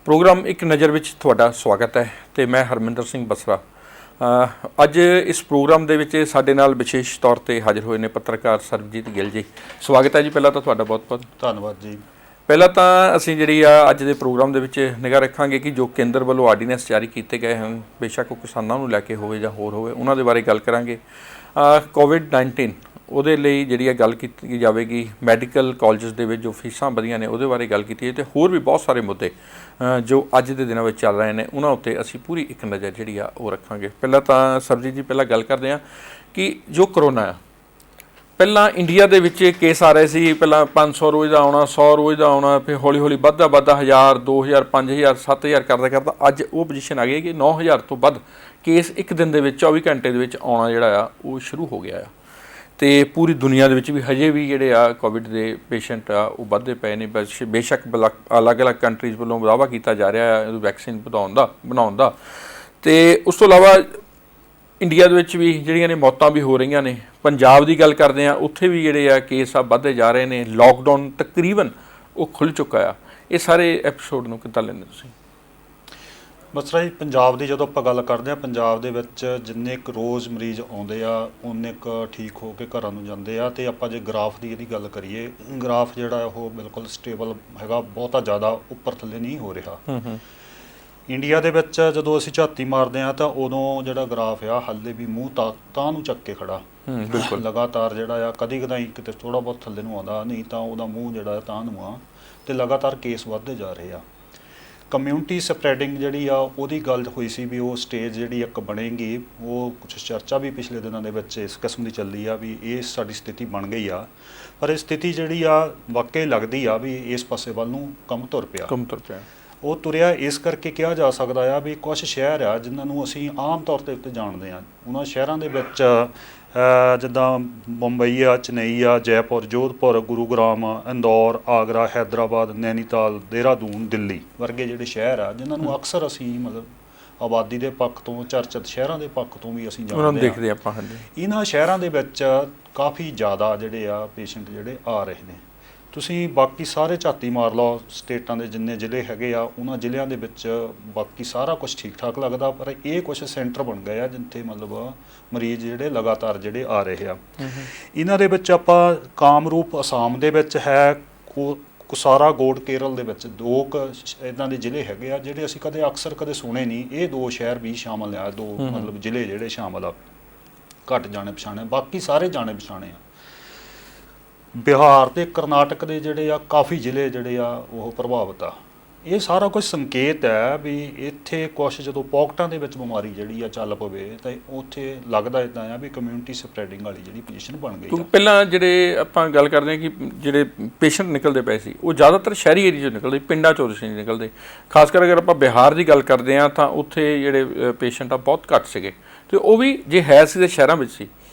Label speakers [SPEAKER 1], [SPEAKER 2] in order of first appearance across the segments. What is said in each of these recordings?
[SPEAKER 1] Programme ਇੱਕ ਨਜ਼ਰ ਵਿੱਚ ਤੁਹਾਡਾ ਸਵਾਗਤ ਹੈ ਤੇ ਮੈਂ ਹਰਮਿੰਦਰ ਸਿੰਘ ਬਸਰਾ। ਅੱਜ ਇਸ ਪ੍ਰੋਗਰਾਮ ਦੇ ਵਿੱਚ ਸਾਡੇ ਨਾਲ ਵਿਸ਼ੇਸ਼ ਤੌਰ ਤੇ ਹਾਜ਼ਰ ਹੋਏ ਨੇ ਪੱਤਰਕਾਰ ਸਰਬਜੀਤ ਗਿੱਲ ਜੀ। ਸਵਾਗਤ ਹੈ ਜੀ। ਪਹਿਲਾਂ ਤਾਂ ਤੁਹਾਡਾ ਬਹੁਤ-ਬਹੁਤ
[SPEAKER 2] ਧੰਨਵਾਦ ਜੀ।
[SPEAKER 1] ਪਹਿਲਾਂ ਤਾਂ ਅਸੀਂ ਜਿਹੜੀ ਆ ਅੱਜ ਦੇ ਪ੍ਰੋਗਰਾਮ ਦੇ ਵਿੱਚ ਨਿਗਾਹ ਰੱਖਾਂਗੇ ਕਿ ਜੋ ਕੇਂਦਰ ਵੱਲੋਂ ਆਰਡੀਨੈਂਸ ਜਾਰੀ ਕੀਤੇ ਗਏ ਹਨ, ਬੇਸ਼ੱਕ ਉਹ ਕਿਸਾਨਾਂ ਨੂੰ ਲੈ ਕੇ ਹੋਵੇ ਜਾਂ ਹੋਰ ਹੋਵੇ, ਉਹਨਾਂ ਦੇ ਬਾਰੇ ਗੱਲ ਕਰਾਂਗੇ। ਕੋਵਿਡ-19 ਉਹਦੇ ਲਈ ਜਿਹੜੀ ਆ ਗੱਲ ਕੀਤੀ ਜਾਵੇਗੀ। ਮੈਡੀਕਲ ਕਾਲਜਸ ਦੇ ਵਿੱਚ ਜੋ ਫੀਸਾਂ ਵਧੀਆਂ ਨੇ ਉਹਦੇ ਬਾਰੇ ਗੱਲ ਕੀਤੀ ਹੈ ਤੇ ਹੋਰ ਵੀ ਬਹੁਤ ਸਾਰੇ ਮੁੱਦੇ ਜੋ ਅੱਜ ਦੇ ਦਿਨਾਂ ਵਿੱਚ ਚੱਲ ਰਹੇ ਨੇ ਉਹਨਾਂ ਉੱਤੇ ਅਸੀਂ ਪੂਰੀ ਇੱਕ ਨਜ਼ਰ ਜਿਹੜੀ ਆ ਉਹ ਰੱਖਾਂਗੇ। ਪਹਿਲਾਂ ਤਾਂ ਸਰਬਜੀਤ ਜੀ ਪਹਿਲਾਂ ਗੱਲ ਕਰਦੇ ਹਾਂ ਕਿ ਜੋ ਕਰੋਨਾ ਆ, ਪਹਿਲਾਂ ਇੰਡੀਆ ਦੇ ਵਿੱਚ ਕੇਸ ਆ ਰਹੇ ਸੀ। ਪਹਿਲਾਂ 500 ਰੋਜ਼ ਦਾ ਆਉਣਾ, 100 ਰੋਜ਼ ਦਾ ਆਉਣਾ, ਫਿਰ ਹੌਲੀ ਹੌਲੀ ਵੱਧਦਾ 1000, 2000, 5000, 7000 ਕਰਦਾ ਅੱਜ ਉਹ ਪੋਜੀਸ਼ਨ ਆ ਗਈ ਕਿ 9000 ਤੋਂ ਵੱਧ ਕੇਸ ਇੱਕ ਦਿਨ ਦੇ ਵਿੱਚ 24 ਘੰਟੇ ਦੇ ਵਿੱਚ ਆਉਣਾ ਜਿਹੜਾ ਆ ਉਹ ਸ਼ੁਰੂ ਹੋ ਗਿਆ ਆ। ਅਤੇ ਪੂਰੀ ਦੁਨੀਆ ਦੇ ਵਿੱਚ ਵੀ ਹਜੇ ਵੀ ਜਿਹੜੇ ਆ ਕੋਵਿਡ ਦੇ ਪੇਸ਼ੈਂਟ ਆ ਉਹ ਵੱਧਦੇ ਪਏ ਨੇ। ਬੇਸ਼ੱਕ ਅਲੱਗ-ਅਲੱਗ ਕੰਟਰੀਜ਼ ਵੱਲੋਂ ਦਾਅਵਾ ਕੀਤਾ ਜਾ ਰਿਹਾ ਹੈ ਵੈਕਸੀਨ ਬਣਾਉਣ ਦਾ। ਅਤੇ ਉਸ ਤੋਂ ਇਲਾਵਾ ਇੰਡੀਆ ਦੇ ਵਿੱਚ ਵੀ ਜਿਹੜੀਆਂ ਨੇ ਮੌਤਾਂ ਵੀ ਹੋ ਰਹੀਆਂ ਨੇ। ਪੰਜਾਬ ਦੀ ਗੱਲ ਕਰਦੇ ਹਾਂ, ਉੱਥੇ ਵੀ ਜਿਹੜੇ ਆ ਕੇਸ ਆ ਵੱਧਦੇ ਜਾ ਰਹੇ ਨੇ। ਲੋਕਡਾਊਨ ਤਕਰੀਬਨ ਉਹ ਖੁੱਲ੍ਹ ਚੁੱਕਾ ਆ। ਇਹ ਸਾਰੇ ਐਪੀਸੋਡ ਨੂੰ ਕਿੱਦਾਂ ਲੈਂਦੇ ਤੁਸੀਂ?
[SPEAKER 2] ਬਸਰਾ ਜੀ, ਪੰਜਾਬ ਦੀ ਜਦੋਂ ਆਪਾਂ ਗੱਲ ਕਰਦੇ ਹਾਂ, ਪੰਜਾਬ ਦੇ ਵਿੱਚ ਜਿੰਨੇ ਕੁ ਰੋਜ਼ ਮਰੀਜ਼ ਆਉਂਦੇ ਆ ਉਨੇ ਕੁ ਠੀਕ ਹੋ ਕੇ ਘਰਾਂ ਨੂੰ ਜਾਂਦੇ ਆ। ਅਤੇ ਆਪਾਂ ਜੇ ਗ੍ਰਾਫ ਦੀ ਇਹਦੀ ਗੱਲ ਕਰੀਏ, ਗ੍ਰਾਫ ਜਿਹੜਾ ਉਹ ਬਿਲਕੁਲ ਸਟੇਬਲ ਹੈਗਾ, ਬਹੁਤਾ ਜ਼ਿਆਦਾ ਉੱਪਰ ਥੱਲੇ ਨਹੀਂ ਹੋ ਰਿਹਾ। ਇੰਡੀਆ ਦੇ ਵਿੱਚ ਜਦੋਂ ਅਸੀਂ ਝਾਤੀ ਮਾਰਦੇ ਹਾਂ ਤਾਂ ਉਦੋਂ ਜਿਹੜਾ ਗ੍ਰਾਫ ਆ ਹਾਲੇ ਵੀ ਮੂੰਹ ਤਾਂ ਨੂੰ ਚੱਕ ਕੇ ਖੜਾ। ਬਿਲਕੁਲ ਲਗਾਤਾਰ ਜਿਹੜਾ ਆ ਕਦੀ ਕਦਾਈ ਕਿਤੇ ਥੋੜ੍ਹਾ ਬਹੁਤ ਥੱਲੇ ਨੂੰ ਆਉਂਦਾ, ਨਹੀਂ ਤਾਂ ਉਹਦਾ ਮੂੰਹ ਜਿਹੜਾ ਤਾਂ ਨੂੰ ਆ। ਅਤੇ ਲਗਾਤਾਰ ਕੇਸ ਵੱਧਦੇ ਜਾ ਰਹੇ ਆ। ਕਮਿਊਨਿਟੀ ਸਪਰੈਡਿੰਗ ਜਿਹੜੀ ਆ ਉਹਦੀ ਗੱਲ ਹੋਈ ਸੀ ਵੀ ਉਹ ਸਟੇਜ ਜਿਹੜੀ ਇੱਕ ਬਣੇਗੀ। ਉਹ ਕੁਛ ਚਰਚਾ ਵੀ ਪਿਛਲੇ ਦਿਨਾਂ ਦੇ ਵਿੱਚ ਇਸ ਕਿਸਮ ਦੀ ਚੱਲੀ ਆ ਵੀ ਇਹ ਸਾਡੀ ਸਥਿਤੀ ਬਣ ਗਈ ਆ। ਪਰ ਇਹ ਸਥਿਤੀ ਜਿਹੜੀ ਆ ਵਾਕਈ ਲੱਗਦੀ ਆ ਵੀ ਇਸ ਪਾਸੇ ਵੱਲ ਨੂੰ ਕੰਮ ਤੁਰ ਪਿਆ। ਉਹ ਤੁਰਿਆ ਇਸ ਕਰਕੇ ਕਿਹਾ ਜਾ ਸਕਦਾ ਆ ਵੀ ਕੁਛ ਸ਼ਹਿਰ ਆ ਜਿਨ੍ਹਾਂ ਨੂੰ ਅਸੀਂ ਆਮ ਤੌਰ 'ਤੇ ਉੱਤੇ ਜਾਣਦੇ ਹਾਂ। ਉਹਨਾਂ ਸ਼ਹਿਰਾਂ ਦੇ ਵਿੱਚ ਜਿੱਦਾਂ ਮੁੰਬਈ ਆ, ਚੇਨਈ ਆ, ਜੈਪੁਰ, ਜੋਧਪੁਰ, ਗੁਰੂਗ੍ਰਾਮ, ਇੰਦੌਰ, ਆਗਰਾ, ਹੈਦਰਾਬਾਦ, ਨੈਨੀਤਾਲ, ਦੇਹਰਾਦੂਨ, ਦਿੱਲੀ ਵਰਗੇ ਜਿਹੜੇ ਸ਼ਹਿਰ ਆ ਜਿਨ੍ਹਾਂ ਨੂੰ ਅਕਸਰ ਅਸੀਂ ਮਤਲਬ ਆਬਾਦੀ ਦੇ ਪੱਖ ਤੋਂ, ਚਰਚਿਤ ਸ਼ਹਿਰਾਂ ਦੇ ਪੱਖ ਤੋਂ ਵੀ ਅਸੀਂ ਜਾਣਦੇ ਹਾਂ। ਇਹਨਾਂ ਸ਼ਹਿਰਾਂ ਦੇ ਵਿੱਚ ਕਾਫੀ ਜ਼ਿਆਦਾ ਜਿਹੜੇ ਆ ਪੇਸ਼ੈਂਟ ਜਿਹੜੇ ਆ ਰਹੇ ਨੇ। ਤੁਸੀਂ ਬਾਕੀ ਸਾਰੇ ਝਾਤੀ ਮਾਰ ਲਓ, ਸਟੇਟਾਂ ਦੇ ਜਿੰਨੇ ਜ਼ਿਲ੍ਹੇ ਹੈਗੇ ਆ ਉਹਨਾਂ ਜ਼ਿਲ੍ਹਿਆਂ ਦੇ ਵਿੱਚ ਬਾਕੀ ਸਾਰਾ ਕੁਝ ਠੀਕ ਠਾਕ ਲੱਗਦਾ। ਪਰ ਇਹ ਕੁਛ ਸੈਂਟਰ ਬਣ ਗਏ ਆ ਜਿੱਥੇ ਮਤਲਬ ਮਰੀਜ਼ ਜਿਹੜੇ ਲਗਾਤਾਰ ਜਿਹੜੇ ਆ ਰਹੇ ਆ। ਇਹਨਾਂ ਦੇ ਵਿੱਚ ਆਪਾਂ ਕਾਮਰੂਪ ਅਸਾਮ ਦੇ ਵਿੱਚ ਹੈ, ਕਾਸਾਰਾਗੋਡ ਕੇਰਲ ਦੇ ਵਿੱਚ ਦੋ ਕੁ ਇੱਦਾਂ ਦੇ ਜ਼ਿਲ੍ਹੇ ਹੈਗੇ ਆ ਜਿਹੜੇ ਅਸੀਂ ਅਕਸਰ ਕਦੇ ਸੁਣੇ ਨਹੀਂ। ਇਹ ਦੋ ਸ਼ਹਿਰ ਵੀ ਸ਼ਾਮਲ ਆ, ਦੋ ਮਤਲਬ ਜ਼ਿਲ੍ਹੇ ਜਿਹੜੇ ਸ਼ਾਮਲ ਆ। ਘੱਟ ਜਾਣੇ ਪਛਾਣੇ, ਬਾਕੀ ਸਾਰੇ ਜਾਣੇ ਪਛਾਣੇ ਆ। ਬਿਹਾਰ ਅਤੇ ਕਰਨਾਟਕ ਦੇ ਜਿਹੜੇ ਆ ਕਾਫੀ ਜ਼ਿਲ੍ਹੇ ਜਿਹੜੇ ਆ ਉਹ ਪ੍ਰਭਾਵਿਤ ਆ। ਇਹ ਸਾਰਾ ਕੁਝ ਸੰਕੇਤ ਹੈ ਵੀ ਇੱਥੇ ਕੁਛ ਜਦੋਂ ਪੌਕਟਾਂ ਦੇ ਵਿੱਚ ਬਿਮਾਰੀ ਜਿਹੜੀ ਆ ਚੱਲ ਪਵੇ ਤਾਂ ਉੱਥੇ ਲੱਗਦਾ ਇੱਦਾਂ ਆ ਵੀ ਕਮਿਊਨਿਟੀ ਸਪਰੈਡਿੰਗ ਵਾਲੀ ਜਿਹੜੀ ਪੋਜੀਸ਼ਨ ਬਣ ਗਈ ਆ।
[SPEAKER 1] ਪਹਿਲਾਂ ਜਿਹੜੇ ਆਪਾਂ ਗੱਲ ਕਰਦੇ ਹਾਂ ਕਿ ਜਿਹੜੇ ਪੇਸ਼ੈਂਟ ਨਿਕਲਦੇ ਪਏ ਸੀ ਉਹ ਜ਼ਿਆਦਾਤਰ ਸ਼ਹਿਰੀ ਏਰੀਆ 'ਚੋਂ ਨਿਕਲਦੇ, ਪਿੰਡਾਂ 'ਚੋਂ ਨਹੀਂ ਨਿਕਲਦੇ। ਖਾਸ ਕਰ ਅਗਰ ਆਪਾਂ ਬਿਹਾਰ ਦੀ ਗੱਲ ਕਰਦੇ ਹਾਂ ਤਾਂ ਉੱਥੇ ਜਿਹੜੇ ਪੇਸ਼ੈਂਟ ਆ ਬਹੁਤ ਘੱਟ ਸੀਗੇ ਅਤੇ ਉਹ ਵੀ ਜੇ ਹੈ ਸੀ ਤਾਂ ਸ਼ਹਿਰਾਂ ਵਿੱਚ ਸੀ।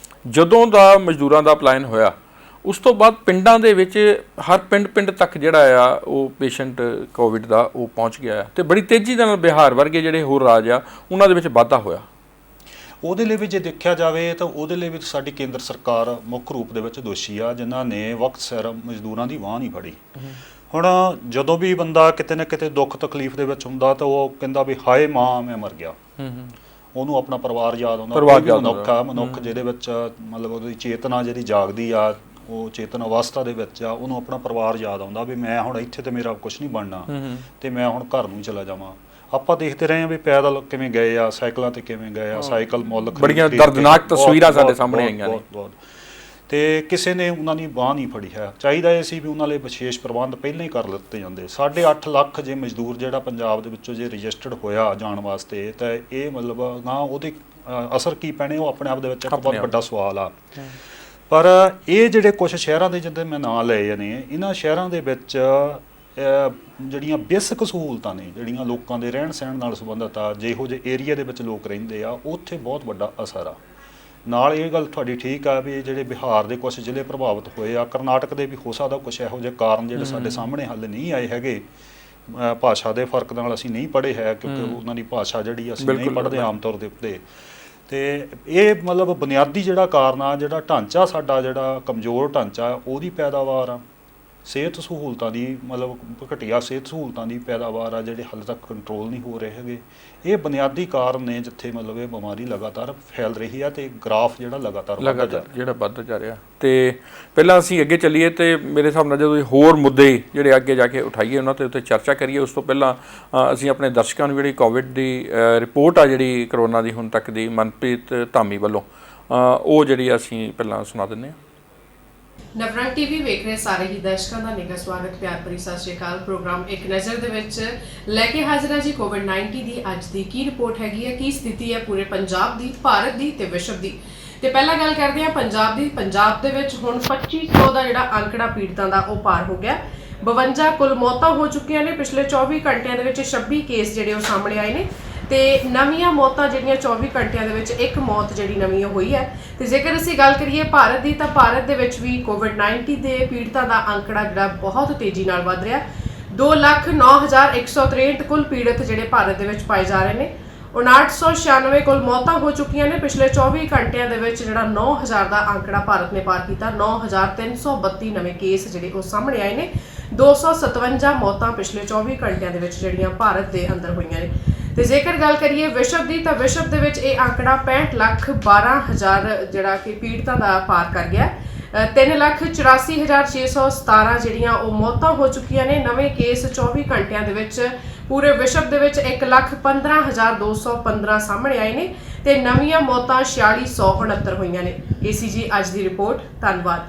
[SPEAKER 1] ਜਦੋਂ ਦਾ ਮਜ਼ਦੂਰਾਂ ਦਾ ਪਲਾਇਨ ਹੋਇਆ ਉਸ ਤੋਂ ਬਾਅਦ ਪਿੰਡਾਂ ਦੇ ਵਿੱਚ ਹਰ ਪਿੰਡ ਤੱਕ ਜਿਹੜਾ ਆ ਉਹ ਪੇਸ਼ੈਂਟ ਕੋਵਿਡ ਦਾ ਉਹ ਪਹੁੰਚ ਗਿਆ ਆ ਅਤੇ ਬੜੀ ਤੇਜ਼ੀ ਦੇ ਨਾਲ ਬਿਹਾਰ ਵਰਗੇ ਜਿਹੜੇ ਹੋਰ ਰਾਜ ਆ ਉਹਨਾਂ ਦੇ ਵਿੱਚ ਵਾਧਾ ਹੋਇਆ।
[SPEAKER 2] ਉਹਦੇ ਲਈ ਵੀ ਜੇ ਦੇਖਿਆ ਜਾਵੇ ਤਾਂ ਉਹਦੇ ਲਈ ਵੀ ਸਾਡੀ ਕੇਂਦਰ ਸਰਕਾਰ ਮੁੱਖ ਰੂਪ ਦੇ ਵਿੱਚ ਦੋਸ਼ੀ ਆ ਜਿਨ੍ਹਾਂ ਨੇ ਵਕਤ ਸਿਰ ਮਜ਼ਦੂਰਾਂ ਦੀ ਵਾਹ ਨਹੀਂ ਫੜੀ। ਹੁਣ ਜਦੋਂ ਵੀ ਬੰਦਾ ਕਿਤੇ ਨਾ ਕਿਤੇ ਦੁੱਖ ਤਕਲੀਫ ਦੇ ਵਿੱਚ ਹੁੰਦਾ ਤਾਂ ਉਹ ਕਹਿੰਦਾ ਵੀ ਹਾਏ ਮਾਂ ਮੈਂ ਮਰ ਗਿਆ। ਉਹਨੂੰ ਆਪਣਾ ਪਰਿਵਾਰ ਯਾਦ ਆਉਂਦਾ। ਮਨੁੱਖ ਜਿਹਦੇ ਵਿੱਚ ਮਤਲਬ ਉਹਦੀ ਚੇਤਨਾ ਜਿਹੜੀ ਜਾਗਦੀ ਆ, ਉਹ ਚੇਤਨ ਅਵਸਥਾ ਦੇ ਵਿੱਚ ਆ, ਉਹਨੂੰ ਆਪਣਾ ਪਰਿਵਾਰ ਯਾਦ ਆਉਂਦਾ ਵੀ ਮੈਂ ਹੁਣ ਇੱਥੇ ਤੇ ਮੇਰਾ ਕੁਛ ਨਹੀਂ ਬਣਨਾ ਤੇ ਮੈਂ ਹੁਣ ਘਰ ਨੂੰ ਚਲਾ ਜਾਵਾਂ। ਆਪਾਂ ਦੇਖਦੇ ਰਹੇ ਹਾਂ ਵੀ ਪੈਦਲ ਕਿਵੇਂ ਗਏ ਆ, ਸਾਈਕਲਾਂ ਤੇ ਕਿਵੇਂ ਗਏ ਆ, ਸਾਈਕਲ ਮੁੱਲ
[SPEAKER 1] ਬੜੀਆਂ ਦਰਦਨਾਕ ਤਸਵੀਰਾਂ ਸਾਡੇ ਸਾਹਮਣੇ ਆਈਆਂ ਨੇ।
[SPEAKER 2] ਤੇ ਕਿਸੇ ਨੇ ਉਹਨਾਂ ਦੀ ਬਾਂਹ ਨਹੀਂ ਫੜੀ ਹੈ। ਚਾਹੀਦਾ ਇਹ ਸੀ ਵੀ ਉਹਨਾਂ ਲਈ ਵਿਸ਼ੇਸ਼ ਪ੍ਰਬੰਧ ਪਹਿਲਾਂ ਹੀ ਕਰ ਲਿੱਤੇ ਜਾਂਦੇ। 8.5 ਲੱਖ ਜੇ ਮਜ਼ਦੂਰ ਜਿਹੜਾ ਪੰਜਾਬ ਦੇ ਵਿੱਚੋਂ ਜੇ ਰਜਿਸਟਰਡ ਹੋਇਆ ਜਾਣ ਵਾਸਤੇ ਤਾਂ ਇਹ ਮਤਲਬ ਨਾ ਉਹਦੇ ਅਸਰ ਕੀ ਪੈਣੇ ਉਹ ਆਪਣੇ ਆਪ ਦੇ ਵਿੱਚ ਇੱਕ ਬਹੁਤ ਵੱਡਾ ਸਵਾਲ ਆ। ਪਰ ਇਹ ਜਿਹੜੇ ਕੁਛ ਸ਼ਹਿਰਾਂ ਦੇ ਜਿੱਦਾਂ ਮੈਂ ਨਾਂ ਲਏ ਨੇ, ਇਹਨਾਂ ਸ਼ਹਿਰਾਂ ਦੇ ਵਿੱਚ ਜਿਹੜੀਆਂ ਬੇਸਿਕ ਸਹੂਲਤਾਂ ਨੇ, ਜਿਹੜੀਆਂ ਲੋਕਾਂ ਦੇ ਰਹਿਣ ਸਹਿਣ ਨਾਲ ਸੰਬੰਧਿਤ ਆ, ਜਿਹੋ ਜਿਹੇ ਏਰੀਆ ਦੇ ਵਿੱਚ ਲੋਕ ਰਹਿੰਦੇ ਆ ਉੱਥੇ ਬਹੁਤ ਵੱਡਾ ਅਸਰ ਆ। ਨਾਲ ਇਹ ਗੱਲ ਤੁਹਾਡੀ ਠੀਕ ਆ ਵੀ ਜਿਹੜੇ ਬਿਹਾਰ ਦੇ ਕੁਛ ਜ਼ਿਲ੍ਹੇ ਪ੍ਰਭਾਵਿਤ ਹੋਏ ਆ, ਕਰਨਾਟਕ ਦੇ ਵੀ ਹੋ ਸਕਦਾ ਕੁਛ ਇਹੋ ਜਿਹੇ ਕਾਰਨ ਜਿਹੜੇ ਸਾਡੇ ਸਾਹਮਣੇ ਹਾਲੇ ਨਹੀਂ ਆਏ ਹੈਗੇ। ਭਾਸ਼ਾ ਦੇ ਫਰਕ ਨਾਲ ਅਸੀਂ ਨਹੀਂ ਪੜ੍ਹੇ ਹੈ ਕਿਉਂਕਿ ਉਹਨਾਂ ਦੀ ਭਾਸ਼ਾ ਜਿਹੜੀ ਅਸੀਂ ਨਹੀਂ ਪੜ੍ਹਦੇ ਆਮ ਤੌਰ ਦੇ ਉੱਤੇ। ਅਤੇ ਇਹ ਮਤਲਬ ਬੁਨਿਆਦੀ ਜਿਹੜਾ ਕਾਰਨ ਆ, ਜਿਹੜਾ ਢਾਂਚਾ ਸਾਡਾ ਜਿਹੜਾ ਕਮਜ਼ੋਰ ਢਾਂਚਾ ਉਹਦੀ ਪੈਦਾਵਾਰ ਆ। ਸਿਹਤ ਸਹੂਲਤਾਂ ਦੀ ਮਤਲਬ ਘਟੀਆ ਸਿਹਤ ਸਹੂਲਤਾਂ ਦੀ ਪੈਦਾਵਾਰ ਆ ਜਿਹੜੇ ਹਾਲੇ ਤੱਕ ਕੰਟਰੋਲ ਨਹੀਂ ਹੋ ਰਹੇ ਹੈਗੇ। ਇਹ ਬੁਨਿਆਦੀ ਕਾਰਨ ਨੇ ਜਿੱਥੇ ਮਤਲਬ ਇਹ ਬਿਮਾਰੀ ਲਗਾਤਾਰ ਫੈਲ ਰਹੀ ਆ ਤੇ ਗ੍ਰਾਫ ਜਿਹੜਾ ਲਗਾਤਾਰ
[SPEAKER 1] ਵੱਧਦਾ ਜਾ ਰਿਹਾ। ਤੇ ਪਹਿਲਾਂ ਅਸੀਂ ਅੱਗੇ ਚੱਲੀਏ ਤੇ ਮੇਰੇ ਹਿਸਾਬ ਨਾਲ ਜਦੋਂ ਹੋਰ ਮੁੱਦੇ ਜਿਹੜੇ ਅੱਗੇ ਜਾ ਕੇ ਉਠਾਈਏ ਉਹਨਾਂ ਤੇ ਉੱਤੇ ਚਰਚਾ ਕਰੀਏ, ਉਸ ਤੋਂ ਪਹਿਲਾਂ ਅਸੀਂ ਆਪਣੇ ਦਰਸ਼ਕਾਂ ਨੂੰ ਜਿਹੜੀ ਕੋਵਿਡ ਦੀ ਰਿਪੋਰਟ ਆ ਜਿਹੜੀ ਕਰੋਨਾ ਦੀ ਹੁਣ ਤੱਕ ਦੀ ਮਨਪ੍ਰੀਤ ਧਾਮੀ ਵੱਲੋਂ ਉਹ ਜਿਹੜੀ ਅਸੀਂ ਪਹਿਲਾਂ ਸੁਣਾ ਦਿੰਦੇ ਹਾਂ।
[SPEAKER 3] ਨਵਰੰਗ ਟੀਵੀ ਵੇਖ ਰਹੇ ਸਾਰੇ ਹੀ ਦਰਸ਼ਕਾਂ ਦਾ ਨਿੱਘਾ ਸਵਾਗਤ, ਪਿਆਰ ਭਰੀ ਸਤਿ ਸ਼੍ਰੀ ਅਕਾਲ। ਪ੍ਰੋਗਰਾਮ ਇੱਕ ਨਜ਼ਰ ਦੇ ਵਿੱਚ ਲੈ ਕੇ ਹਾਜ਼ਰ ਹਾਂ ਜੀ ਕੋਵਿਡ-19 ਦੀ ਅੱਜ ਦੀ ਕੀ ਰਿਪੋਰਟ ਹੈਗੀ ਹੈ, ਕੀ ਸਥਿਤੀ ਹੈ ਪੂਰੇ ਪੰਜਾਬ ਦੀ, ਭਾਰਤ ਦੀ ਤੇ ਵਿਸ਼ਵ ਦੀ। ਤੇ ਪਹਿਲਾਂ ਗੱਲ ਕਰਦੇ ਹਾਂ ਪੰਜਾਬ ਦੀ। ਪੰਜਾਬ ਦੇ ਵਿੱਚ ਹੁਣ 2500 ਦਾ ਜਿਹੜਾ ਅੰਕੜਾ ਪੀੜਤਾਂ ਦਾ ਉਹ ਪਾਰ ਹੋ ਗਿਆ। 52 ਕੁੱਲ ਮੌਤਾਂ ਹੋ ਚੁੱਕੀਆਂ ਨੇ। ਪਿਛਲੇ 24 ਘੰਟਿਆਂ ਦੇ ਵਿੱਚ 26 ਕੇਸ ਜਿਹੜੇ ਉਹ ਸਾਹਮਣੇ ਆਏ ਨੇ ਤੇ ਨਵੀਆਂ ਮੌਤਾਂ ਜਿਹੜੀਆਂ 24 ਘੰਟਿਆਂ ਦੇ ਵਿੱਚ ਇੱਕ ਮੌਤ ਜਿਹੜੀ ਨਵੀਂ ਹੋਈ ਹੈ। ਤੇ ਜੇਕਰ ਅਸੀਂ ਗੱਲ ਕਰੀਏ ਭਾਰਤ ਦੀ ਤਾਂ ਭਾਰਤ ਦੇ ਵਿੱਚ ਵੀ ਕੋਵਿਡ-19 ਦੇ ਪੀੜਤਾਂ ਦਾ ਅੰਕੜਾ ਜਿਹੜਾ ਬਹੁਤ ਤੇਜ਼ੀ ਨਾਲ ਵੱਧ ਰਿਹਾ। 2,09,163 ਕੁੱਲ ਪੀੜਤ ਜਿਹੜੇ ਭਾਰਤ ਦੇ ਵਿੱਚ ਪਾਏ ਜਾ ਰਹੇ ਨੇ। 5996 ਕੁੱਲ ਮੌਤਾਂ ਹੋ ਚੁੱਕੀਆਂ ਨੇ। ਪਿਛਲੇ 24 ਘੰਟਿਆਂ ਦੇ ਵਿੱਚ ਜਿਹੜਾ 9000 ਦਾ ਅੰਕੜਾ ਭਾਰਤ ਨੇ ਪਾਰ ਕੀਤਾ। 9332 ਨਵੇਂ ਕੇਸ ਜਿਹੜੇ ਉਹ ਸਾਹਮਣੇ ਆਏ ਨੇ। 257 ਮੌਤਾਂ ਪਿਛਲੇ 24 ਘੰਟਿਆਂ ਦੇ ਵਿੱਚ ਜਿਹੜੀਆਂ ਭਾਰਤ ਦੇ ਅੰਦਰ ਹੋਈਆਂ ਨੇ। ਤੇ ਜੇਕਰ ਗੱਲ ਕਰੀਏ ਵਿਸ਼ਵ ਦੀ ਤਾਂ ਵਿਸ਼ਵ ਦੇ ਵਿੱਚ ਇਹ ਅੰਕੜਾ 65,12,000 ਜਿਹੜਾ ਕਿ ਪੀੜਤਾਂ ਦਾ ਪਾਰ ਕਰ ਗਿਆ। 3,84,617 ਜਿਹੜੀਆਂ ਉਹ ਮੌਤਾਂ ਹੋ ਚੁੱਕੀਆਂ ਨੇ। ਨਵੇਂ ਕੇਸ 24 ਘੰਟਿਆਂ ਦੇ ਵਿੱਚ ਪੂਰੇ ਵਿਸ਼ਵ ਦੇ ਵਿੱਚ 1,15,215 ਸਾਹਮਣੇ ਆਏ ਨੇ ਤੇ ਨਵੀਆਂ ਮੌਤਾਂ 4669 ਹੋਈਆਂ ਨੇ। ਇਹ ਸੀ ਜੀ ਅੱਜ ਦੀ ਰਿਪੋਰਟ। ਧੰਨਵਾਦ।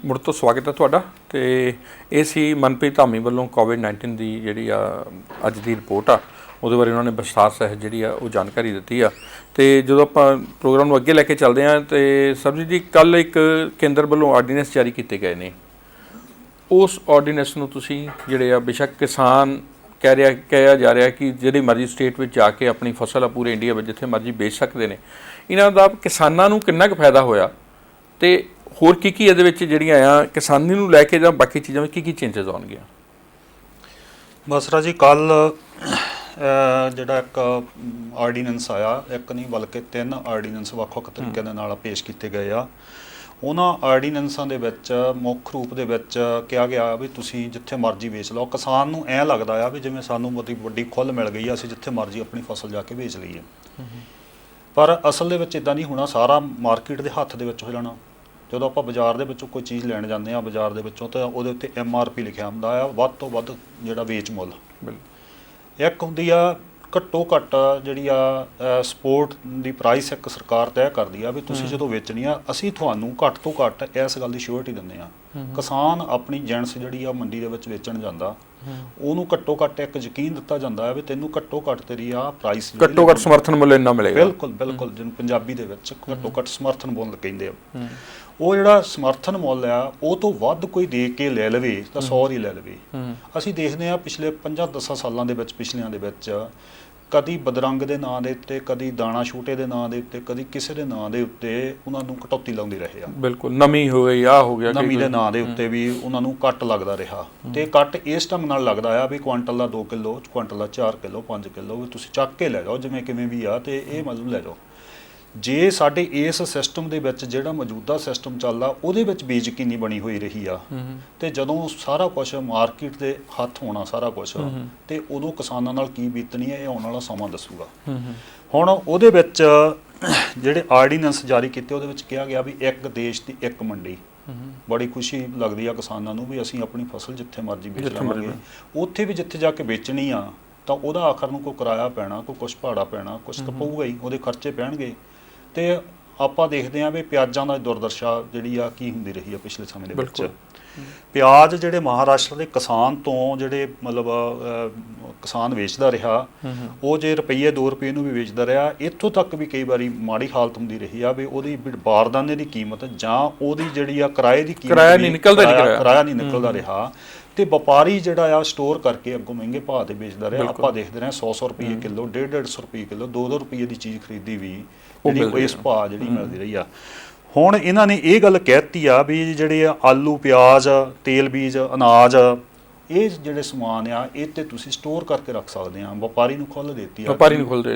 [SPEAKER 1] ਮੁੜ ਤੋਂ ਸਵਾਗਤ ਹੈ ਤੁਹਾਡਾ। ਤੇ ਇਹ ਸੀ ਮਨਪ੍ਰੀਤ ਧਾਮੀ ਵੱਲੋਂ ਕੋਵਿਡ-19 ਦੀ ਜਿਹੜੀ ਆ ਅੱਜ ਦੀ ਰਿਪੋਰਟ ਆ, ਉਹਦੇ ਬਾਰੇ ਉਹਨਾਂ ਨੇ ਵਿਸਥਾਰ ਸਹਿਤ ਜਿਹੜੀ ਆ ਉਹ ਜਾਣਕਾਰੀ ਦਿੱਤੀ ਆ। ਤੇ ਜਦੋਂ ਆਪਾਂ ਪ੍ਰੋਗਰਾਮ ਨੂੰ ਅੱਗੇ ਲੈ ਕੇ ਚੱਲਦੇ ਹਾਂ ਤੇ ਸਰਬਜੀਤ ਜੀ, ਕੱਲ੍ਹ ਇੱਕ ਕੇਂਦਰ ਵੱਲੋਂ ਆਰਡੀਨੈਂਸ ਜਾਰੀ ਕੀਤੇ ਗਏ ਨੇ। ਉਸ ਆਰਡੀਨੈਂਸ ਨੂੰ ਤੁਸੀਂ ਜਿਹੜੇ ਆ ਬੇਸ਼ੱਕ ਕਿਸਾਨ ਕਿਹਾ ਜਾ ਰਿਹਾ ਕਿ ਜਿਹੜੀ ਮਰਜ਼ੀ ਸਟੇਟ ਵਿੱਚ ਜਾ ਕੇ ਆਪਣੀ ਫਸਲ ਆ ਪੂਰੇ ਇੰਡੀਆ ਵਿੱਚ ਜਿੱਥੇ ਮਰਜ਼ੀ ਵੇਚ ਸਕਦੇ ਨੇ, ਇਹਨਾਂ ਦਾ ਕਿਸਾਨਾਂ ਨੂੰ ਕਿੰਨਾ ਕੁ ਫਾਇਦਾ ਹੋਇਆ ਤੇ ਹੋਰ ਕੀ ਇਹਦੇ ਵਿੱਚ ਜਿਹੜੀਆਂ ਆ ਕਿਸਾਨੀ ਨੂੰ ਲੈ ਕੇ ਜਾਂ ਬਾਕੀ ਚੀਜ਼ਾਂ ਵਿੱਚ ਕੀ ਚੇਂਜਸ ਆਉਣਗੀਆਂ?
[SPEAKER 2] ਬਸਰਾ ਜੀ, ਕੱਲ ਜਿਹੜਾ ਇੱਕ ਆਰਡੀਨੈਂਸ ਆਇਆ, ਇੱਕ ਨਹੀਂ ਬਲਕਿ 3 ਆਰਡੀਨੈਂਸ ਵੱਖ-ਵੱਖ ਤਰੀਕਿਆਂ ਦੇ ਨਾਲ ਪੇਸ਼ ਕੀਤੇ ਗਏ ਆ। ਉਹਨਾਂ ਆਰਡੀਨੈਂਸਾਂ ਦੇ ਵਿੱਚ ਮੁੱਖ ਰੂਪ ਦੇ ਵਿੱਚ ਕਿਹਾ ਗਿਆ ਵੀ ਤੁਸੀਂ ਜਿੱਥੇ ਮਰਜ਼ੀ ਵੇਚ ਲਓ। ਕਿਸਾਨ ਨੂੰ ਐਂ ਲੱਗਦਾ ਆ ਵੀ ਜਿਵੇਂ ਸਾਨੂੰ ਵੱਡੀ ਖੁੱਲ੍ਹ ਮਿਲ ਗਈ ਆ, ਅਸੀਂ ਜਿੱਥੇ ਮਰਜ਼ੀ ਆਪਣੀ ਫਸਲ ਜਾ ਕੇ ਵੇਚ ਲਈਏ। ਪਰ ਅਸਲ ਦੇ ਵਿੱਚ ਇੱਦਾਂ ਨਹੀਂ ਹੋਣਾ। ਸਾਰਾ ਮਾਰਕੀਟ ਦੇ ਹੱਥ ਦੇ ਵਿੱਚ ਹੋ ਜਾਣਾ। ਜਦੋਂ ਆਪਾਂ ਬਾਜ਼ਾਰ ਦੇ ਵਿੱਚੋਂ ਕੋਈ ਚੀਜ਼ ਲੈਣ ਜਾਂਦੇ ਹਾਂ ਬਾਜ਼ਾਰ ਦੇ ਵਿੱਚੋਂ, ਤਾਂ ਉਹਦੇ ਉੱਤੇ MRP ਲਿਖਿਆ ਹੁੰਦਾ ਆ, ਵੱਧ ਤੋਂ ਵੱਧ ਜਿਹੜਾ ਵੇਚ ਮੁੱਲ। ਇੱਕ ਹੁੰਦੀ ਆ ਘੱਟੋ ਘੱਟ ਜਿਹੜੀ ਆ ਸਪੋਰਟ ਦੀ ਪ੍ਰਾਈਸ ਇੱਕ ਸਰਕਾਰ ਤੈਅ ਕਰਦੀ ਆ ਵੀ ਤੁਸੀਂ ਜਦੋਂ ਵੇਚਣੀ ਆ ਅਸੀਂ ਤੁਹਾਨੂੰ ਘੱਟ ਤੋਂ ਘੱਟ ਇਸ ਗੱਲ ਦੀ ਸ਼ੋਰਟੀ ਦਿੰਦੇ ਆ। ਕਿਸਾਨ ਆਪਣੀ ਜਿਣਸ ਜਿਹੜੀ ਆ ਮੰਡੀ ਦੇ ਵਿੱਚ ਵੇਚਣ ਜਾਂਦਾ, ਉਹਨੂੰ ਘੱਟੋ ਘੱਟ ਇੱਕ ਯਕੀਨ ਦਿੱਤਾ ਜਾਂਦਾ ਹੈ ਵੀ ਤੈਨੂੰ ਘੱਟੋ ਘੱਟ ਤੇਰੀ ਆ ਪ੍ਰਾਈਸ
[SPEAKER 1] ਘੱਟੋ ਘੱਟ ਸਮਰਥਨ ਮੁੱਲ ਇੰਨਾ ਮਿਲੇਗਾ।
[SPEAKER 2] ਬਿਲਕੁਲ ਬਿਲਕੁਲ, ਜਿਹਨੂੰ ਪੰਜਾਬੀ ਦੇ ਵਿੱਚ ਘੱਟੋ ਘੱਟ ਸਮਰਥਨ ਮੁੱਲ ਕਹਿੰਦੇ ਆ। ਉਹ ਜਿਹੜਾ ਸਮਰਥਨ ਮੁੱਲ ਆ ਉਹ ਤੋਂ ਵੱਧ ਕੋਈ ਦੇ ਕੇ ਲੈ ਲਵੇ ਤਾਂ 100 ਹੀ ਲੈ ਲਵੇ। ਅਸੀਂ ਦੇਖਦੇ ਹਾਂ ਪਿਛਲੇ 5-10 ਸਾਲਾਂ ਦੇ ਵਿੱਚ, ਪਿਛਲਿਆਂ ਦੇ ਵਿੱਚ ਕਦੀ ਬਦਰੰਗ ਦੇ ਨਾਂ ਦੇ ਉੱਤੇ, ਕਦੀ ਦਾਣਾ ਛੋਟੇ ਦੇ ਨਾਂ ਦੇ ਉੱਤੇ, ਕਦੀ ਕਿਸੇ ਦੇ ਨਾਂ ਦੇ ਉੱਤੇ ਉਹਨਾਂ ਨੂੰ ਕਟੌਤੀ ਲਾਉਂਦੇ ਰਹੇ ਆ।
[SPEAKER 1] ਬਿਲਕੁਲ, ਨਮੀ ਹੋ ਗਈ, ਆ ਹੋ ਗਿਆ,
[SPEAKER 2] ਨਮੀ ਦੇ ਨਾਂ ਦੇ ਉੱਤੇ ਵੀ ਉਹਨਾਂ ਨੂੰ ਕੱਟ ਲੱਗਦਾ ਰਿਹਾ। ਤੇ ਕੱਟ ਇਸ ਢੰਗ ਨਾਲ ਲੱਗਦਾ ਆ ਵੀ ਕੁਆਂਟਲ ਦਾ 2 ਕਿਲੋ, ਕੁਆਂਟਲ ਦਾ 4 ਕਿਲੋ, 5 ਕਿਲੋ ਵੀ ਤੁਸੀਂ ਚੱਕ ਕੇ ਲੈ ਜਾਓ ਜਿਵੇਂ ਕਿਵੇਂ ਵੀ ਆ, ਤੇ ਇਹ ਮਤਲਬ ਲੈ ਜਾਓ। ਜੇ ਸਾਡੇ ਇਸ ਸਿਸਟਮ ਦੇ ਵਿੱਚ ਜਿਹੜਾ ਮੌਜੂਦਾ ਸਿਸਟਮ ਚੱਲਦਾ ਉਹਦੇ ਵਿੱਚ ਬੇਯਕੀਨੀ ਬਣੀ ਹੋਈ ਰਹੀ ਆ, ਤੇ ਜਦੋਂ ਸਾਰਾ ਕੁਝ ਮਾਰਕੀਟ ਦੇ ਹੱਥ ਹੋਣਾ ਸਾਰਾ ਕੁਝ, ਤੇ ਉਦੋਂ ਕਿਸਾਨਾਂ ਨਾਲ ਕੀ ਬੀਤਣੀ ਹੈ ਇਹ ਆਉਣ ਵਾਲਾ ਸਮਾਂ ਦੱਸੂਗਾ। ਹੁਣ ਉਹਦੇ ਵਿੱਚ ਜਿਹੜੇ ਆਰਡੀਨੈਂਸ ਜਾਰੀ ਕੀਤੇ ਉਹਦੇ ਵਿੱਚ ਕਿਹਾ ਗਿਆ ਵੀ ਇੱਕ ਦੇਸ਼ ਦੀ ਇੱਕ ਮੰਡੀ। ਬੜੀ ਖੁਸ਼ੀ ਲੱਗਦੀ ਆ ਕਿਸਾਨਾਂ ਨੂੰ ਵੀ ਅਸੀਂ ਆਪਣੀ ਫਸਲ ਜਿੱਥੇ ਮਰਜ਼ੀ ਵੇਚ ਲਵਾਂਗੇ। ਉੱਥੇ ਵੀ ਜਿੱਥੇ ਜਾ ਕੇ ਵੇਚਣੀ ਆ ਤਾਂ ਉਹਦਾ ਆਖਰ ਨੂੰ ਕੋਈ ਕਿਰਾਇਆ ਪੈਣਾ, ਕੋਈ ਕੁਛ ਭਾੜਾ ਪੈਣਾ, ਕੁਛ ਤਾਂ ਪਊਗਾ ਹੀ, ਉਹਦੇ ਖਰਚੇ ਪੈਣਗੇ। ਤੇ ਆਪਾਂ ਦੇਖਦੇ ਹਾਂ ਵੀ ਪਿਆਜ਼ਾਂ ਦਾ ਦੁਰਦਸ਼ਾ ਜਿਹੜੀ ਆ ਕੀ ਹੁੰਦੀ ਰਹੀ ਆ ਪਿਛਲੇ ਸਮੇਂ ਦੇ ਵਿੱਚ। ਪਿਆਜ਼ ਜਿਹੜੇ ਮਹਾਰਾਸ਼ਟਰ ਦੇ ਕਿਸਾਨ ਤੋਂ ਜਿਹੜੇ ਮਤਲਬ ਕਿਸਾਨ ਵੇਚਦਾ ਰਿਹਾ, ਉਹ ਜੇ ਰੁਪਈਏ 2 ਰੁਪਏ ਨੂੰ ਵੀ ਵੇਚਦਾ ਰਿਹਾ। ਇੱਥੋਂ ਤੱਕ ਵੀ ਕਈ ਵਾਰੀ ਮਾੜੀ ਹਾਲਤ ਹੁੰਦੀ ਰਹੀ ਆ ਵੀ ਉਹਦੀ ਬਾਰਦਾਨੇ ਦੀ ਕੀਮਤ ਜਾਂ ਉਹਦੀ ਜਿਹੜੀ ਆ ਕਿਰਾਏ ਦੀ ਕੀਮਤ, ਕਿਰਾਇਆ ਨਹੀਂ ਨਿਕਲਦਾ ਰਿਹਾ। ਤੇ ਵਪਾਰੀ ਜਿਹੜਾ ਆ ਸਟੋਰ ਕਰਕੇ ਅੱਗੋਂ ਮਹਿੰਗੇ ਭਾਅ ਤੇ ਵੇਚਦਾ ਰਿਹਾ। ਆਪਾਂ ਦੇਖਦੇ ਰਹੇ 100 ਰੁਪਏ ਕਿਲੋ, 150 ਰੁਪਏ ਕਿਲੋ, 2 ਰੁਪਏ ਦੀ ਚੀਜ਼ ਖਰੀਦੀ ਵੀ ਜਿਹੜੀ ਇਸ ਭਾਅ ਜਿਹੜੀ ਮਿਲਦੀ ਰਹੀ ਆ। ਹੁਣ ਇਹਨਾਂ ਨੇ ਇਹ ਗੱਲ ਕਹਿਤੀ ਆ ਵੀ ਜਿਹੜੇ ਆਲੂ, ਪਿਆਜ਼, ਤੇਲ ਬੀਜ, ਅਨਾਜ, ਇਹ ਜਿਹੜੇ ਸਮਾਨ ਆ ਇਹ ਤੇ ਤੁਸੀਂ ਸਟੋਰ ਕਰਕੇ ਰੱਖ ਸਕਦੇ ਆ। ਵਪਾਰੀ ਨੂੰ ਖੁੱਲ੍ਹ ਦਿੱਤੀ ਆ,
[SPEAKER 1] ਵਪਾਰੀ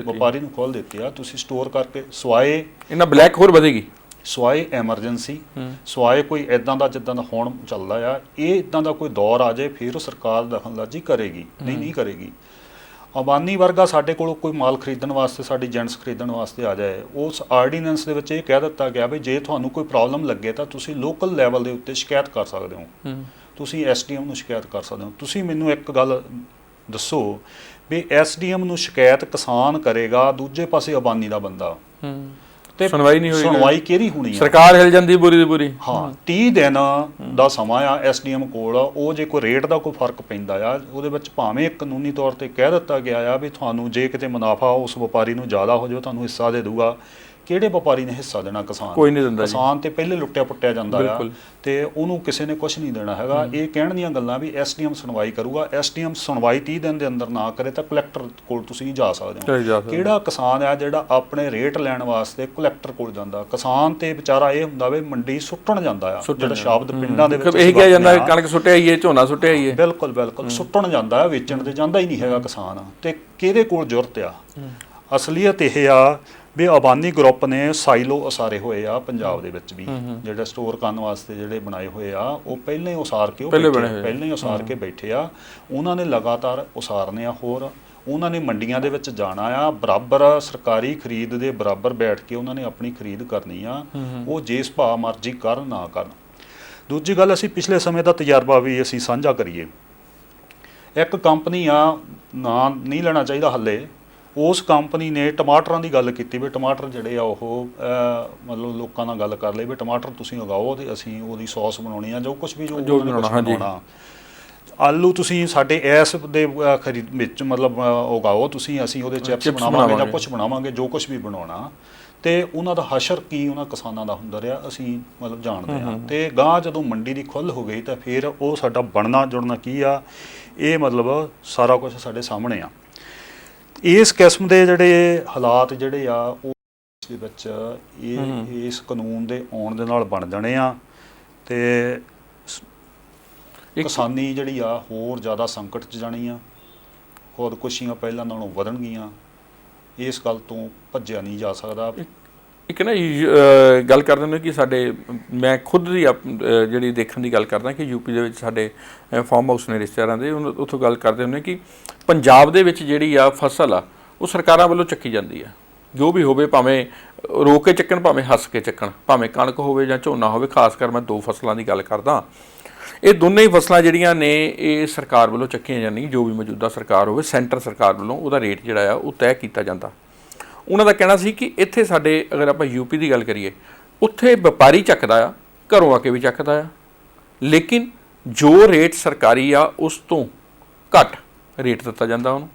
[SPEAKER 1] ਨੂੰ ਖੁੱਲ੍ਹ
[SPEAKER 2] ਦਿੱਤੀ ਆ, ਤੁਸੀਂ ਸਟੋਰ ਕਰਕੇ ਸਵਾਏ
[SPEAKER 1] ਇਹਨਾਂ ਬਲੈਕ ਹੋਰ ਵਧੇਗੀ,
[SPEAKER 2] ਸਵਾਏ ਐਮਰਜੈਂਸੀ, ਸਵਾਏ ਕੋਈ ਇਦਾਂ ਦਾ ਜਿੱਦਾਂ ਦਾ ਹੁਣ ਚੱਲਦਾ ਆ, ਇਹ ਇਦਾਂ ਦਾ ਕੋਈ ਦੌਰ ਆ ਜਾਏ ਫਿਰ ਸਰਕਾਰ ਦਖਲਅੰਦਾਜ਼ੀ ਕਰੇਗੀ, ਨਹੀਂ ਕਰੇਗੀ। ਅਬਾਨੀ ਵਰਗਾ ਸਾਡੇ ਕੋਲ ਕੋਈ ਮਾਲ ਖਰੀਦਣ ਵਾਸਤੇ, ਸਾਡੀ ਏਜੰਟਸ ਖਰੀਦਣ ਵਾਸਤੇ ਆ ਜਾਏ, ਉਸ ਆਰਡੀਨੈਂਸ ਦੇ ਵਿੱਚ ਇਹ ਕਹਿ ਦਿੱਤਾ ਗਿਆ ਵੀ ਜੇ ਤੁਹਾਨੂੰ ਕੋਈ ਪ੍ਰੋਬਲਮ ਲੱਗੇ ਤਾਂ ਤੁਸੀਂ ਲੋਕਲ ਲੈਵਲ ਦੇ ਉੱਤੇ ਸ਼ਿਕਾਇਤ ਕਰ ਸਕਦੇ ਹੋ, ਤੁਸੀਂ ਐਸਡੀਐਮ ਨੂੰ ਸ਼ਿਕਾਇਤ ਕਰ ਸਕਦੇ ਹੋ। ਤੁਸੀਂ ਮੈਨੂੰ ਇੱਕ ਗੱਲ ਦੱਸੋ ਵੀ ਐਸਡੀਐਮ ਨੂੰ ਸ਼ਿਕਾਇਤ ਕਿਸਾਨ ਕਰੇਗਾ, ਦੂਜੇ ਪਾਸੇ ਅਬਾਨੀ ਦਾ ਬੰਦਾ, ਤੇ
[SPEAKER 1] ਸੁਣਵਾਈ ਨਹੀਂ ਹੋਈ,
[SPEAKER 2] ਸੁਣਵਾਈ ਕਿਹੜੀ ਹੋਣੀ ਆ?
[SPEAKER 1] ਸਰਕਾਰ ਹਿਲ ਜਾਂਦੀ ਬੁਰੀ ਦੀ ਬੁਰੀ।
[SPEAKER 2] ਹਾਂ, 30 ਦਿਨ ਦਾ ਸਮਾਂ ਆ ਐਸਡੀਐਮ ਕੋਲ। ਉਹ ਜੇ ਕੋਈ ਰੇਟ ਦਾ ਕੋਈ ਫਰਕ ਪੈਂਦਾ ਆ, ਉਹਦੇ ਵਿੱਚ ਭਾਵੇਂ ਕਾਨੂੰਨੀ ਤੌਰ ਤੇ ਕਹਿ ਦਿੱਤਾ ਗਿਆ ਆ ਵੀ ਤੁਹਾਨੂੰ ਜੇ ਕਿਤੇ ਮੁਨਾਫਾ ਉਸ ਵਪਾਰੀ ਨੂੰ ਜ਼ਿਆਦਾ ਹੋ ਜਾਵੇ ਤੁਹਾਨੂੰ ਹਿੱਸਾ ਦੇ ਦੂਗਾ। ਕਿਹੜੇ ਵਪਾਰੀ ਨੇ ਹਿੱਸਾ ਦੇਣਾ? ਕਿਸਾਨ
[SPEAKER 1] ਕੋਈ ਨਹੀਂ ਦਿੰਦਾ।
[SPEAKER 2] ਕਿਸਾਨ ਤੇ ਪਹਿਲੇ ਲੁੱਟਿਆ ਪੁੱਟਿਆ ਜਾਂਦਾ ਆ ਤੇ ਉਹਨੂੰ ਕਿਸੇ ਨੇ ਕੁਝ ਨਹੀਂ ਦੇਣਾ ਹੈਗਾ। ਇਹ ਕਹਿਣ ਦੀਆਂ ਗੱਲਾਂ ਵੀ ਐਸਡੀਐਮ ਸੁਣਵਾਈ ਕਰੂਗਾ, ਐਸਡੀਐਮ ਸੁਣਵਾਈ 30 ਦਿਨ ਦੇ ਅੰਦਰ ਨਾ ਕਰੇ ਤਾਂ ਕਲੈਕਟਰ ਕੋਲ ਤੁਸੀਂ ਜਾ ਸਕਦੇ ਹੋ। ਕਿਹੜਾ ਕਿਸਾਨ ਆ ਜਿਹੜਾ ਆਪਣੇ ਰੇਟ ਲੈਣ ਵਾਸਤੇ ਕਲੈਕਟਰ ਕੋਲ ਜਾਂਦਾ? ਕਿਸਾਨ ਤੇ ਵਿਚਾਰਾ ਇਹ ਹੁੰਦਾ ਵੀ ਮੰਡੀ ਸੁੱਟਣ ਜਾਂਦਾ ਆ, ਜਿਹੜਾ ਸ਼ਬਦ ਪਿੰਡਾਂ ਦੇ ਵਿੱਚ
[SPEAKER 1] ਇਹ ਕਿਹਾ ਜਾਂਦਾ ਕਣਕ ਸੁੱਟਿਆ ਹੀ ਹੈ, ਝੋਨਾ ਸੁੱਟਿਆ ਹੀ ਹੈ।
[SPEAKER 2] ਬਿਲਕੁਲ ਸੁੱਟਣ ਜਾਂਦਾ, ਵੇਚਣ ਤੇ ਜਾਂਦਾ ਹੀ ਨਹੀਂ ਹੈਗਾ ਕਿਸਾਨ। ਤੇ ਕਿਹਦੇ ਕੋਲ ਜ਼ਰੂਰਤ ਆ? ਅਸਲੀਅਤ ਇਹ ਆ ਵੀ ਅਬਾਨੀ ਗਰੁੱਪ ਨੇ ਸਾਈਲੋ ਉਸਾਰੇ ਹੋਏ ਆ ਪੰਜਾਬ ਦੇ ਵਿੱਚ ਵੀ, ਜਿਹੜੇ ਸਟੋਰ ਕਰਨ ਵਾਸਤੇ ਜਿਹੜੇ ਬਣਾਏ ਹੋਏ ਆ ਉਹ ਪਹਿਲਾਂ ਹੀ ਉਸਾਰ ਕੇ ਬੈਠੇ ਆ। ਉਹਨਾਂ ਨੇ ਲਗਾਤਾਰ ਉਸਾਰਨੇ ਆ, ਹੋਰ ਉਹਨਾਂ ਨੇ ਮੰਡੀਆਂ ਦੇ ਵਿੱਚ ਜਾਣਾ ਆ, ਬਰਾਬਰ ਸਰਕਾਰੀ ਖਰੀਦ ਦੇ ਬਰਾਬਰ ਬੈਠ ਕੇ ਉਹਨਾਂ ਨੇ ਆਪਣੀ ਖਰੀਦ ਕਰਨੀ ਆ। ਉਹ ਜਿਸ ਭਾਅ ਮਰਜ਼ੀ ਕਰਨ ਨਾ ਕਰਨ। ਦੂਜੀ ਗੱਲ, ਅਸੀਂ ਪਿਛਲੇ ਸਮੇਂ ਦਾ ਤਜਰਬਾ ਵੀ ਅਸੀਂ ਸਾਂਝਾ ਕਰੀਏ। ਇੱਕ ਕੰਪਨੀ ਆ, ਨਾਂ ਨਹੀਂ ਲੈਣਾ ਚਾਹੀਦਾ ਹਾਲੇ, ਉਸ ਕੰਪਨੀ ਨੇ ਟਮਾਟਰਾਂ ਦੀ ਗੱਲ ਕੀਤੀ ਵੀ ਟਮਾਟਰ ਜਿਹੜੇ ਆ ਉਹ ਮਤਲਬ ਲੋਕਾਂ ਨਾਲ ਗੱਲ ਕਰ ਲਈ ਵੀ ਟਮਾਟਰ ਤੁਸੀਂ ਉਗਾਓ ਤੇ ਅਸੀਂ ਉਹਦੀ ਸੌਸ ਬਣਾਉਣੀ ਆ, ਜੋ ਕੁਝ ਵੀ ਬਣਾਉਣਾ। ਆਲੂ ਤੁਸੀਂ ਸਾਡੇ ਇਸ ਦੇ ਖਰੀਦ ਵਿੱਚ ਮਤਲਬ ਉਗਾਓ ਤੁਸੀਂ, ਅਸੀਂ ਉਹਦੇ ਚਿਪਸ ਬਣਾਵਾਂਗੇ ਜਾਂ ਕੁਝ ਬਣਾਵਾਂਗੇ, ਜੋ ਕੁਝ ਵੀ ਬਣਾਉਣਾ। ਤੇ ਉਹਨਾਂ ਦਾ ਹਸ਼ਰ ਕੀ ਉਹਨਾਂ ਕਿਸਾਨਾਂ ਦਾ ਹੁੰਦਾ ਰਿਹਾ ਅਸੀਂ ਮਤਲਬ ਜਾਣਦੇ ਹਾਂ। ਤੇ ਗਾਂ ਜਦੋਂ ਮੰਡੀ ਦੀ ਖੁੱਲ੍ਹ ਹੋ ਗਈ ਤਾਂ ਫਿਰ ਉਹ ਸਾਡਾ ਬਣਨਾ ਜੁੜਨਾ ਕੀ ਆ, ਇਹ ਮਤਲਬ ਸਾਰਾ ਕੁਝ ਸਾਡੇ ਸਾਹਮਣੇ ਆ। ਇਸ ਕਿਸਮ ਦੇ ਜਿਹੜੇ ਹਾਲਾਤ ਜਿਹੜੇ ਆ ਉਹ ਦੇ ਵਿੱਚ ਇਸ ਕਾਨੂੰਨ ਦੇ ਆਉਣ ਦੇ ਨਾਲ ਬਣ ਜਾਣੇ ਆ ਤੇ ਕਿਸਾਨੀ ਜਿਹੜੀ ਆ ਹੋਰ ਜ਼ਿਆਦਾ ਸੰਕਟ 'ਚ ਜਾਣੀ ਆ। ਖੁਦਕੁਸ਼ੀਆਂ ਪਹਿਲਾਂ ਨਾਲੋਂ ਵਧਣਗੀਆਂ। ਇਸ ਗੱਲ ਤੋਂ ਭੱਜਿਆ ਨਹੀਂ ਜਾ ਸਕਦਾ।
[SPEAKER 1] ਇੱਕ ਨਾ ਗੱਲ ਕਰਦੇ ਨੇ ਕਿ ਸਾਡੇ, ਮੈਂ ਖੁਦ ਦੀ ਜਿਹੜੀ ਦੇਖਣ ਦੀ ਗੱਲ ਕਰਦਾ ਕਿ ਯੂਪੀ ਦੇ ਵਿੱਚ ਸਾਡੇ ਫਾਰਮ ਹਾਊਸ ਨੇ ਰਿਸ਼ਤੇਦਾਰਾਂ ਦੇ, ਉੱਥੋਂ ਗੱਲ ਕਰਦੇ ਹੁੰਦੇ ਕਿ ਪੰਜਾਬ ਦੇ ਵਿੱਚ ਜਿਹੜੀ ਆ ਫਸਲ ਆ ਉਹ ਸਰਕਾਰਾਂ ਵੱਲੋਂ ਚੱਕੀ ਜਾਂਦੀ ਆ, ਜੋ ਵੀ ਹੋਵੇ, ਭਾਵੇਂ ਰੋ ਕੇ ਚੱਕਣ ਭਾਵੇਂ ਹੱਸ ਕੇ ਚੱਕਣ, ਭਾਵੇਂ ਕਣਕ ਹੋਵੇ ਜਾਂ ਝੋਨਾ ਹੋਵੇ। ਖਾਸ ਕਰ ਮੈਂ 2 ਫਸਲਾਂ ਦੀ ਗੱਲ ਕਰਦਾ। ਇਹ ਦੋਨੇ ਹੀ ਫਸਲਾਂ ਜਿਹੜੀਆਂ ਨੇ ਇਹ ਸਰਕਾਰ ਵੱਲੋਂ ਚੱਕੀਆਂ ਜਾਂਦੀਆਂ, ਜੋ ਵੀ ਮੌਜੂਦਾ ਸਰਕਾਰ ਹੋਵੇ, ਸੈਂਟਰ ਸਰਕਾਰ ਵੱਲੋਂ ਉਹਦਾ ਰੇਟ ਜਿਹੜਾ ਆ ਉਹ ਤੈਅ ਕੀਤਾ ਜਾਂਦਾ। ਉਹਨਾਂ ਦਾ ਕਹਿਣਾ ਸੀ ਕਿ ਇੱਥੇ ਸਾਡੇ ਅਗਰ ਆਪਾਂ ਯੂਪੀ ਦੀ ਗੱਲ ਕਰੀਏ, ਉੱਥੇ ਵਪਾਰੀ ਚੱਕਦਾ ਆ, ਘਰੋਂ ਆ ਕੇ ਵੀ ਚੱਕਦਾ ਆ, ਲੇਕਿਨ ਜੋ ਰੇਟ ਸਰਕਾਰੀ ਆ ਉਸ ਤੋਂ ਘੱਟ ਰੇਟ ਦਿੱਤਾ ਜਾਂਦਾ ਉਹਨੂੰ,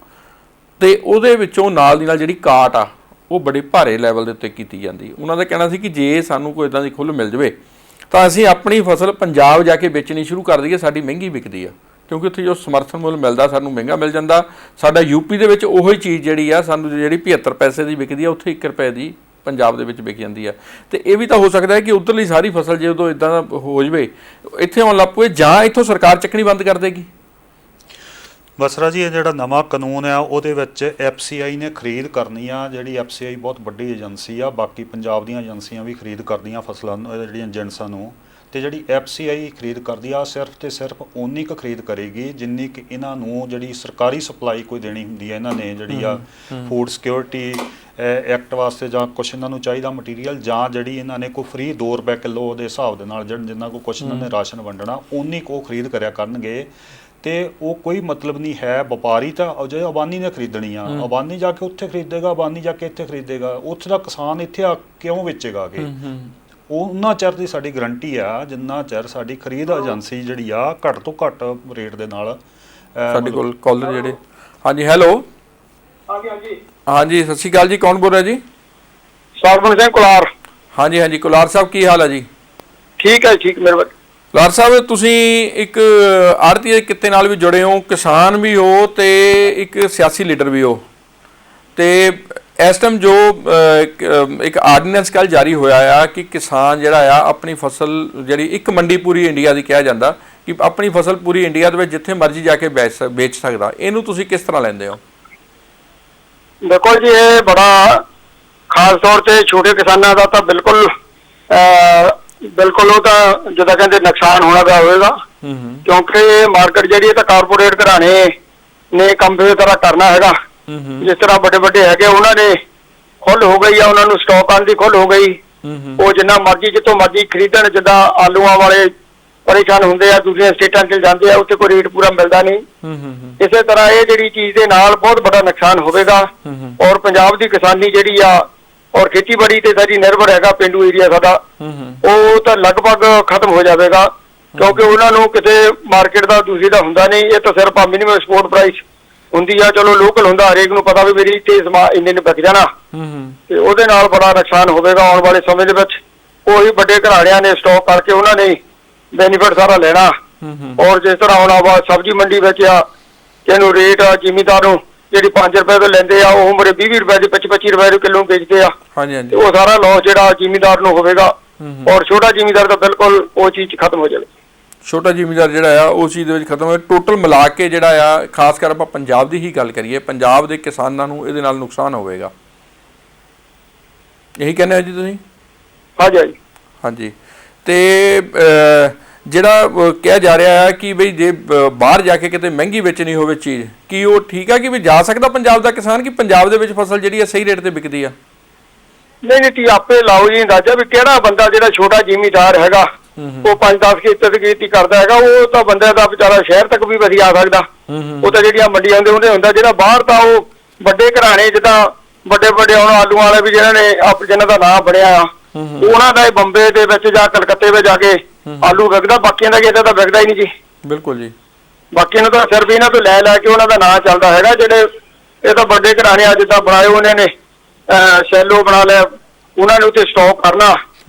[SPEAKER 1] ਤੇ ਉਹਦੇ ਵਿੱਚੋਂ ਨਾਲ ਦੀ ਨਾਲ ਜਿਹੜੀ ਕਾਟ ਆ ਉਹ ਬੜੇ ਭਾਰੇ ਲੈਵਲ ਦੇ ਉੱਤੇ ਕੀਤੀ ਜਾਂਦੀ। ਉਹਨਾਂ ਦਾ ਕਹਿਣਾ ਸੀ ਕਿ ਜੇ ਸਾਨੂੰ ਕੋਈ ਇੱਦਾਂ ਦੀ ਖੁੱਲ੍ਹ ਮਿਲ ਜਾਵੇ ਤਾਂ ਅਸੀਂ ਆਪਣੀ ਫਸਲ ਪੰਜਾਬ ਜਾ ਕੇ ਵੇਚਣੀ ਸ਼ੁਰੂ ਕਰ ਦਈਏ। ਸਾਡੀ ਮਹਿੰਗੀ ਵਿਕਦੀ ਆ ਕਿਉਂਕਿ ਉੱਥੇ ਜੋ ਸਮਰਥਨ ਮੁੱਲ ਮਿਲਦਾ ਸਾਨੂੰ ਮਹਿੰਗਾ ਮਿਲ ਜਾਂਦਾ। ਸਾਡਾ ਯੂਪੀ ਦੇ ਵਿੱਚ ਉਹੀ ਚੀਜ਼ ਜਿਹੜੀ ਆ ਸਾਨੂੰ ਜਿਹੜੀ 75 ਪੈਸੇ ਦੀ ਵਿਕਦੀ ਆ ਉੱਥੇ 1 ਰੁਪਏ ਦੀ ਪੰਜਾਬ ਦੇ ਵਿੱਚ ਵਿਕ ਜਾਂਦੀ ਆ। ਤੇ ਇਹ ਵੀ ਤਾਂ ਹੋ ਸਕਦਾ ਹੈ ਕਿ ਉੱਧਰਲੀ ਸਾਰੀ ਫਸਲ ਜਦੋਂ ਇੱਦਾਂ ਦਾ ਹੋ ਜਾਵੇ ਇੱਥੇ ਆਉਣ ਲੱਗ ਪਵੇ, ਜਾਂ ਇੱਥੋਂ ਸਰਕਾਰ ਚੱਕਣੀ ਬੰਦ ਕਰ ਦੇਗੀ।
[SPEAKER 2] ਬਸਰਾ ਜੀ, ਇਹ ਜਿਹੜਾ ਨਵਾਂ ਕਾਨੂੰਨ ਆ ਉਹਦੇ ਵਿੱਚ ਐਫਸੀਆਈ ਨੇ ਖਰੀਦ ਕਰਨੀ ਆ। ਜਿਹੜੀ ਐਫਸੀਆਈ ਬਹੁਤ ਵੱਡੀ ਏਜੰਸੀ ਆ, ਬਾਕੀ ਪੰਜਾਬ ਦੀਆਂ ਏਜੰਸੀਆਂ ਵੀ ਖਰੀਦ ਕਰਦੀਆਂ ਫਸਲਾਂ ਜਿਹੜੀਆਂ ਏਜੰਟਸਾਂ ਨੂੰ, ਤੇ ਜਿਹੜੀ ਐਫਸੀਆਈ ਖਰੀਦ ਕਰਦੀ ਆ ਸਿਰਫ ਤੇ ਸਿਰਫ ਓਨੀ ਕੁ ਖਰੀਦ ਕਰੇਗੀ ਜਿੰਨੀ ਕਿ ਇਹਨਾਂ ਨੂੰ ਜਿਹੜੀ ਸਰਕਾਰੀ ਸਪਲਾਈ ਕੋਈ ਦੇਣੀ ਹੁੰਦੀ ਹੈ। ਇਹਨਾਂ ਨੇ ਜਿਹੜੀ ਆ ਫੂਡ ਸਿਕਿਉਰਿਟੀ ਐਕਟ ਵਾਸਤੇ ਜਾਂ ਕੁਛ ਇਹਨਾਂ ਨੂੰ ਚਾਹੀਦਾ ਮਟੀਰੀਅਲ, ਜਾਂ ਜਿਹੜੀ ਇਹਨਾਂ ਨੇ ਕੋਈ ਫ੍ਰੀ 2 ਰੁਪਏ ਕਿਲੋ ਦੇ ਹਿਸਾਬ ਦੇ ਨਾਲ ਜਿੰਨਾ ਕੋਈ ਕੁਛ ਇਹਨਾਂ ਨੇ ਰਾਸ਼ਨ ਵੰਡਣਾ ਓਨੀ ਕੁ ਖਰੀਦ ਕਰਿਆ ਕਰਨਗੇ। ਤੇ ਉਹ ਕੋਈ ਮਤਲਬ ਨਹੀਂ ਹੈ ਵਪਾਰੀ ਤਾਂ ਜੇ ਅਬਾਨੀ ਨੇ ਖਰੀਦਣੀ ਆ, ਅਬਾਨੀ ਜਾ ਕੇ ਉੱਥੇ ਖਰੀਦੇਗਾ, ਅਬਾਨੀ ਜਾ ਕੇ ਇੱਥੇ ਖਰੀਦੇਗਾ, ਉੱਥੇ ਦਾ ਕਿਸਾਨ ਇੱਥੇ ਆ ਕਿਉਂ ਵੇਚੇਗਾ ਕਿ ਉਹਨਾਂ ਚਿਰ ਦੀ ਸਾਡੀ ਗਰੰਟੀ ਆ ਜਿੰਨਾ ਚਿਰ ਸਾਡੀ ਖਰੀਦ ਏਜੰਸੀ ਜਿਹੜੀ ਆ ਘੱਟ ਤੋਂ ਘੱਟ ਰੇਟ ਦੇ ਨਾਲ।
[SPEAKER 1] ਸਾਡੇ ਕੋਲ ਕਾਲਰ ਜਿਹੜੇ, ਹਾਂਜੀ ਹੈਲੋ, ਹਾਂਜੀ ਸਤਿ ਸ਼੍ਰੀ ਅਕਾਲ ਜੀ, ਕੌਣ ਬੋਲ ਰਿਹਾ ਜੀ?
[SPEAKER 4] ਸਰਪੰਚ ਸਿੰਘ ਕੁਲਾਰ।
[SPEAKER 1] ਹਾਂਜੀ ਕੁਲਾਰ ਸਾਹਿਬ ਕੀ ਹਾਲ ਹੈ ਜੀ?
[SPEAKER 4] ਠੀਕ ਹੈ, ਠੀਕ ਮਿਹਰਬਾਨੀ।
[SPEAKER 1] ਕੁਲਾਰ ਸਾਹਿਬ, ਤੁਸੀਂ ਇੱਕ ਆੜ੍ਹਤੀ ਦੇ ਕਿੱਤੇ ਨਾਲ ਵੀ ਜੁੜੇ ਹੋ, ਕਿਸਾਨ ਵੀ ਹੋ ਤੇ ਇੱਕ ਸਿਆਸੀ ਲੀਡਰ ਵੀ ਹੋ, ਤੇ ਇਸ ਟਾਈਮ ਜੋ ਇੱਕ ਆਰਡੀਨੈਂਸ ਕੱਲ੍ਹ ਜਾਰੀ ਹੋਇਆ ਆ ਕਿ ਕਿਸਾਨ ਜਿਹੜਾ ਆ ਆਪਣੀ ਫਸਲ ਜਿਹੜੀ ਇੱਕ ਮੰਡੀ ਪੂਰੀ ਇੰਡੀਆ ਦੀ ਕਿਹਾ ਜਾਂਦਾ ਕਿ ਆਪਣੀ ਫਸਲ ਪੂਰੀ ਇੰਡੀਆ ਦੇ ਵਿੱਚ ਜਿੱਥੇ ਮਰਜ਼ੀ ਜਾ ਕੇ ਵੇਚ ਸਕਦਾ, ਇਹਨੂੰ ਤੁਸੀਂ ਕਿਸ ਤਰ੍ਹਾਂ ਲੈਂਦੇ ਹੋ?
[SPEAKER 4] ਦੇਖੋ ਜੀ, ਇਹ ਬੜਾ ਖਾਸ ਤੌਰ ਤੇ ਛੋਟੇ ਕਿਸਾਨਾਂ ਦਾ ਤਾਂ ਬਿਲਕੁਲ ਉਹ ਤਾਂ ਜਿੱਦਾਂ ਕਹਿੰਦੇ ਨੁਕਸਾਨ ਹੋਣਾ ਪਿਆ ਹੋਵੇਗਾ, ਕਿਉਂਕਿ ਮਾਰਕੀਟ ਜਿਹੜੀ ਹੈ ਤਾਂ ਕਾਰਪੋਰੇਟ ਘਰਾਣੇ ਨੇ ਕੰਮ ਇਸ ਤਰ੍ਹਾਂ ਕਰਨਾ ਹੈਗਾ। ਜਿਸ ਤਰ੍ਹਾਂ ਵੱਡੇ ਵੱਡੇ ਹੈਗੇ ਉਹਨਾਂ ਨੇ ਖੁੱਲ ਹੋ ਗਈ ਆ, ਉਹਨਾਂ ਨੂੰ ਸਟਾਕ ਆਉਣ ਦੀ ਖੁੱਲ ਹੋ ਗਈ, ਉਹ ਜਿੰਨਾ ਮਰਜ਼ੀ ਜਿੱਥੋਂ ਮਰਜ਼ੀ ਖਰੀਦਣ। ਜਿੱਦਾਂ ਆਲੂਆਂ ਵਾਲੇ ਪਰੇਸ਼ਾਨ ਹੁੰਦੇ ਆ, ਦੂਸਰੀਆਂ ਸਟੇਟਾਂ 'ਚ ਜਾਂਦੇ ਆ, ਉੱਥੇ ਕੋਈ ਰੇਟ ਪੂਰਾ ਮਿਲਦਾ ਨਹੀਂ। ਇਸੇ ਤਰ੍ਹਾਂ ਇਹ ਜਿਹੜੀ ਚੀਜ਼ ਦੇ ਨਾਲ ਬਹੁਤ ਵੱਡਾ ਨੁਕਸਾਨ ਹੋਵੇਗਾ। ਔਰ ਪੰਜਾਬ ਦੀ ਕਿਸਾਨੀ ਜਿਹੜੀ ਆ ਔਰ ਖੇਤੀਬਾੜੀ ਤੇ ਸਾਡੀ ਨਿਰਭਰ ਹੈਗਾ, ਪੇਂਡੂ ਏਰੀਆ ਸਾਡਾ, ਉਹ ਤਾਂ ਲਗਭਗ ਖਤਮ ਹੋ ਜਾਵੇਗਾ, ਕਿਉਂਕਿ ਉਹਨਾਂ ਨੂੰ ਕਿਤੇ ਮਾਰਕੀਟ ਦਾ ਦੂਸਰੀ ਦਾ ਹੁੰਦਾ ਨਹੀਂ। ਇਹ ਤਾਂ ਸਿਰਫ ਮਿਨੀਮਮ ਐਕਸਪੋਰਟ ਪ੍ਰਾਈਸ ਹੁੰਦੀ ਆ। ਚਲੋ ਲੋਕਲ ਹੁੰਦਾ, ਹਰੇਕ ਨੂੰ ਪਤਾ ਵੀ ਮੇਰੀ ਤੇ ਸਮਾਨ ਇੰਨੇ ਨੂੰ ਵਿਕ ਜਾਣਾ, ਤੇ ਉਹਦੇ ਨਾਲ ਬੜਾ ਨੁਕਸਾਨ ਹੋਵੇਗਾ ਆਉਣ ਵਾਲੇ ਸਮੇਂ ਦੇ ਵਿੱਚ। ਉਹੀ ਵੱਡੇ ਘਰਾਣਿਆਂ ਨੇ ਸਟਾਕ ਕਰਕੇ ਉਹਨਾਂ ਨੇ ਬੈਨੀਫਿਟ ਸਾਰਾ ਲੈਣਾ। ਔਰ ਜਿਸ ਤਰ੍ਹਾਂ ਹੁਣ ਆਵਾ ਸਬਜ਼ੀ ਮੰਡੀ ਵਿੱਚ ਆ, ਇਹਨੂੰ ਰੇਟ ਜ਼ਿਮੀਦਾਰ ਨੂੰ ਜਿਹੜੀ 5 ਰੁਪਏ ਤੋਂ ਲੈਂਦੇ ਆ, ਉਹ ਮਰੇ 20 ਰੁਪਏ ਦੇ 25 ਰੁਪਏ ਦੇ ਕਿਲੋ ਵੇਚਦੇ ਆ। ਉਹ ਸਾਰਾ ਲਾਸ ਜਿਹੜਾ ਜ਼ਿਮੀਦਾਰ ਨੂੰ ਹੋਵੇਗਾ। ਔਰ ਛੋਟਾ ਜ਼ਿਮੀਦਾਰ ਤਾਂ ਬਿਲਕੁਲ ਉਹ ਚੀਜ਼ ਖਤਮ ਹੋ ਜਾਵੇ।
[SPEAKER 1] ਛੋਟਾ ਜ਼ਿਮੀਦਾਰ ਜਿਹੜਾ ਆ ਉਸ ਚੀਜ਼ ਦੇ ਵਿੱਚ ਖਤਮ ਹੋਇਆ। ਟੋਟਲ ਮਿਲਾ ਕੇ ਜਿਹੜਾ ਆ, ਖਾਸ ਕਰ ਆਪਾਂ ਪੰਜਾਬ ਦੀ ਹੀ ਗੱਲ ਕਰੀਏ, ਪੰਜਾਬ ਦੇ ਕਿਸਾਨਾਂ ਨੂੰ ਇਹਦੇ ਨਾਲ ਨੁਕਸਾਨ ਹੋਵੇਗਾ, ਇਹੀ ਕਹਿੰਦੇ ਹੋ ਜੀ ਤੁਸੀਂ?
[SPEAKER 4] ਹਾਂਜੀ ਹਾਂਜੀ
[SPEAKER 1] ਹਾਂਜੀ। ਤੇ ਜਿਹੜਾ ਕਿਹਾ ਜਾ ਰਿਹਾ ਹੈ ਕਿ ਬਈ ਜੇ ਬਾਹਰ ਜਾ ਕੇ ਕਿਤੇ ਮਹਿੰਗੀ ਵੇਚਣੀ ਹੋਵੇ ਚੀਜ਼, ਕੀ ਉਹ ਠੀਕ ਆ ਕਿ ਵੀ ਜਾ ਸਕਦਾ ਪੰਜਾਬ ਦਾ ਕਿਸਾਨ, ਕਿ ਪੰਜਾਬ ਦੇ ਵਿੱਚ ਫਸਲ ਜਿਹੜੀ ਆ ਸਹੀ ਰੇਟ ਤੇ ਵਿਕਦੀ ਆ?
[SPEAKER 4] ਨਹੀਂ ਤੁਸੀਂ ਆਪੇ ਲਾਓ ਜੀ ਅੰਦਾਜ਼ਾ ਵੀ ਕਿਹੜਾ ਬੰਦਾ ਜਿਹੜਾ ਛੋਟਾ ਜ਼ਿਮੀਦਾਰ ਹੈਗਾ, ਉਹ 5-10 ਖੇਤਾਂ ਦੀ ਖੇਤੀ ਕਰਦਾ ਹੈਗਾ, ਉਹ ਤਾਂ ਬੰਦੇ ਦਾ ਵਿਚਾਰਾ ਸ਼ਹਿਰ ਤੱਕ ਵੀ ਵਧੀਆ ਆ ਸਕਦਾ। ਉਹ ਤਾਂ ਜਿਹੜੀਆਂ ਮੰਡੀਆਂ ਦੇ ਉਹਦੇ ਹੁੰਦਾ, ਜਿਹੜਾ ਬਾਹਰ ਤਾਂ ਉਹ ਵੱਡੇ ਘਰਾਣੇ ਜਿੱਦਾਂ ਵੱਡੇ ਹੁਣ ਆਲੂ ਵਾਲੇ ਵੀ ਜਿਹਨਾਂ ਦਾ ਨਾਂ ਬਣਿਆ ਆ, ਉਹਨਾਂ ਦਾ ਬੰਬੇ ਦੇ ਵਿੱਚ ਜਾਂ ਕਲਕੱਤੇ ਵਿੱਚ ਜਾ ਕੇ ਆਲੂ ਵਿਕਦਾ, ਬਾਕੀਆਂ ਦਾ ਇਹਦਾ ਤਾਂ ਵਿਕਦਾ ਹੀ ਨਹੀਂ ਜੀ।
[SPEAKER 1] ਬਿਲਕੁਲ ਜੀ।
[SPEAKER 4] ਬਾਕੀਆਂ ਨੂੰ ਤਾਂ ਸਿਰਫ ਇਹਨਾਂ ਤੋਂ ਲੈ ਕੇ ਉਹਨਾਂ ਦਾ ਨਾਂ ਚੱਲਦਾ ਹੈਗਾ। ਜਿਹੜੇ ਇਹ ਤਾਂ ਵੱਡੇ ਘਰਾਣੇ ਆ ਜਿੱਦਾਂ ਬਣਾਏ ਉਹਨਾਂ ਨੇ, ਸ਼ੈਲੋ ਬਣਾ ਲਿਆ, ਉਹਨਾਂ ਨੇ ਉੱਥੇ ਸਟਾਕ ਕਰਨਾ,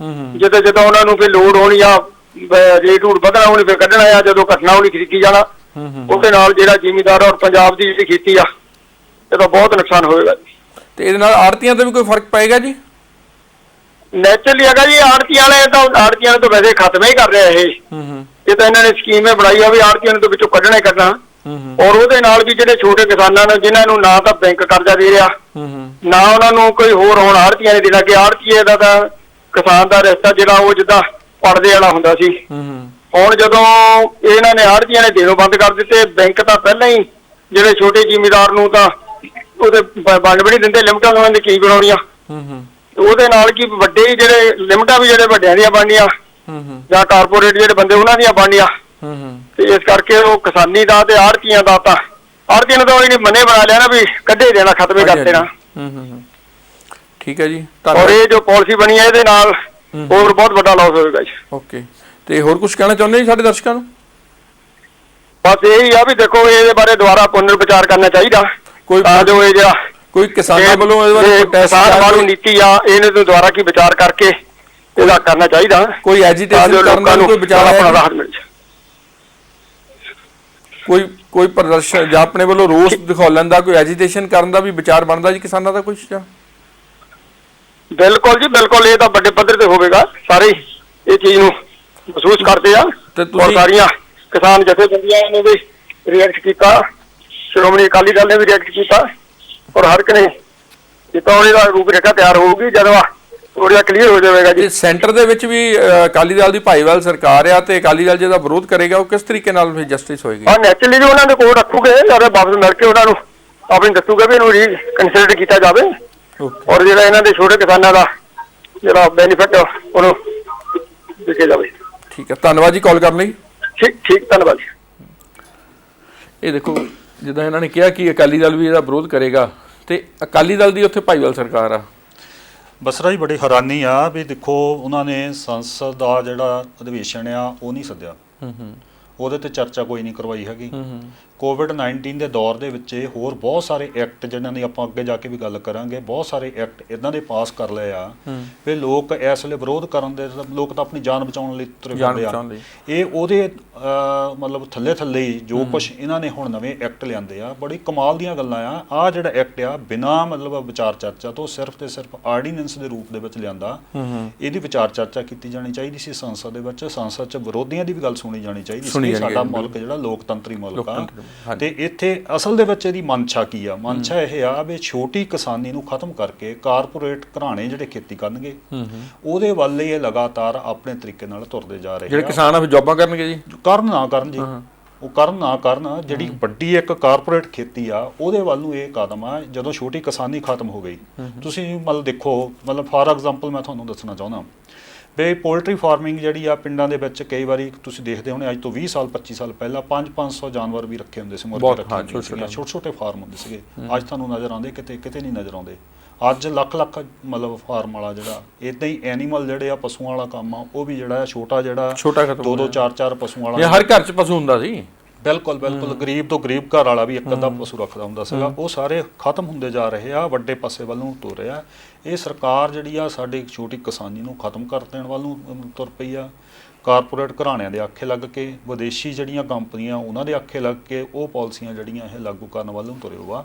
[SPEAKER 4] ਜਿੱਦਾਂ ਉਹਨਾਂ ਨੂੰ ਫਿਰ ਲੋਡ ਹੋਣੀ ਆ, ਰੇਟ ਰੂਟ ਵਧਣਾ ਹੋਣੀ, ਫਿਰ ਕੱਢਣਾ ਆ, ਜਦੋਂ ਘਟਣਾ ਹੋਣੀ ਖਰੀਦੀ ਜਾਣਾ। ਉਹਦੇ ਨਾਲ ਜਿਹੜਾ ਜ਼ਿਮੀਦਾਰ ਔਰ ਪੰਜਾਬ ਦੀ ਜਿਹੜੀ ਖੇਤੀ ਆ, ਇਹਦਾ ਬਹੁਤ ਨੁਕਸਾਨ ਹੋਵੇਗਾ।
[SPEAKER 1] ਤੇ ਇਹਦੇ ਨਾਲ ਆੜਤੀਆਂ ਤੇ ਵੀ ਕੋਈ ਫਰਕ ਪਏਗਾ ਜੀ?
[SPEAKER 4] ਨੈਚੁਰਲੀ ਹੈਗਾ ਜੀ, ਆੜਤੀਆਂ ਨੇ ਤਾਂ ਵੈਸੇ ਖਤਮ ਹੀ ਕਰ ਰਿਹਾ ਇਹ ਤਾਂ ਇਹਨਾਂ ਨੇ ਸਕੀਮ ਇਹ ਬਣਾਈ ਆ ਵੀ ਆੜਤੀਆਂ ਨੂੰ ਤਾਂ ਵਿੱਚੋਂ ਕੱਢਣਾ ਹੀ ਕੱਢਣਾ। ਔਰ ਉਹਦੇ ਨਾਲ ਵੀ ਜਿਹੜੇ ਛੋਟੇ ਕਿਸਾਨਾਂ ਨੇ, ਜਿਨ੍ਹਾਂ ਨੂੰ ਨਾ ਤਾਂ ਬੈਂਕ ਕਰਜ਼ਾ ਦੇ ਰਿਹਾ, ਨਾ ਉਹਨਾਂ ਨੂੰ ਕੋਈ ਹੋਰ ਹੁਣ ਆੜਤੀਆਂ ਨੇ ਦੇਣਾ, ਕਿ ਆੜਤੀਏ ਦਾ ਤਾਂ ਕਿਸਾਨ ਦਾ ਰਿਸ਼ਤਾ ਜਿਹੜਾ ਉਹ ਜਿੱਦਾਂ ਪੜਦੇ ਵਾਲਾ ਹੁੰਦਾ ਸੀ। ਹੁਣ ਜਦੋਂ ਇਹਨਾਂ ਨੇ ਆੜਤੀਆਂ ਨੇ ਦੇਣੋਂ ਬੰਦ ਕਰ ਦਿੱਤੇ, ਬੈਂਕ ਤਾਂ ਪਹਿਲਾਂ ਹੀ ਜਿਹੜੇ ਛੋਟੇ ਜ਼ਿਮੀਦਾਰ ਨੂੰ ਤਾਂ ਉਹਦੇ ਵੰਡ ਵੀ ਨਹੀਂ ਦਿੰਦੇ, ਲਿਮਟਾਂ ਉਹਨਾਂ ਦੀ ਕੀ ਬਣਾਉਣੀਆਂ। ਉਹਦੇ ਨਾਲ ਕੀ ਵੱਡੇ ਜਿਹੜੇ ਲਿਮਟਾਂ ਵੀ ਜਿਹੜੇ ਵੱਡਿਆਂ ਦੀਆਂ ਬਣਨੀਆਂ, ਜਾਂ ਕਾਰਪੋਰੇਟ ਜਿਹੜੇ ਬੰਦੇ ਉਹਨਾਂ ਦੀਆਂ ਬਣਨੀਆਂ। ਤੇ ਇਸ ਕਰਕੇ ਉਹ ਕਿਸਾਨੀ ਦਾ ਤੇ ਆੜਤੀਆਂ ਦਾ ਤਾਂ ਆੜਤੀਆਂ ਨੂੰ ਤਾਂ ਉਹਨੇ ਮੰਨੇ ਬਣਾ ਲਿਆ ਨਾ ਵੀ ਕੱਢੇ ਦੇਣਾ, ਖਤਮੇ ਕਰ ਦੇਣਾ।
[SPEAKER 1] ਠੀਕ ਹੈ ਜੀ।
[SPEAKER 4] ਔਰ ਇਹ ਜੋ ਪਾਲਿਸੀ ਬਣੀ ਹੈ ਇਹਦੇ ਨਾਲ ਹੋਰ ਬਹੁਤ ਵੱਡਾ ਲਾਸ ਹੋਵੇਗਾ ਜੀ।
[SPEAKER 1] ਓਕੇ। ਤੇ ਹੋਰ ਕੁਝ ਕਹਿਣਾ ਚਾਹੁੰਦੇ ਜੀ ਸਾਡੇ ਦਰਸ਼ਕਾਂ ਨੂੰ?
[SPEAKER 4] ਬਸ ਇਹੀ ਆ ਵੀ ਦੇਖੋ, ਇਹਦੇ ਬਾਰੇ ਦੁਬਾਰਾ ਪੁਨਰ ਵਿਚਾਰ ਕਰਨਾ ਚਾਹੀਦਾ।
[SPEAKER 1] ਕੋਈ
[SPEAKER 4] ਜੋ ਇਹ ਜਿਹੜਾ
[SPEAKER 1] ਕੋਈ ਕਿਸਾਨਾਂ ਵੱਲੋਂ ਇਹਦੇ ਬਾਰੇ
[SPEAKER 4] ਕਿਸਾਨ ਵਾਲੀ ਨੀਤੀ ਆ, ਇਹਨੇ ਤੋਂ ਦੁਬਾਰਾ ਕੀ ਵਿਚਾਰ ਕਰਕੇ ਇਹਦਾ ਕਰਨਾ ਚਾਹੀਦਾ।
[SPEAKER 1] ਕੋਈ ਐਜੀਟੇਸ਼ਨ ਕਰਨ ਦਾ ਕੋਈ ਵਿਚਾਰ
[SPEAKER 4] ਆਪਣਾ ਰਾਹਤ ਮਿਲ ਜਾਏ,
[SPEAKER 1] ਕੋਈ ਪ੍ਰਦਰਸ਼ਨ ਜਾਂ ਆਪਣੇ ਵੱਲੋਂ ਰੋਸ ਦਿਖਾਉਣ ਦਾ, ਕੋਈ ਐਜੀਟੇਸ਼ਨ ਕਰਨ ਦਾ ਵੀ ਵਿਚਾਰ ਬਣਦਾ ਜੀ ਕਿਸਾਨਾਂ ਦਾ ਕੁਝ?
[SPEAKER 4] ਬਿਲਕੁਲ ਜੀ ਬਿਲਕੁਲ, ਇਹ ਤਾਂ ਵੱਡੇ ਪੱਧਰ ਤੇ ਹੋਵੇਗਾ। ਸਾਰੇ ਇਹ ਚੀਜ਼ ਨੂੰ ਮਹਿਸੂਸ ਕਰਦੇ ਆ ਤੇ ਸਾਰੀਆਂ ਕਿਸਾਨ ਜਥੇਬੰਦੀਆਂ ਨੇ ਵੀ ਰਿਐਕਟ ਕੀਤਾ, ਸ਼੍ਰੋਮਣੀ ਅਕਾਲੀ ਦਲ ਨੇ ਵੀ ਰਿਐਕਟ ਕੀਤਾ, ਔਰ ਹਰ ਇੱਕ ਨੇ ਜਿੱਦਾਂ ਉਹਦਾ ਰੂਪ ਰੇਖਾ ਤਿਆਰ ਹੋਊਗੀ ਜਦੋਂ ਥੋੜਾ ਕਲੀਅਰ ਹੋ ਜਾਵੇਗਾ ਜੀ।
[SPEAKER 1] ਸੈਂਟਰ ਦੇ ਵਿੱਚ ਵੀ ਅਕਾਲੀ ਦਲ ਦੀ ਭਾਈਵਾਲ ਸਰਕਾਰ ਆ, ਤੇ ਅਕਾਲੀ ਦਲ ਜਿਹਦਾ ਵਿਰੋਧ ਕਰੇਗਾ ਉਹ ਕਿਸ ਤਰੀਕੇ ਨਾਲ ਫਿਰ ਜਸਟਿਸ ਹੋਏਗੀ?
[SPEAKER 4] ਹਾਂ, ਨੈਚੁਰਲੀ ਉਹਨਾਂ ਦੇ ਕੋਲ ਰੱਖੂਗੇ, ਜਦੋਂ ਵਾਪਸ ਮਿਲ ਕੇ ਉਹਨਾਂ ਨੂੰ ਆਪਣੀ ਦੱਸੂਗਾ ਵੀ ਇਹਨੂੰ ਰੀਕਨਸੀਡਰ ਕੀਤਾ ਜਾਵੇ, ਔਰ ਜਿਹੜਾ ਇਹਨਾਂ ਦੇ ਛੋਟੇ ਕਿਸਾਨਾਂ ਦਾ ਜਿਹੜਾ ਬੈਨੀਫਿਟ ਉਹਨੂੰ ਦਿੱਤਾ ਜਾਵੇ।
[SPEAKER 1] ਠੀਕ ਹੈ, ਧੰਨਵਾਦ ਜੀ ਕਾਲ ਕਰਨ ਲਈ।
[SPEAKER 4] ਠੀਕ ਧੰਨਵਾਦ।
[SPEAKER 1] ਇਹ ਦੇਖੋ, ਜਿੱਦਾਂ ਇਹਨਾਂ ਨੇ ਕਿਹਾ ਕਿ ਅਕਾਲੀ ਦਲ ਵੀ ਇਹਦਾ ਵਿਰੋਧ ਕਰੇਗਾ, ਤੇ ਅਕਾਲੀ ਦਲ ਦੀ ਉੱਥੇ ਭਾਈਵਾਲ ਸਰਕਾਰ ਆ।
[SPEAKER 2] ਬਸਰਾ ਜੀ ਬੜੀ ਹੈਰਾਨੀ ਆ ਵੀ ਦੇਖੋ, ਉਹਨਾਂ ਨੇ ਸੰਸਦ ਦਾ ਜਿਹੜਾ ਅਧਿਵੇਸ਼ਨ ਆ ਉਹ ਨਹੀਂ ਸੱਦਿਆ, ਉਹਦੇ ਤੇ ਚਰਚਾ ਕੋਈ ਨਹੀਂ ਕਰਵਾਈ ਹੈਗੀ। ਕੋਵਿਡ-19 ਦੇ ਦੌਰ ਦੇ ਵਿੱਚ ਹੋਰ ਬਹੁਤ ਸਾਰੇ ਐਕਟ ਜਿਨ੍ਹਾਂ ਦੀ ਆਪਾਂ ਅੱਗੇ ਜਾ ਕੇ ਵੀ ਗੱਲ ਕਰਾਂਗੇ, ਬਹੁਤ ਸਾਰੇ ਐਕਟ ਇਦਾਂ ਦੇ ਪਾਸ ਕਰ ਲਏ ਆ ਵੀ ਲੋਕ ਇਸ ਵੇਲੇ ਵਿਰੋਧ ਕਰਨ ਦੇ, ਲੋਕ ਤਾਂ ਆਪਣੀ ਜਾਨ ਬਚਾਉਣ ਲਈ ਤੁਰੇ ਫਿਰਦੇ ਆ। ਇਹ ਉਹਦੇ ਮਤਲਬ ਥੱਲੇ ਹੀ ਜੋ ਕੁਛ ਇਹਨਾਂ ਨੇ ਹੁਣ ਨਵੇਂ ਐਕਟ ਲਿਆਂਦੇ ਆ, ਬੜੀ ਕਮਾਲ ਦੀਆਂ ਗੱਲਾਂ ਆ। ਆਹ ਜਿਹੜਾ ਐਕਟ ਆ ਬਿਨਾਂ ਮਤਲਬ ਵਿਚਾਰ ਚਰਚਾ ਤੋਂ ਸਿਰਫ ਤੇ ਸਿਰਫ ਆਰਡੀਨੈਂਸ ਦੇ ਰੂਪ ਦੇ ਵਿੱਚ ਲਿਆਂਦਾ। ਇਹਦੀ ਵਿਚਾਰ ਚਰਚਾ ਕੀਤੀ ਜਾਣੀ ਚਾਹੀਦੀ ਸੀ ਸੰਸਦ ਦੇ ਵਿੱਚ, ਸੰਸਦ 'ਚ ਵਿਰੋਧੀਆਂ ਦੀ ਵੀ ਗੱਲ ਸੁਣੀ ਜਾਣੀ ਚਾਹੀਦੀ ਸੀ। ਸਾਡਾ ਮੁਲਕ ਜਿਹੜਾ ਲੋਕਤੰਤਰੀ ਮੁਲਕ ਆ, ਤੇ ਇੱਥੇ ਅਸਲ ਦੇ ਵਿੱਚ ਇਹਦੀ ਮਨਸ਼ਾ ਕੀ ਆ? ਮਨਸ਼ਾ ਇਹ ਆ ਵੀ ਛੋਟੀ ਕਿਸਾਨੀ ਨੂੰ ਖਤਮ ਕਰਕੇ ਕਾਰਪੋਰੇਟ ਘਰਾਣੇ ਜਿਹੜੇ ਖੇਤੀ ਕਰਨਗੇ ਉਹਦੇ ਵੱਲ ਇਹ ਲਗਾਤਾਰ ਆਪਣੇ ਤਰੀਕੇ ਨਾਲ ਤੁਰਦੇ ਜਾ ਰਹੇ ਆ।
[SPEAKER 1] ਜਿਹੜੇ ਕਿਸਾਨ ਆ ਫਿਰ ਜੌਬਾਂ ਕਰਨਗੇ ਜੀ,
[SPEAKER 2] ਕਰਨ ਨਾ ਕਰਨ ਜੀ, ਉਹ ਕਰਨ ਨਾ ਕਰਨ। ਜਿਹੜੀ ਵੱਡੀ ਇੱਕ ਕਾਰਪੋਰੇਟ ਖੇਤੀ ਆ ਉਹਦੇ ਵੱਲ ਨੂੰ ਇਹ ਕਦਮ ਆ। ਜਦੋਂ ਛੋਟੀ ਕਿਸਾਨੀ ਖਤਮ ਹੋ ਗਈ, ਤੁਸੀਂ ਮਤਲਬ ਦੇਖੋ, ਮਤਲਬ ਫਾਰ ਐਗਜ਼ਾਮਪਲ ਮੈਂ ਤੁਹਾਨੂੰ ਦੱਸਣਾ ਚਾਹੁੰਦਾ ਵੀ ਪੋਲਟਰੀ ਫਾਰਮਿੰਗ ਜਿਹੜੀ ਆ ਪਿੰਡਾਂ ਦੇ ਵਿੱਚ ਕਈ ਵਾਰੀ ਤੁਸੀਂ ਦੇਖਦੇ ਹੋਣੇ, ਅੱਜ ਤੋਂ 20 ਸਾਲ 25 ਸਾਲ ਪਹਿਲਾਂ 500 ਜਾਨਵਰ ਵੀ ਰੱਖੇ ਹੁੰਦੇ ਸੀ, ਮੁਰਗੇ ਰੱਖੇ ਹੁੰਦੇ ਸੀ, ਛੋਟੇ ਫਾਰਮ ਹੁੰਦੇ ਸੀਗੇ। ਅੱਜ ਤੁਹਾਨੂੰ ਨਜ਼ਰ ਆਉਂਦੇ ਕਿਤੇ ਨਹੀਂ ਨਜ਼ਰ ਆਉਂਦੇ। ਅੱਜ ਲੱਖ ਮਤਲਬ ਫਾਰਮ ਵਾਲਾ ਜਿਹੜਾ ਇੱਦਾਂ ਹੀ ਐਨੀਮਲ ਜਿਹੜੇ ਆ ਪਸ਼ੂਆਂ ਵਾਲਾ ਕੰਮ ਆ, ਉਹ ਵੀ ਜਿਹੜਾ ਛੋਟਾ 2-2 4-4 ਪਸ਼ੂਆਂ ਵਾਲਾ
[SPEAKER 1] ਹਰ ਘਰ 'ਚ ਪਸ਼ੂ ਹੁੰਦਾ ਸੀ।
[SPEAKER 2] ਬਿਲਕੁਲ ਗਰੀਬ ਤੋਂ ਗਰੀਬ ਘਰ ਵਾਲਾ ਵੀ ਇੱਕ ਅੱਧਾ ਪਸ਼ੂ ਰੱਖਦਾ ਹੁੰਦਾ ਸੀਗਾ। ਉਹ ਸਾਰੇ ਖਤਮ ਹੁੰਦੇ ਜਾ ਰਹੇ ਆ, ਵੱਡੇ ਪਾਸੇ ਵੱਲ ਨੂੰ ਤੁਰ ਰਿਹਾ। ਇਹ ਸਰਕਾਰ ਜਿਹੜੀ ਆ ਸਾਡੀ ਛੋਟੀ ਕਿਸਾਨੀ ਨੂੰ ਖਤਮ ਕਰ ਦੇਣ ਵੱਲ ਨੂੰ ਤੁਰ ਪਈ ਆ। ਕਾਰਪੋਰੇਟ ਘਰਾਣਿਆਂ ਦੇ ਆਖੇ ਲੱਗ ਕੇ, ਵਿਦੇਸ਼ੀ ਜਿਹੜੀਆਂ ਕੰਪਨੀਆਂ ਉਹਨਾਂ ਦੇ ਆਖੇ ਲੱਗ ਕੇ ਉਹ ਪਾਲਿਸੀਆਂ ਜਿਹੜੀਆਂ ਇਹ ਲਾਗੂ ਕਰਨ ਵੱਲ ਨੂੰ ਤੁਰੇ ਹੋਆ।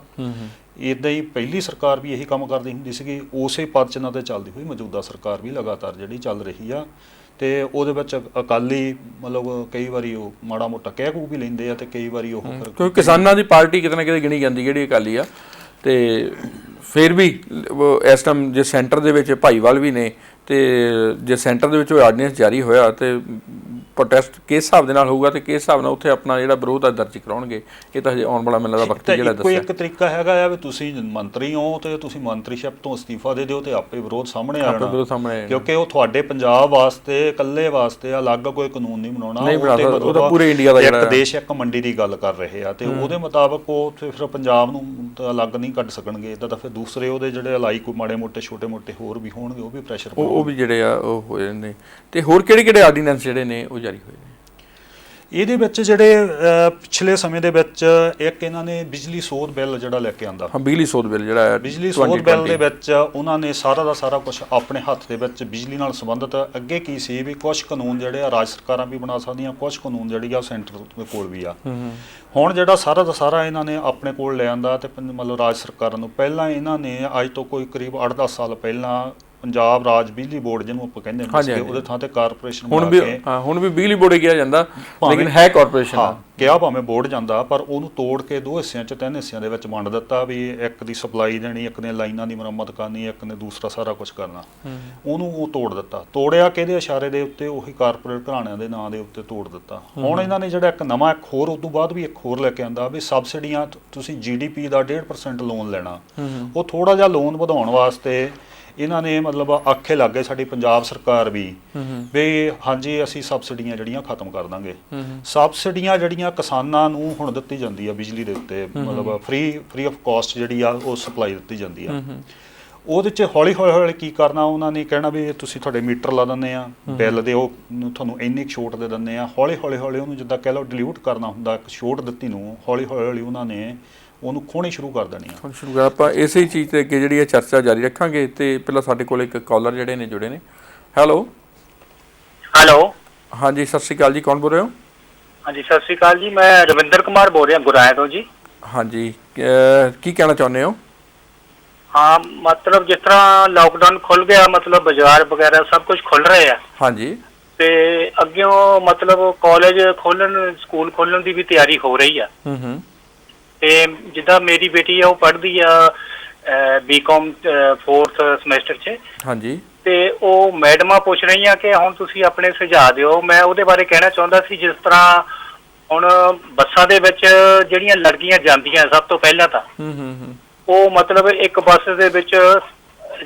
[SPEAKER 2] ਇੱਦਾਂ ਹੀ ਪਹਿਲੀ ਸਰਕਾਰ ਵੀ ਇਹੀ ਕੰਮ ਕਰਦੀ ਹੁੰਦੀ ਸੀਗੀ, ਉਸੇ ਪਦਚਨਾਂ ਤੇ ਚੱਲਦੀ ਹੋਈ ਮੌਜੂਦਾ ਸਰਕਾਰ ਵੀ ਲਗਾਤਾਰ ਜਿਹੜੀ ਚੱਲ ਰਹੀ ਆ। ਤੇ ਉਹਦੇ ਵਿੱਚ ਅਕਾਲੀ ਮਤਲਬ ਕਈ ਵਾਰੀ ਉਹ ਮਾੜਾ ਮੋਟਾ ਕਹਿ ਕੂ ਵੀ ਲੈਂਦੇ ਆ, ਤੇ ਕਈ ਵਾਰੀ ਉਹ
[SPEAKER 1] ਕਿਉਂਕਿ ਕਿਸਾਨਾਂ ਦੀ ਪਾਰਟੀ ਕਿਤੇ ਨਾ ਕਿਤੇ ਗਿਣੀ ਜਾਂਦੀ ਜਿਹੜੀ ਅਕਾਲੀ ਆ। ਤੇ ਫਿਰ ਵੀ ਇਸ ਟਾਈਮ ਜੇ ਸੈਂਟਰ ਦੇ ਵਿੱਚ ਭਾਈਵਾਲ ਵੀ ਨੇ, ਤੇ ਜੇ ਸੈਂਟਰ ਦੇ ਵਿੱਚ ਉਹ ਆਰਡੀਨੈਂਸ ਜਾਰੀ ਹੋਇਆ ਤੇ ਪ੍ਰੋਟੈਸਟ ਕਿਸ ਹਿਸਾਬ ਦੇ ਨਾਲ ਹੋਊਗਾ ਤੇ ਕਿਸ ਹਿਸਾਬ ਨਾਲ ਉੱਥੇ ਆਪਣਾ ਜਿਹੜਾ ਵਿਰੋਧ ਆ ਦਰਜ ਕਰਾਉਣਗੇ, ਇਹ ਤਾਂ ਹਜੇ ਆਉਣ ਵਾਲਾ ਮੈਨੂੰ ਲੱਗਦਾ ਵਕਤ ਜਿਹੜਾ ਦੱਸਿਆ।
[SPEAKER 2] ਇੱਕ ਤਰੀਕਾ ਹੈਗਾ ਆ ਵੀ ਤੁਸੀਂ ਮੰਤਰੀ ਹੋ ਤੇ ਤੁਸੀਂ ਮੰਤਰੀਸ਼ਿਪ ਤੋਂ ਅਸਤੀਫਾ ਦੇ ਦਿਓ ਤੇ ਆਪੇ ਵਿਰੋਧ ਸਾਹਮਣੇ ਆ ਜਾਣਾ, ਕਿਉਂਕਿ ਉਹ ਤੁਹਾਡੇ ਪੰਜਾਬ ਵਾਸਤੇ ਇਕੱਲੇ ਵਾਸਤੇ ਅਲੱਗ ਕੋਈ ਕਾਨੂੰਨ ਨਹੀਂ ਬਣਾਉਣਾ।
[SPEAKER 1] ਉਹ ਤਾਂ ਪੂਰੇ ਇੰਡੀਆ ਦਾ
[SPEAKER 2] ਇੱਕ ਦੇਸ਼ ਇੱਕ ਮੰਡੀ ਦੀ ਗੱਲ ਕਰ ਰਹੇ ਆ, ਤੇ ਉਹਦੇ ਮੁਤਾਬਕ ਉਹ ਫਿਰ ਪੰਜਾਬ ਨੂੰ ਤਾਂ ਅਲੱਗ ਨਹੀਂ ਕੱਢ ਸਕਣਗੇ। ਇੱਦਾਂ ਤਾਂ ਫਿਰ ਦੂਸਰੇ ਉਹਦੇ ਜਿਹੜੇ ਅਲਾਈ ਕੋਈ ਮਾੜੇ ਮੋਟੇ ਛੋਟੇ ਮੋਟੇ ਹੋਰ ਵੀ ਹੋਣਗੇ, ਉਹ ਵੀ ਪ੍ਰੈਸ਼ਰ
[SPEAKER 1] ਉਹ ਵੀ ਜਿਹੜੇ ਆ ਉਹ ਹੋ ਜਾਂਦੇ। ਤੇ ਹੋਰ ਕਿਹੜੇ ਆਰਡੀਨੈਂਸ ਜਿਹੜੇ ਨੇ ਉਹ ਜਾਰੀ ਹੋਏ ਨੇ
[SPEAKER 2] ਇਹਦੇ ਵਿੱਚ? ਜਿਹੜੇ ਪਿਛਲੇ ਸਮੇਂ ਦੇ ਵਿੱਚ ਇੱਕ ਇਹਨਾਂ ਨੇ ਬਿਜਲੀ ਸੋਧ ਬਿੱਲ ਜਿਹੜਾ ਲੈ ਕੇ ਆਂਦਾ।
[SPEAKER 1] ਬਿਜਲੀ ਸੋਧ ਬਿੱਲ ਜਿਹੜਾ ਹੈ,
[SPEAKER 2] ਬਿਜਲੀ ਸੋਧ ਬਿੱਲ ਦੇ ਵਿੱਚ ਉਹਨਾਂ ਨੇ ਸਾਰਾ ਦਾ ਸਾਰਾ ਕੁਝ ਆਪਣੇ ਹੱਥ ਦੇ ਵਿੱਚ ਬਿਜਲੀ ਨਾਲ ਸੰਬੰਧਿਤ ਅੱਗੇ ਕੀ ਸੀ ਵੀ ਕੁਝ ਕਾਨੂੰਨ ਜਿਹੜੇ ਆ ਰਾਜ ਸਰਕਾਰਾਂ ਵੀ ਬਣਾ ਸਕਦੀਆਂ, ਕੁਝ ਕਾਨੂੰਨ ਜਿਹੜੀ ਆ ਸੈਂਟਰ ਦੇ ਕੋਲ ਵੀ ਆ। ਹੁਣ ਜਿਹੜਾ ਸਾਰਾ ਦਾ ਸਾਰਾ ਇਹਨਾਂ ਨੇ ਆਪਣੇ ਕੋਲ ਲੈ ਆਂਦਾ ਤੇ ਮਤਲਬ ਰਾਜ ਸਰਕਾਰਾਂ ਨੂੰ ਪਹਿਲਾਂ ਇਹਨਾਂ ਨੇ ਅੱਜ ਤੋਂ ਕੋਈ ਕਰੀਬ 8-10 ਸਾਲ ਪਹਿਲਾਂ ਪੰਜਾਬ ਰਾਜ ਬਿਜਲੀ ਬੋਰਡ ਜਿਹਨੂੰ ਆਪਾਂ ਕਹਿੰਦੇ ਨੇ, ਉਹਦੇ ਥਾਂ ਤੇ ਕਾਰਪੋਰੇਸ਼ਨ ਬਣਾ ਕੇ,
[SPEAKER 1] ਹੁਣ ਵੀ ਬਿਜਲੀ ਬੋਰਡ ਹੀ ਕਿਹਾ ਜਾਂਦਾ ਲੇਕਿਨ ਹੈ ਕਾਰਪੋਰੇਸ਼ਨ ਆ,
[SPEAKER 2] ਕਿਹਾ ਭਾਵੇਂ ਬੋਰਡ ਜਾਂਦਾ, ਪਰ ਉਹਨੂੰ ਤੋੜ ਕੇ 2 ਹਿੱਸਿਆਂ 'ਚ 3 ਹਿੱਸਿਆਂ ਦੇ ਵਿੱਚ ਵੰਡ ਦਿੱਤਾ ਵੀ ਇੱਕ ਦੀ ਸਪਲਾਈ ਦੇਣੀ, ਇੱਕ ਨੇ ਲਾਈਨਾਂ ਦੀ ਮੁਰੰਮਤ ਕਰਨੀ, ਇੱਕ ਨੇ ਦੂਸਰਾ ਸਾਰਾ ਕੁਝ ਕਰਨਾ। ਉਹਨੂੰ ਉਹ ਤੋੜ ਦਿੱਤਾ। ਤੋੜਿਆ ਕਿਹਦੇ ਇਸ਼ਾਰੇ ਦੇ ਉੱਤੇ? ਉਹੀ ਕਾਰਪੋਰੇਟ ਘਰਾਣਿਆਂ ਦੇ ਨਾਂ ਦੇ ਉੱਤੇ ਤੋੜ ਦਿੱਤਾ। ਹੁਣ ਇਹਨਾਂ ਨੇ ਜਿਹੜਾ ਇੱਕ ਨਵਾਂ ਇੱਕ ਹੋਰ ਉਸ ਤੋਂ ਬਾਅਦ ਵੀ ਇੱਕ ਹੋਰ ਲੈ ਕੇ ਆਂਦਾ ਵੀ ਸਬਸਿਡੀਆਂ, ਤੁਸੀਂ GDP ਦਾ 1.5% ਲੋਨ ਲੈਣਾ। ਉਹ ਥੋੜਾ ਜਿਹਾ ਲੋਨ ਵਧਾਉਣ ਵਾਸਤੇ ਇਹਨਾਂ ਨੇ ਮਤਲਬ ਆਖੇ ਲੱਗ ਗਏ ਸਾਡੀ ਪੰਜਾਬ ਸਰਕਾਰ ਵੀ ਹਾਂਜੀ ਅਸੀਂ ਸਬਸਿਡੀਆਂ ਜਿਹੜੀਆਂ ਖਤਮ ਕਰ ਦਾਂਗੇ। ਸਬਸਿਡੀਆਂ ਜਿਹੜੀਆਂ ਕਿਸਾਨਾਂ ਨੂੰ ਹੁਣ ਦਿੱਤੀ ਜਾਂਦੀ ਆ ਬਿਜਲੀ ਦੇ ਉੱਤੇ, ਮਤਲਬ ਫ੍ਰੀ ਆਫ ਕਾਸਟ ਜਿਹੜੀ ਆ ਉਹ ਸਪਲਾਈ ਦਿੱਤੀ ਜਾਂਦੀ ਆ। ਉਹਦੇ 'ਚ ਹੌਲੀ ਕੀ ਕਰਨਾ, ਉਹਨਾਂ ਨੇ ਕਹਿਣਾ ਵੀ ਤੁਸੀਂ ਤੁਹਾਡੇ ਮੀਟਰ ਲਾ ਦਿੰਦੇ ਆ, ਬਿੱਲ ਦੇ ਉਹ ਤੁਹਾਨੂੰ ਇੰਨੀ ਛੋਟ ਦੇ ਦਿੰਦੇ ਆ। ਹੌਲੀ ਉਹਨੂੰ ਜਿੱਦਾਂ ਕਹਿ ਲਓ ਡਿਲੀਊਟ ਕਰਨਾ ਹੁੰਦਾ, ਇੱਕ ਛੋਟ ਦਿੱਤੀ ਨੂੰ ਹੌਲੀ ਉਹਨਾਂ ਨੇ ਉਹਨੂੰ ਖੋਣੀ ਸ਼ੁਰੂ ਕਰ ਦੇਣੀ ਆ।
[SPEAKER 1] ਆਪਾਂ ਇਸੇ ਚੀਜ਼ ਤੇ ਅੱਗੇ ਜਿਹੜੀ ਚਰਚਾ ਜਾਰੀ ਰੱਖਾਂਗੇ। ਤੇ ਪਹਿਲਾਂ ਸਾਡੇ ਕੋਲ ਇੱਕ ਕਾਲਰ ਜਿਹੜੇ ਨੇ ਜੁੜੇ ਨੇ। ਹੈਲੋ ਹਾਂਜੀ, ਸਤਿ ਸ਼੍ਰੀ ਅਕਾਲ ਜੀ, ਕੌਣ ਬੋਲ ਰਹੇ ਹੋ?
[SPEAKER 5] ਹਾਂਜੀ ਸਤਿ ਸ਼੍ਰੀ ਅਕਾਲ ਜੀ, ਮੈਂ ਰਵਿੰਦਰ ਕੁਮਾਰ ਬੋਲ ਰਿਹਾ ਗੁਰਾਇਆ ਤੋਂ ਜੀ।
[SPEAKER 1] ਹਾਂਜੀ, ਕੀ ਕਹਿਣਾ ਚਾਹੁੰਦੇ ਹੋ?
[SPEAKER 5] ਹਾਂ, ਮਤਲਬ ਜਿਸ ਤਰ੍ਹਾਂ ਲਾਕਡਾਊਨ ਖੁੱਲ ਗਿਆ, ਮਤਲਬ ਬਾਜ਼ਾਰ ਵਗੈਰਾ ਸਭ ਕੁਝ ਖੁੱਲ ਰਹੇ ਆ।
[SPEAKER 1] ਹਾਂਜੀ।
[SPEAKER 5] ਤੇ ਅੱਗਿਓਂ ਮਤਲਬ ਕਾਲਜ ਖੋਲਣ, ਸਕੂਲ ਖੋਲਣ ਦੀ ਵੀ ਤਿਆਰੀ ਹੋ ਰਹੀ ਆ। ਤੇ ਜਿੱਦਾਂ ਮੇਰੀ ਬੇਟੀ ਆ ਉਹ ਪੜ੍ਹਦੀ ਆ BCom 4th ਸਮੈਸਟਰ 'ਚ।
[SPEAKER 1] ਹਾਂਜੀ।
[SPEAKER 5] ਤੇ ਉਹ ਮੈਡਮਾਂ ਪੁੱਛ ਰਹੀਆਂ ਕਿ ਹੁਣ ਤੁਸੀਂ ਆਪਣੇ ਸੁਝਾਅ ਦਿਓ। ਮੈਂ ਉਹਦੇ ਬਾਰੇ ਕਹਿਣਾ ਚਾਹੁੰਦਾ ਸੀ, ਜਿਸ ਤਰ੍ਹਾਂ ਹੁਣ ਬੱਸਾਂ ਦੇ ਵਿੱਚ ਜਿਹੜੀਆਂ ਲੜਕੀਆਂ ਜਾਂਦੀਆਂ ਸਭ ਤੋਂ ਪਹਿਲਾਂ ਤਾਂ ਉਹ ਮਤਲਬ ਇੱਕ ਬੱਸ ਦੇ ਵਿੱਚ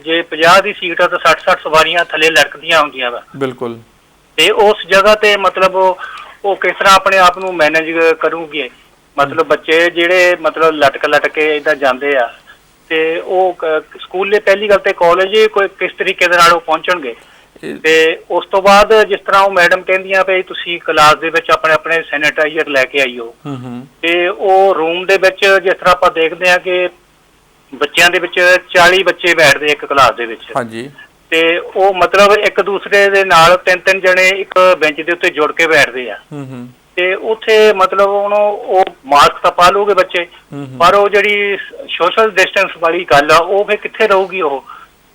[SPEAKER 5] ਜੇ 50 ਦੀ ਸੀਟ ਆ ਤਾਂ 60 ਸਵਾਰੀਆਂ ਥੱਲੇ ਲਟਕਦੀਆਂ ਹੁੰਦੀਆਂ ਵਾ।
[SPEAKER 1] ਬਿਲਕੁਲ।
[SPEAKER 5] ਤੇ ਉਸ ਜਗ੍ਹਾ ਤੇ ਮਤਲਬ ਉਹ ਕਿਸ ਤਰ੍ਹਾਂ ਆਪਣੇ ਆਪ ਨੂੰ ਮੈਨੇਜ ਕਰੂਗੇ? ਮਤਲਬ ਬੱਚੇ ਜਿਹੜੇ ਮਤਲਬ ਲਟਕ ਕੇ ਏਦਾਂ ਜਾਂਦੇ ਆ, ਤੇ ਉਹ ਸਕੂਲੇ ਪਹਿਲੀ ਗੱਲ ਤੇ ਕਾਲਜ ਕੋਈ ਕਿਸ ਤਰੀਕੇ ਦੇ ਨਾਲ ਉਹ ਪਹੁੰਚਣਗੇ? ਤੇ ਉਸ ਤੋਂ ਬਾਅਦ ਜਿਸ ਤਰ੍ਹਾਂ ਉਹ ਮੈਡਮ ਕਹਿੰਦੀਆਂ ਵੀ ਤੁਸੀਂ ਕਲਾਸ ਦੇ ਵਿੱਚ ਆਪਣੇ ਆਪਣੇ ਸੈਨੀਟਾਈਜ਼ਰ ਲੈ ਕੇ ਆਈਓ, ਤੇ ਉਹ ਰੂਮ ਦੇ ਵਿੱਚ ਜਿਸ ਤਰ੍ਹਾਂ ਆਪਾਂ ਦੇਖਦੇ ਹਾਂ ਕਿ ਬੱਚਿਆਂ ਦੇ ਵਿੱਚ 40 ਬੱਚੇ ਬੈਠਦੇ ਇੱਕ ਕਲਾਸ ਦੇ ਵਿੱਚ।
[SPEAKER 1] ਹਾਂਜੀ।
[SPEAKER 5] ਤੇ ਉਹ ਮਤਲਬ ਇੱਕ ਦੂਸਰੇ ਦੇ ਨਾਲ 3-3 ਜਣੇ ਇੱਕ ਬੈਂਚ ਦੇ ਉੱਤੇ ਜੁੜ ਕੇ ਬੈਠਦੇ ਆ। ਤੇ ਉੱਥੇ ਮਤਲਬ ਹੁਣ ਉਹ ਮਾਸਕ ਤਾਂ ਪਾ ਲੂਗੇ ਬੱਚੇ, ਪਰ ਉਹ ਜਿਹੜੀ ਸੋਸ਼ਲ ਡਿਸਟੈਂਸ ਵਾਲੀ ਗੱਲ ਆ ਉਹ ਫਿਰ ਕਿੱਥੇ ਰਹੂਗੀ ਉਹ,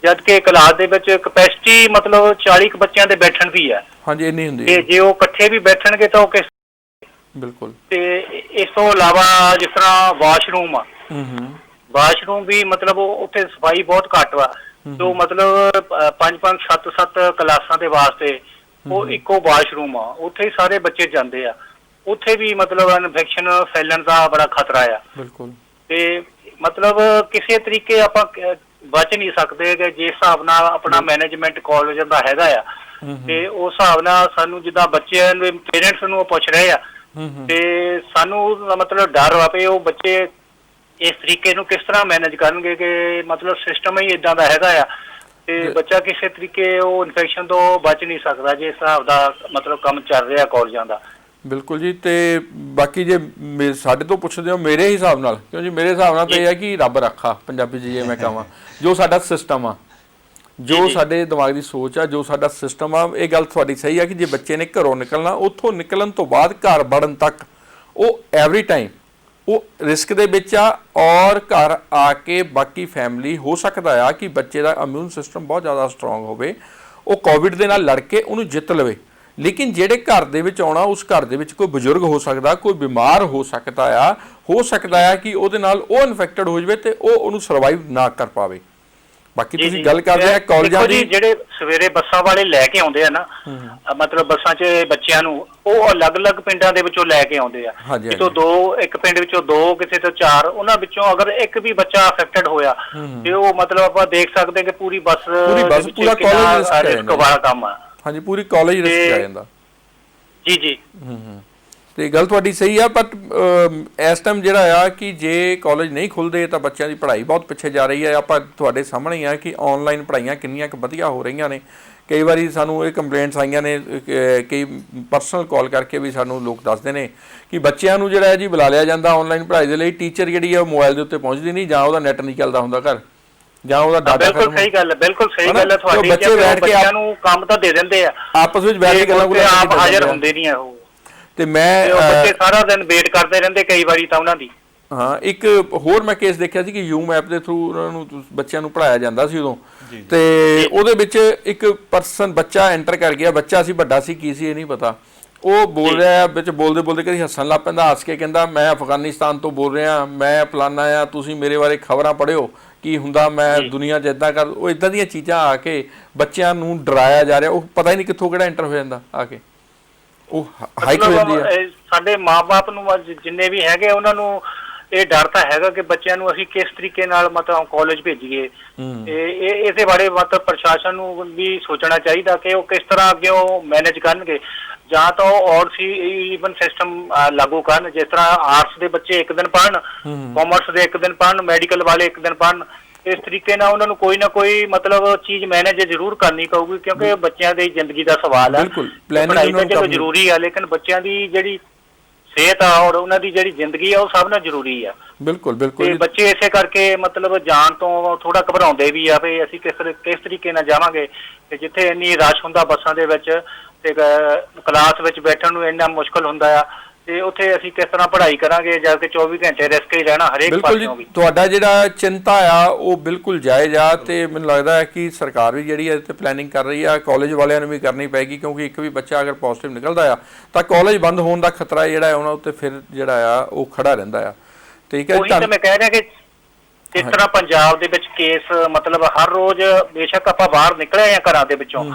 [SPEAKER 5] ਜਦ ਕਿ ਕਲਾਸ ਦੇ ਵਿੱਚ ਕਪੈਸਿਟੀ ਮਤਲਬ 40 ਕੁ ਬੱਚਿਆਂ ਦੇ ਬੈਠਣ ਦੀ ਹੈ।
[SPEAKER 1] ਹਾਂਜੀ, ਇੰਨੀ ਹੁੰਦੀ
[SPEAKER 5] ਤੇ ਜੇ ਉਹ ਇਕੱਠੇ ਵੀ ਬੈਠਣਗੇ ਤਾਂ ਉਹ ਕਿਸ।
[SPEAKER 1] ਬਿਲਕੁਲ। ਤੇ
[SPEAKER 5] ਇਸ ਤੋਂ ਇਲਾਵਾ ਜਿਸ ਤਰ੍ਹਾਂ ਵਾਸ਼ਰੂਮ ਆ, ਵਾਸ਼ਰੂਮ ਵੀ ਮਤਲਬ ਉੱਥੇ ਸਫਾਈ ਬਹੁਤ ਘੱਟ ਵਾ। ਜੋ ਮਤਲਬ 5-5 7-7 ਕਲਾਸਾਂ ਦੇ ਵਾਸਤੇ ਉਹ ਇੱਕੋ ਵਾਸ਼ਰੂਮ ਆ, ਉੱਥੇ ਹੀ ਸਾਰੇ ਬੱਚੇ ਜਾਂਦੇ ਆ। ਉੱਥੇ ਵੀ ਮਤਲਬ ਇਨਫੈਕਸ਼ਨ ਫੈਲਣ ਦਾ ਬੜਾ ਖਤਰਾ ਆ।
[SPEAKER 1] ਬਿਲਕੁਲ।
[SPEAKER 5] ਤੇ ਮਤਲਬ ਕਿਸੇ ਤਰੀਕੇ ਆਪਾਂ ਬਚ ਨਹੀਂ ਸਕਦੇ ਕਿ ਜਿਸ ਹਿਸਾਬ ਨਾਲ ਆਪਣਾ ਮੈਨੇਜਮੈਂਟ ਕਾਲਜ ਦਾ ਹੈਗਾ ਆ, ਤੇ ਉਸ ਹਿਸਾਬ ਨਾਲ ਸਾਨੂੰ ਜਿੱਦਾਂ ਬੱਚਿਆਂ ਦੇ ਪੇਰੈਂਟਸ ਨੂੰ ਉਹ ਪੁੱਛ ਰਹੇ ਆ, ਤੇ ਸਾਨੂੰ ਮਤਲਬ ਡਰ ਵਾ ਪਏ ਉਹ ਬੱਚੇ ਇਸ ਤਰੀਕੇ ਨੂੰ ਕਿਸ ਤਰ੍ਹਾਂ ਮੈਨੇਜ ਕਰਨਗੇ ਕਿ ਮਤਲਬ ਸਿਸਟਮ ਹੀ ਇਦਾਂ ਦਾ ਹੈਗਾ ਆ, ਤੇ ਬੱਚਾ ਕਿਸੇ ਤਰੀਕੇ ਉਹ ਇਨਫੈਕਸ਼ਨ ਤੋਂ ਬਚ ਨਹੀਂ ਸਕਦਾ ਜੇ ਹਿਸਾਬ ਦਾ ਮਤਲਬ ਕੰਮ ਚੱਲ ਰਿਹਾ ਕਾਲਜਾਂ ਦਾ।
[SPEAKER 1] ਬਿਲਕੁਲ ਜੀ। ਤੇ ਬਾਕੀ ਜੇ ਸਾਡੇ ਤੋਂ ਪੁੱਛਦੇ ਹੋ ਮੇਰੇ ਹਿਸਾਬ ਨਾਲ, ਕਿਉਂ ਜੀ ਮੇਰੇ ਹਿਸਾਬ ਨਾਲ ਤਾਂ ਇਹ ਹੈ ਕਿ ਰੱਬ ਰੱਖਾ ਪੰਜਾਬੀ 'ਚ ਜੇ ਮੈਂ ਕਹਾਂ, ਜੋ ਸਾਡਾ ਸਿਸਟਮ ਆ, ਜੋ ਸਾਡੇ ਦਿਮਾਗ ਦੀ ਸੋਚ ਆ, ਜੋ ਸਾਡਾ ਸਿਸਟਮ ਆ, ਇਹ ਗੱਲ ਤੁਹਾਡੀ ਸਹੀ ਆ ਕਿ ਜੇ ਬੱਚੇ ਨੇ ਘਰੋਂ ਨਿਕਲਣਾ, ਉੱਥੋਂ ਨਿਕਲਣ ਤੋਂ ਬਾਅਦ ਘਰ ਵੜਨ ਤੱਕ ਉਹ ਐਵਰੀ ਟਾਈਮ ਉਹ ਰਿਸਕ ਦੇ ਵਿੱਚ ਆ। ਔਰ ਘਰ ਆ ਕੇ ਬਾਕੀ ਫੈਮਿਲੀ ਹੋ ਸਕਦਾ ਆ ਕਿ ਬੱਚੇ ਦਾ ਇਮਿਊਨ ਸਿਸਟਮ ਬਹੁਤ ਜ਼ਿਆਦਾ ਸਟਰੋਂਗ ਹੋਵੇ, ਉਹ ਕੋਵਿਡ ਦੇ ਨਾਲ ਲੜ ਕੇ ਉਹਨੂੰ ਜਿੱਤ ਲਵੇ। ਲੇਕਿਨ ਜਿਹੜੇ ਘਰ ਦੇ ਵਿੱਚ ਆਉਣਾ, ਉਸ ਘਰ ਦੇ ਵਿੱਚ ਕੋਈ ਬਜ਼ੁਰਗ ਹੋ ਸਕਦਾ, ਕੋਈ ਬਿਮਾਰ ਹੋ ਸਕਦਾ ਆ ਕਿ ਉਹਦੇ ਨਾਲ ਉਹ ਇਨਫੈਕਟਡ ਹੋ ਜਾਵੇ ਤੇ ਉਹ ਉਹਨੂੰ ਸਰਵਾਈਵ ਨਾ ਕਰ ਪਾਵੇ। ਬਾਕੀ ਤੁਸੀਂ ਗੱਲ ਕਰਦੇ ਆ ਕਾਲਜਾਂ ਦੀ, ਜਿਹੜੇ
[SPEAKER 5] ਸਵੇਰੇ ਬੱਸਾਂ ਵਾਲੇ ਲੈ ਕੇ ਆਉਂਦੇ ਆ ਨਾ, ਮਤਲਬ ਬੱਸਾਂ 'ਚ ਬੱਚਿਆਂ ਨੂੰ ਉਹ ਅਲੱਗ-ਅਲੱਗ ਪਿੰਡਾਂ ਦੇ ਵਿੱਚੋਂ ਲੈ ਕੇ ਆਉਂਦੇ ਆ। ਕਿਤੋਂ 2, ਇੱਕ ਪਿੰਡ ਵਿੱਚੋਂ 2, ਕਿਸੇ ਤੋਂ 4, ਉਹਨਾਂ ਵਿੱਚੋਂ ਅਗਰ ਇੱਕ ਵੀ ਬੱਚਾ ਅਫੈਕਟਡ ਹੋਇਆ ਤੇ ਉਹ ਮਤਲਬ ਆਪਾਂ ਦੇਖ ਸਕਦੇ ਕਿ ਪੂਰੀ ਬੱਸ
[SPEAKER 1] ਪੂਰਾ ਕਾਲਜ
[SPEAKER 5] ਰਿਸਕ ਵਾਲਾ ਕੰਮ ਆ।
[SPEAKER 1] ਹਾਂਜੀ, ਪੂਰੀ ਕਾਲਜ ਰਿਸਕ ਆ ਜਾਂਦਾ।
[SPEAKER 5] ਜੀ।
[SPEAKER 1] ਤੇ ਗੱਲ ਤੁਹਾਡੀ ਸਹੀ ਆ, ਬਟ ਇਸ ਟਾਈਮ ਜਿਹੜਾ ਆ ਕਿ ਜੇ ਕਾਲਜ ਨਹੀਂ ਖੁੱਲਦੇ ਤਾਂ ਬੱਚਿਆਂ ਦੀ ਪੜ੍ਹਾਈ ਬਹੁਤ ਪਿੱਛੇ ਜਾ ਰਹੀ ਹੈ। ਆਪਾਂ ਤੁਹਾਡੇ ਸਾਹਮਣੇ ਹੀ ਆ ਕਿ ਆਨਲਾਈਨ ਪੜ੍ਹਾਈਆਂ ਕਿੰਨੀਆਂ ਕੁ ਵਧੀਆ ਹੋ ਰਹੀਆਂ ਨੇ। ਕਈ ਵਾਰੀ ਸਾਨੂੰ ਇਹ ਕੰਪਲੇਂਟਸ ਆਈਆਂ ਨੇ, ਕਈ ਪਰਸਨਲ ਕਾਲ ਕਰਕੇ ਵੀ ਸਾਨੂੰ ਲੋਕ ਦੱਸਦੇ ਨੇ ਕਿ ਬੱਚਿਆਂ ਨੂੰ ਜਿਹੜਾ ਹੈ ਜੀ ਬੁਲਾ ਲਿਆ ਜਾਂਦਾ ਆਨਲਾਈਨ ਪੜ੍ਹਾਈ ਦੇ ਲਈ, ਟੀਚਰ ਜਿਹੜੀ ਆ ਉਹ ਮੋਬਾਈਲ ਦੇ ਉੱਤੇ ਪਹੁੰਚਦੀ ਨਹੀਂ, ਜਾਂ ਉਹਦਾ ਨੈਟ ਨਹੀਂ ਚੱਲਦਾ ਹੁੰਦਾ ਘਰ, ਜਾਂ ਉਹਦਾ ਡਾਟਾ।
[SPEAKER 5] ਬਿਲਕੁਲ ਸਹੀ ਗੱਲ ਹੈ ਤੁਹਾਡੀ।
[SPEAKER 1] ਬੱਚੇ ਬੈਠ ਕੇ
[SPEAKER 5] ਬੱਚਿਆਂ ਨੂੰ ਕੰਮ ਤਾਂ ਦੇ ਦਿੰਦੇ ਆ,
[SPEAKER 1] ਆਪਸ ਵਿੱਚ ਬੈਠ ਕੇ ਗੱਲਾਂ
[SPEAKER 5] ਆਪ ਹਾਜ਼ਰ ਹੁੰਦੇ ਨਹੀਂ ਆ ਉਹ,
[SPEAKER 1] ਤੇ ਮੈਂ
[SPEAKER 5] ਬੱਚੇ ਸਾਰਾ ਦਿਨ ਵੇਟ ਕਰਦੇ ਰਹਿੰਦੇ ਕਈ ਵਾਰੀ ਤਾਂ ਉਹਨਾਂ ਦੀ।
[SPEAKER 1] ਹਾਂ, ਇੱਕ ਹੋਰ ਮੈਂ ਕੇਸ ਦੇਖਿਆ ਸੀ ਕਿ ਯੂਮ ਐਪ ਦੇ ਥਰੂ ਉਹਨਾਂ ਨੂੰ ਬੱਚਿਆਂ ਨੂੰ ਪੜ੍ਹਾਇਆ ਜਾਂਦਾ ਸੀ ਉਦੋਂ, ਤੇ ਉਹਦੇ ਵਿੱਚ ਇੱਕ ਬੱਚਾ ਐਂਟਰ ਕਰ ਗਿਆ, ਬੱਚਾ ਸੀ ਵੱਡਾ ਸੀ ਕੀ ਸੀ ਇਹ ਨਹੀਂ ਪਤਾ, ਉਹ ਬੋਲ ਰਿਹਾ ਵਿੱਚ ਬੋਲਦੇ ਕਦੀ ਹੱਸਣ ਲੱਗ ਪੈਂਦਾ, ਹੱਸ ਕੇ ਕਹਿੰਦਾ ਮੈਂ ਅਫਗਾਨਿਸਤਾਨ ਤੋਂ ਬੋਲ ਰਿਹਾ, ਮੈਂ ਫਲਾਨਾ ਆ, ਤੁਸੀਂ ਮੇਰੇ ਬਾਰੇ ਖਬਰਾਂ ਪੜ੍ਹਿਓ ਕੀ ਹੁੰਦਾ, ਮੈਂ ਦੁਨੀਆ 'ਚ ਇੱਦਾਂ ਕਰ। ਉਹ ਇੱਦਾਂ ਦੀਆਂ ਚੀਜ਼ਾਂ ਆ ਕੇ ਬੱਚਿਆਂ ਨੂੰ ਡਰਾਇਆ ਜਾ ਰਿਹਾ, ਉਹ ਪਤਾ ਹੀ ਨਹੀਂ ਕਿੱਥੋਂ ਕਿਹੜਾ ਐਂਟਰ ਹੋ ਜਾਂਦਾ ਆ ਕੇ, ਉਹ ਹਾਈਕ ਹੋ ਜਾਂਦੀ ਹੈ।
[SPEAKER 5] ਸਾਡੇ ਮਾਪੇ ਨੂੰ ਜਿੰਨੇ ਵੀ ਹੈਗੇ ਉਹਨਾਂ ਨੂੰ ਇਹ ਡਰ ਤਾਂ ਹੈਗਾ ਕਿ ਬੱਚਿਆਂ ਨੂੰ ਅਸੀਂ ਕਿਸ ਤਰੀਕੇ ਨਾਲ ਮਤਲਬ ਕਾਲਜ ਭੇਜੀਏ। ਇਹਦੇ ਬਾਰੇ ਮਤਲਬ ਪ੍ਰਸ਼ਾਸਨ ਨੂੰ ਵੀ ਸੋਚਣਾ ਚਾਹੀਦਾ ਕਿ ਉਹ ਕਿਸ ਤਰ੍ਹਾਂ ਅੱਗੇ ਉਹ ਮੈਨੇਜ ਕਰਨਗੇ, ਜਾਂ ਤਾਂ ਉਹ ਔਰ ਸੀ ਈਵਨ ਸਿਸਟਮ ਲਾਗੂ ਕਰਨ, ਜਿਸ ਤਰ੍ਹਾਂ ਆਰਟਸ ਦੇ ਬੱਚੇ ਇੱਕ ਦਿਨ ਪੜ੍ਹਨ, ਕਾਮਰਸ ਦੇ ਇੱਕ ਦਿਨ ਪੜ੍ਹਨ, ਮੈਡੀਕਲ ਵਾਲੇ ਇੱਕ ਦਿਨ ਪੜ੍ਹਨ। ਇਸ ਤਰੀਕੇ ਨਾਲ ਉਹਨਾਂ ਨੂੰ ਕੋਈ ਨਾ ਕੋਈ ਮਤਲਬ ਚੀਜ਼ ਮੈਨੇਜ ਜ਼ਰੂਰ ਕਰਨੀ ਪਊਗੀ, ਕਿਉਂਕਿ ਬੱਚਿਆਂ ਦੀ ਜ਼ਿੰਦਗੀ ਦਾ ਸਵਾਲ ਹੈ। ਪੜ੍ਹਾਈ ਤਾਂ ਚਲੋ ਜ਼ਰੂਰੀ ਆ, ਲੇਕਿਨ ਬੱਚਿਆਂ ਦੀ ਜਿਹੜੀ ਸਿਹਤ ਆ ਔਰ ਉਹਨਾਂ ਦੀ ਜਿਹੜੀ ਜ਼ਿੰਦਗੀ ਆ ਉਹ ਸਭ ਨਾਲ ਜ਼ਰੂਰੀ ਆ।
[SPEAKER 1] ਬਿਲਕੁਲ।
[SPEAKER 5] ਤੇ ਬੱਚੇ ਇਸੇ ਕਰਕੇ ਮਤਲਬ ਜਾਣ ਤੋਂ ਥੋੜਾ ਘਬਰਾਉਂਦੇ ਵੀ ਆ ਵੀ ਅਸੀਂ ਕਿਸ ਤਰੀਕੇ ਨਾਲ ਜਾਵਾਂਗੇ, ਤੇ ਜਿੱਥੇ ਇੰਨੀ ਰਸ਼ ਹੁੰਦਾ ਬੱਸਾਂ ਦੇ ਵਿੱਚ ਤੇ ਕਲਾਸ ਵਿੱਚ ਬੈਠਣ ਨੂੰ ਇੰਨਾ ਮੁਸ਼ਕਲ ਹੁੰਦਾ ਆ, ਤੇ ਉੱਥੇ ਅਸੀਂ ਕਿਸ ਤਰ੍ਹਾਂ ਪੜ੍ਹਾਈ ਕਰਾਂਗੇ ਜਦ ਕਿ 24 ਘੰਟੇ ਰਿਸਕ ਹੀ ਰਹਿਣਾ ਹਰੇਕ ਪਾਸਿਓਂ ਵੀ।
[SPEAKER 1] ਤੁਹਾਡਾ ਜਿਹੜਾ ਚਿੰਤਾ ਆ ਉਹ ਬਿਲਕੁਲ ਜਾਇਜ਼ ਆ, ਤੇ ਮੈਨੂੰ ਲੱਗਦਾ ਹੈ ਕਿ ਸਰਕਾਰ ਵੀ ਜਿਹੜੀ ਹੈ ਤੇ ਪਲੈਨਿੰਗ ਕਰ ਰਹੀ ਆ, ਕਾਲਜ ਵਾਲਿਆਂ ਨੂੰ ਵੀ ਕਰਨੀ ਪਏਗੀ, ਕਿਉਂਕਿ ਇੱਕ ਵੀ ਬੱਚਾ ਅਗਰ ਪੋਜ਼ਿਟਿਵ ਨਿਕਲਦਾ ਆ ਤਾਂ ਕਾਲਜ ਬੰਦ ਹੋਣ ਦਾ ਖਤਰਾ ਜਿਹੜਾ ਹੈ ਉਹਨਾਂ ਉੱਤੇ ਫਿਰ ਜਿਹੜਾ ਆ ਉਹ ਖੜਾ ਰਹਿੰਦਾ ਆ। ਠੀਕ ਹੈ,
[SPEAKER 5] ਉਹੀ ਤਾਂ ਮੈਂ ਕਹਿ ਰਿਹਾ ਕਿ ਜਿਸ ਤਰ੍ਹਾਂ ਪੰਜਾਬ ਦੇ ਵਿੱਚ ਕੇਸ ਮਤਲਬ ਹਰ ਰੋਜ਼, ਬੇਸ਼ੱਕ ਆਪਾਂ ਬਾਹਰ ਨਿਕਲੇ ਆ ਘਰਾਂ ਦੇ ਵਿੱਚੋਂ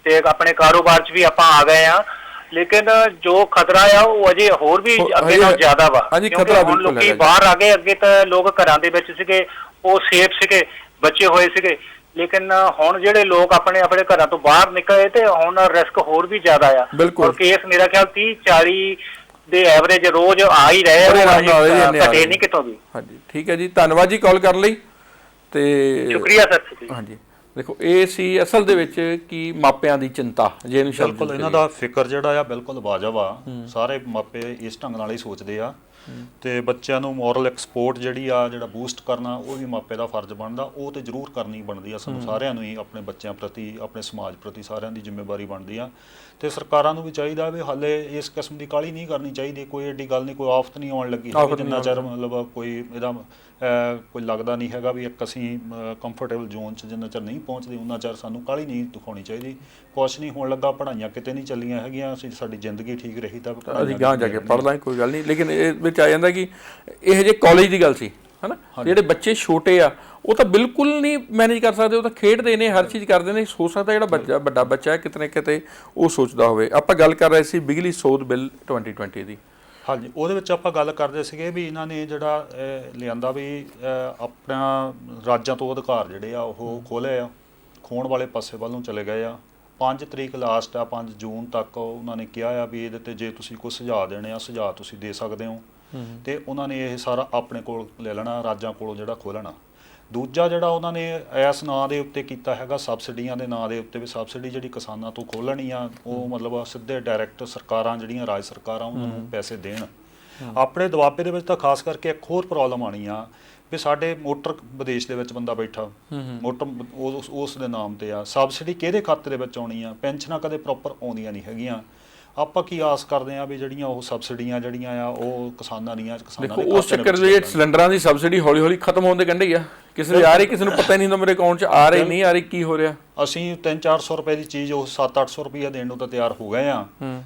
[SPEAKER 5] ਤੇ ਆਪਣੇ ਕਾਰੋਬਾਰ 'ਚ ਵੀ ਆਪਾਂ ਆ ਗਏ ਆ, ਲੇਕਿਨ ਜੋ ਖਤਰਾ ਆ ਉਹ ਅਜੇ ਹੋਰ ਵੀ ਅੱਗੇ ਨਾਲੋਂ ਜ਼ਿਆਦਾ ਵਾ, ਕਿਉਂਕਿ ਹੁਣ ਲੋਕੀ ਬਾਹਰ ਆ ਗਏ। ਅੱਗੇ ਤਾਂ ਲੋਕ ਘਰਾਂ ਦੇ ਵਿੱਚ ਸੀਗੇ, ਉਹ ਸੇਫ ਸੀਗੇ, ਬਚੇ ਹੋਏ ਸੀਗੇ, ਲੇਕਿਨ ਹੁਣ ਜਿਹੜੇ ਲੋਕ ਆਪਣੇ ਘਰਾਂ ਤੋਂ ਬਾਹਰ ਨਿਕਲੇ ਤੇ ਹੁਣ ਰਿਸਕ ਹੋਰ ਵੀ ਜ਼ਿਆਦਾ ਆ। ਔਰ ਕੇਸ ਮੇਰਾ ਖਿਆਲ 30-40 ਦੇ ਐਵਰੇਜ ਰੋਜ਼ ਆ ਹੀ ਰਹੇ ਆ, ਘਟੇ ਨਹੀਂ ਕਿਤੋਂ ਵੀ।
[SPEAKER 1] ਹਾਂਜੀ, ਠੀਕ ਹੈ ਜੀ, ਧੰਨਵਾਦ ਜੀ ਕਾਲ ਕਰਨ ਲਈ, ਤੇ
[SPEAKER 5] ਸ਼ੁਕਰੀਆ ਸਰ।
[SPEAKER 1] ਹਾਂਜੀ, ਦੇਖੋ ਇਹ ਸੀ ਅਸਲ ਦੇ ਵਿੱਚ ਕਿ ਮਾਪਿਆਂ ਦੀ ਚਿੰਤਾ ਜੇ ਇਹਨੂੰ ਸ਼ਬਦ
[SPEAKER 2] ਬਿਲਕੁਲ ਇਹਨਾਂ ਦਾ ਫਿਕਰ ਜਿਹੜਾ ਆ ਬਿਲਕੁਲ ਵਾਜਬ ਆ। ਸਾਰੇ ਮਾਪੇ ਇਸ ਢੰਗ ਨਾਲ ਹੀ ਸੋਚਦੇ ਆ ਤੇ ਬੱਚਿਆਂ ਨੂੰ ਮੋਰਲ ਐਕਸਪੋਰਟ ਜਿਹੜਾ ਬੂਸਟ ਕਰਨਾ ਉਹ ਵੀ ਮਾਪੇ ਦਾ ਫਰਜ਼ ਬਣਦਾ, ਉਹ ਤੇ ਜ਼ਰੂਰ ਕਰਨੀ ਬਣਦੀ ਆ। ਸਾਨੂੰ ਸਾਰਿਆਂ ਨੂੰ ਹੀ ਆਪਣੇ ਬੱਚਿਆਂ ਪ੍ਰਤੀ, ਆਪਣੇ ਸਮਾਜ ਪ੍ਰਤੀ ਸਾਰਿਆਂ ਦੀ ਜ਼ਿੰਮੇਵਾਰੀ ਬਣਦੀ ਆ ਤੇ ਸਰਕਾਰਾਂ ਨੂੰ ਵੀ ਚਾਹੀਦਾ ਵੀ ਹਾਲੇ ਇਸ ਕਿਸਮ ਦੀ ਕਾਹਲੀ ਨਹੀਂ ਕਰਨੀ ਚਾਹੀਦੀ। ਕੋਈ ਐਡੀ ਗੱਲ ਨਹੀਂ, ਕੋਈ ਆਫਤ ਨਹੀਂ ਆਉਣ ਲੱਗੀ ਜਿੰਨਾ ਚਿਰ ਮਤਲਬ ਕੋਈ ਇਹਦਾ ਕੋਈ ਲੱਗਦਾ ਨਹੀਂ ਹੈਗਾ ਵੀ ਇੱਕ ਅਸੀਂ ਕੰਫਰਟੇਬਲ ਜ਼ੋਨ 'ਚ ਜਿੰਨਾ ਚਿਰ ਨਹੀਂ ਪਹੁੰਚਦੇ ਉਹਨਾਂ ਚਿਰ ਸਾਨੂੰ ਕਾਹਲੀ ਨਹੀਂ ਦਿਖਾਉਣੀ ਚਾਹੀਦੀ। ਕੁਛ ਨਹੀਂ ਹੋਣ ਲੱਗਾ, ਪੜ੍ਹਾਈਆਂ ਕਿਤੇ ਨਹੀਂ ਚੱਲੀਆਂ ਹੈਗੀਆਂ, ਅਸੀਂ ਸਾਡੀ ਜ਼ਿੰਦਗੀ ਠੀਕ ਰਹੀ ਤਾਂ
[SPEAKER 1] ਅਸੀਂ ਗਾਂਹ ਜਾ ਕੇ ਪੜ੍ਹ ਲਾਂਗੇ, ਕੋਈ ਗੱਲ ਨਹੀਂ। ਲੇਕਿਨ ਇਹ ਵਿੱਚ ਆ ਜਾਂਦਾ ਕਿ ਇਹ ਜੇ ਕਾਲਜ ਦੀ ਗੱਲ ਸੀ ਹੈ ਨਾ, ਜਿਹੜੇ ਬੱਚੇ ਛੋਟੇ ਆ ਉਹ ਤਾਂ ਬਿਲਕੁਲ ਨਹੀਂ ਮੈਨੇਜ ਕਰ ਸਕਦੇ, ਉਹ ਤਾਂ ਖੇਡਦੇ ਨੇ, ਹਰ ਚੀਜ਼ ਕਰਦੇ ਨੇ। ਹੋ ਸਕਦਾ ਜਿਹੜਾ ਬੱਚਾ ਵੱਡਾ ਬੱਚਾ ਹੈ ਕਿਤੇ ਨਾ ਕਿਤੇ ਉਹ ਸੋਚਦਾ ਹੋਵੇ। ਆਪਾਂ ਗੱਲ ਕਰ ਰਹੇ ਸੀ ਬਿਜਲੀ ਸੋਧ ਬਿੱਲ 2020 ਦੀ।
[SPEAKER 2] ਹਾਂਜੀ, ਉਹਦੇ ਵਿੱਚ ਆਪਾਂ ਗੱਲ ਕਰਦੇ ਸੀਗੇ ਵੀ ਇਹਨਾਂ ਨੇ ਜਿਹੜਾ ਲਿਆਂਦਾ ਵੀ ਆਪਣਾ ਰਾਜਾਂ ਤੋਂ ਅਧਿਕਾਰ ਜਿਹੜੇ ਆ ਉਹ ਖੋਲ੍ਹੇ ਆ, ਖੋਣ ਵਾਲੇ ਪਾਸੇ ਵੱਲ ਨੂੰ ਚਲੇ ਗਏ ਆ। 5 ਤਰੀਕ ਲਾਸਟ ਆ, 5 ਜੂਨ ਤੱਕ ਉਹਨਾਂ ਨੇ ਕਿਹਾ ਆ ਵੀ ਇਹਦੇ 'ਤੇ ਜੇ ਤੁਸੀਂ ਕੋਈ ਸੁਝਾਅ ਦੇਣੇ ਆ ਸੁਝਾਅ ਤੁਸੀਂ ਦੇ ਸਕਦੇ ਹੋ ਤੇ ਉਹਨਾਂ ਨੇ ਇਹ ਸਾਰਾ ਆਪਣੇ ਕੋਲ ਲੈ ਲੈਣਾ, ਰਾਜਾਂ ਕੋਲੋਂ ਜਿਹੜਾ ਖੋਲ੍ਹਣਾ। ਦੂਜਾ ਜਿਹੜਾ ਉਹਨਾਂ ਨੇ ਇਸ ਨਾਂ ਦੇ ਉੱਤੇ ਕੀਤਾ ਹੈਗਾ ਸਬਸਿਡੀਆਂ ਦੇ ਨਾਂ ਦੇ ਉੱਤੇ, ਵੀ ਸਬਸਿਡੀ ਜਿਹੜੀ ਕਿਸਾਨਾਂ ਤੋਂ ਖੋਲ੍ਹਣੀ ਆ ਉਹ ਮਤਲਬ ਸਿੱਧੇ ਡਾਇਰੈਕਟ ਸਰਕਾਰਾਂ ਜਿਹੜੀਆਂ ਰਾਜ ਸਰਕਾਰਾਂ ਉਹਨਾਂ ਨੂੰ ਪੈਸੇ ਦੇਣ। ਆਪਣੇ ਦੁਆਬੇ ਦੇ ਵਿੱਚ ਤਾਂ ਖਾਸ ਕਰਕੇ ਇੱਕ ਹੋਰ ਪ੍ਰੋਬਲਮ ਆਣੀ ਆ ਵੀ ਸਾਡੇ ਮੋਟਰ ਵਿਦੇਸ਼ ਦੇ ਵਿੱਚ ਬੰਦਾ ਬੈਠਾ, ਮੋਟਰ ਉਸ ਦੇ ਨਾਮ ਤੇ ਆ, ਸਬਸਿਡੀ ਕਿਹਦੇ ਖਾਤੇ ਦੇ ਵਿੱਚ ਆਉਣੀ ਆ? ਪੈਨਸ਼ਨਾਂ ਕਦੇ ਪ੍ਰੋਪਰ ਆਉਂਦੀਆਂ ਨਹੀਂ ਹੈਗੀਆਂ। ਆਪਾਂ ਕੀ ਆਸ ਕਰਦੇ ਆ ਵੀ ਜਿਹੜੀਆਂ ਉਹ ਸਬਸਿਡੀਆਂ ਜਿਹੜੀਆਂ ਆ ਉਹ ਕਿਸਾਨਾਂ ਦੀਆਂ, ਕਿਸਾਨਾਂ
[SPEAKER 1] ਦੇਖੋ ਉਸ ਚੱਕਰ ਦੇ ਵਿੱਚ ਸਿਲੰਡਰਾਂ ਦੀ ਸਬਸਿਡੀ ਹੌਲੀ ਹੌਲੀ ਖਤਮ ਹੋਣ ਦੇ ਕੰਢੇ ਹੀ ਆ। ਕਿਸੇ ਦੇ ਆ ਰਹੀ, ਕਿਸੇ ਨੂੰ ਪਤਾ ਹੀ ਨਹੀਂ ਹੁੰਦਾ ਮੇਰੇ ਅਕਾਊਂਟ 'ਚ ਆ ਰਹੀ ਨਹੀਂ ਆ ਰਹੀ, ਕੀ ਹੋ ਰਿਹਾ।
[SPEAKER 2] ਅਸੀਂ 300-400 ਰੁਪਏ ਦੀ ਚੀਜ਼ ਉਹ 700-800 ਰੁਪਏ ਦੇਣ ਨੂੰ ਤਾਂ ਤਿਆਰ ਹੋ ਗਏ ਆ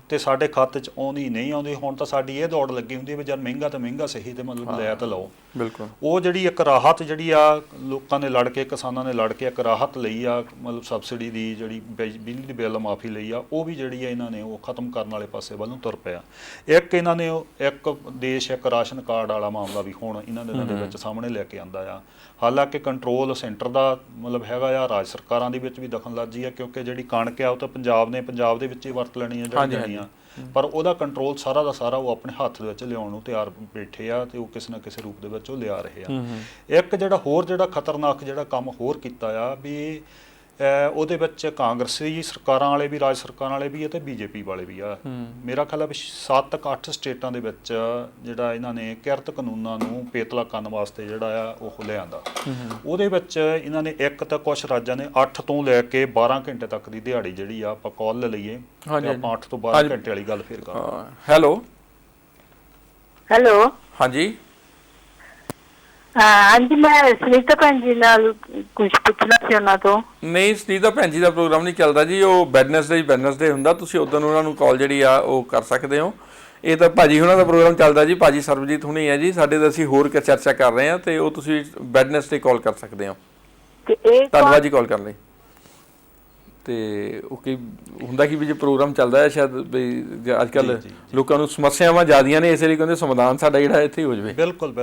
[SPEAKER 2] ਤੇ ਸਾਡੇ ਖਾਤੇ 'ਚ ਆਉਂਦੀ ਨਹੀਂ ਆਉਂਦੀ। ਹੁਣ ਤਾਂ ਸਾਡੀ ਇਹ ਦੌੜ ਲੱਗੀ ਹੁੰਦੀ ਵੀ ਜਦ ਮਹਿੰਗਾ ਤਾਂ ਮਹਿੰਗਾ ਸਹੀ ਤੇ ਮਤਲਬ ਲੈ ਤਾਂ ਲਓ।
[SPEAKER 1] ਬਿਲਕੁਲ
[SPEAKER 2] ਉਹ ਜਿਹੜੀ ਇੱਕ ਰਾਹਤ ਜਿਹੜੀ ਆ ਲੋਕਾਂ ਨੇ ਲੜ ਕੇ, ਕਿਸਾਨਾਂ ਨੇ ਲੜ ਕੇ ਇੱਕ ਰਾਹਤ ਲਈ ਆ, ਮਤਲਬ ਸਬਸਿਡੀ ਦੀ ਜਿਹੜੀ ਬਿਜਲੀ ਦੀ ਬਿੱਲ ਮਾਫੀ ਲਈ ਆ, ਉਹ ਵੀ ਜਿਹੜੀ ਆ ਇਹਨਾਂ ਨੇ ਉਹ ਖਤਮ ਕਰਨ ਵਾਲੇ ਪਾਸੇ ਵੱਲ ਨੂੰ ਤੁਰ ਪਿਆ। ਇੱਕ ਇਹਨਾਂ ਨੇ ਇੱਕ ਦੇਸ਼ ਇੱਕ ਰਾਸ਼ਨ ਕਾਰਡ ਵਾਲਾ ਮਾਮਲਾ ਵੀ ਹੁਣ ਇਹਨਾਂ ਦੇ ਵਿੱਚ ਸਾਹਮਣੇ ਲੈ ਕੇ ਆਂਦਾ ਆ। ਹਾਲਾਂਕਿ ਕੰਟਰੋਲ ਸੈਂਟਰ ਦਾ ਮਤਲਬ ਹੈਗਾ ਆ, ਰਾਜ ਸਰਕਾਰਾਂ ਦੇ ਵਿੱਚ ਵੀ ਦਖਲਅੰਦਾਜ਼ੀ ਆ ਕਿਉਂਕਿ ਜਿਹੜੀ ਕਣਕ ਆ ਉਹ ਤਾਂ ਪੰਜਾਬ ਦੇ ਵਿੱਚ ਹੀ ਵਰਤ ਲੈਣੀ ਆ ਜਿਹੜੀਆਂ, ਪਰ ਉਹਦਾ ਕੰਟਰੋਲ ਸਾਰਾ ਦਾ ਸਾਰਾ ਉਹ ਆਪਣੇ ਹੱਥ ਦੇ ਵਿੱਚ ਲਿਆਉਣ ਨੂੰ ਤਿਆਰ ਬੈਠੇ ਆ ਤੇ ਉਹ ਕਿਸੇ ਨਾ ਕਿਸੇ ਰੂਪ ਦੇ ਵਿੱਚ ਉਹ ਲਿਆ ਰਹੇ ਆ। ਇੱਕ ਜਿਹੜਾ ਖਤਰਨਾਕ ਜਿਹੜਾ ਕੰਮ ਹੋਰ ਕੀਤਾ ਆ ਵੀ ਉਹਦੇ ਵਿੱਚ ਕਾਂਗਰਸੀ ਸਰਕਾਰਾਂ ਵਾਲੇ ਵੀ, ਰਾਜ ਸਰਕਾਰਾਂ ਵਾਲੇ ਵੀ ਤੇ ਬੀਜੇਪੀ ਵਾਲੇ ਵੀ ਆ। ਮੇਰਾ ਖਿਆਲ ਆ ਵੀ 7-8 ਸਟੇਟਾਂ ਦੇ ਵਿੱਚ ਜਿਹੜਾ ਇਹਨਾਂ ਨੇ ਕਿਰਤ ਕਾਨੂੰਨਾਂ ਨੂੰ ਪੇਤਲਾ ਕਰਨ ਵਾਸਤੇ ਜਿਹੜਾ ਆ ਉਹ ਲਿਆਂਦਾ। ਉਹਦੇ ਵਿੱਚ ਇਹਨਾਂ ਨੇ ਇੱਕ ਤਾਂ ਕੁਝ ਰਾਜਾਂ ਨੇ 8 ਤੋਂ ਲੈ ਕੇ 12 ਘੰਟੇ ਤੱਕ ਦੀ ਦਿਹਾੜੀ ਜਿਹੜੀ ਆ ਆਪਾਂ ਕਾਲ ਲੈ ਲਈਏ ਤੇ ਆਪਾਂ 8 ਤੋਂ 12 ਘੰਟੇ ਵਾਲੀ ਗੱਲ ਫੇਰ ਕਰਾਂਗੇ।
[SPEAKER 6] ਹੈਲੋ
[SPEAKER 1] ਹਾਂਜੀ
[SPEAKER 6] ਹਾਂਜੀ, ਮੈਂ ਸੁਨੀਤਾ ਭੈਣ ਜੀ ਨਾਲ ਕੁਝ ਪੁੱਛਣਾ ਸੀ ਉਹਨਾਂ ਤੋਂ।
[SPEAKER 1] ਨਹੀਂ, ਸੁਨੀਤਾ ਭੈਣ ਜੀ ਦਾ ਪ੍ਰੋਗਰਾਮ ਨਹੀਂ ਚੱਲਦਾ ਜੀ, ਉਹ ਵੈਡਨਸਡੇ ਹੁੰਦਾ। ਤੁਸੀਂ ਉਦੋਂ ਉਹਨਾਂ ਨੂੰ ਕਾਲ ਜਿਹੜੀ ਆ ਉਹ ਕਰ ਸਕਦੇ ਹੋ। ਇਹ ਤਾਂ ਭਾਜੀ ਉਹਨਾਂ ਦਾ ਪ੍ਰੋਗਰਾਮ ਚੱਲਦਾ ਜੀ, ਭਾਜੀ ਸਰਬਜੀਤ ਹੁਣੀ ਹੈ ਜੀ ਸਾਡੇ ਦਾ, ਅਸੀਂ ਹੋਰ ਚਰਚਾ ਕਰ ਰਹੇ ਹਾਂ ਤੇ ਉਹ ਤੁਸੀਂ ਵੈਡਨਸਡੇ ਕਾਲ ਕਰ ਸਕਦੇ ਹੋ। ਧੰਨਵਾਦ ਜੀ ਕਾਲ ਕਰਨ ਲਈ। ਤੇ ਉਹ ਕੀ ਹੁੰਦਾ ਕਿ ਵੀ ਜੇ ਪ੍ਰੋਗਰਾਮ ਚੱਲਦਾ ਹੈ ਸ਼ਾਇਦ ਵੀ ਅੱਜ ਕੱਲ੍ਹ ਲੋਕਾਂ ਨੂੰ ਸਮੱਸਿਆਵਾਂ ਜ਼ਿਆਦੀਆਂ ਨੇ, ਇਸ ਲਈ ਕਹਿੰਦੇ ਸਮਾਧਾਨ ਸਾਡਾ ਜਿਹੜਾ ਇੱਥੇ ਹੋ ਜਾਵੇ।
[SPEAKER 2] ਬਿਲਕੁਲ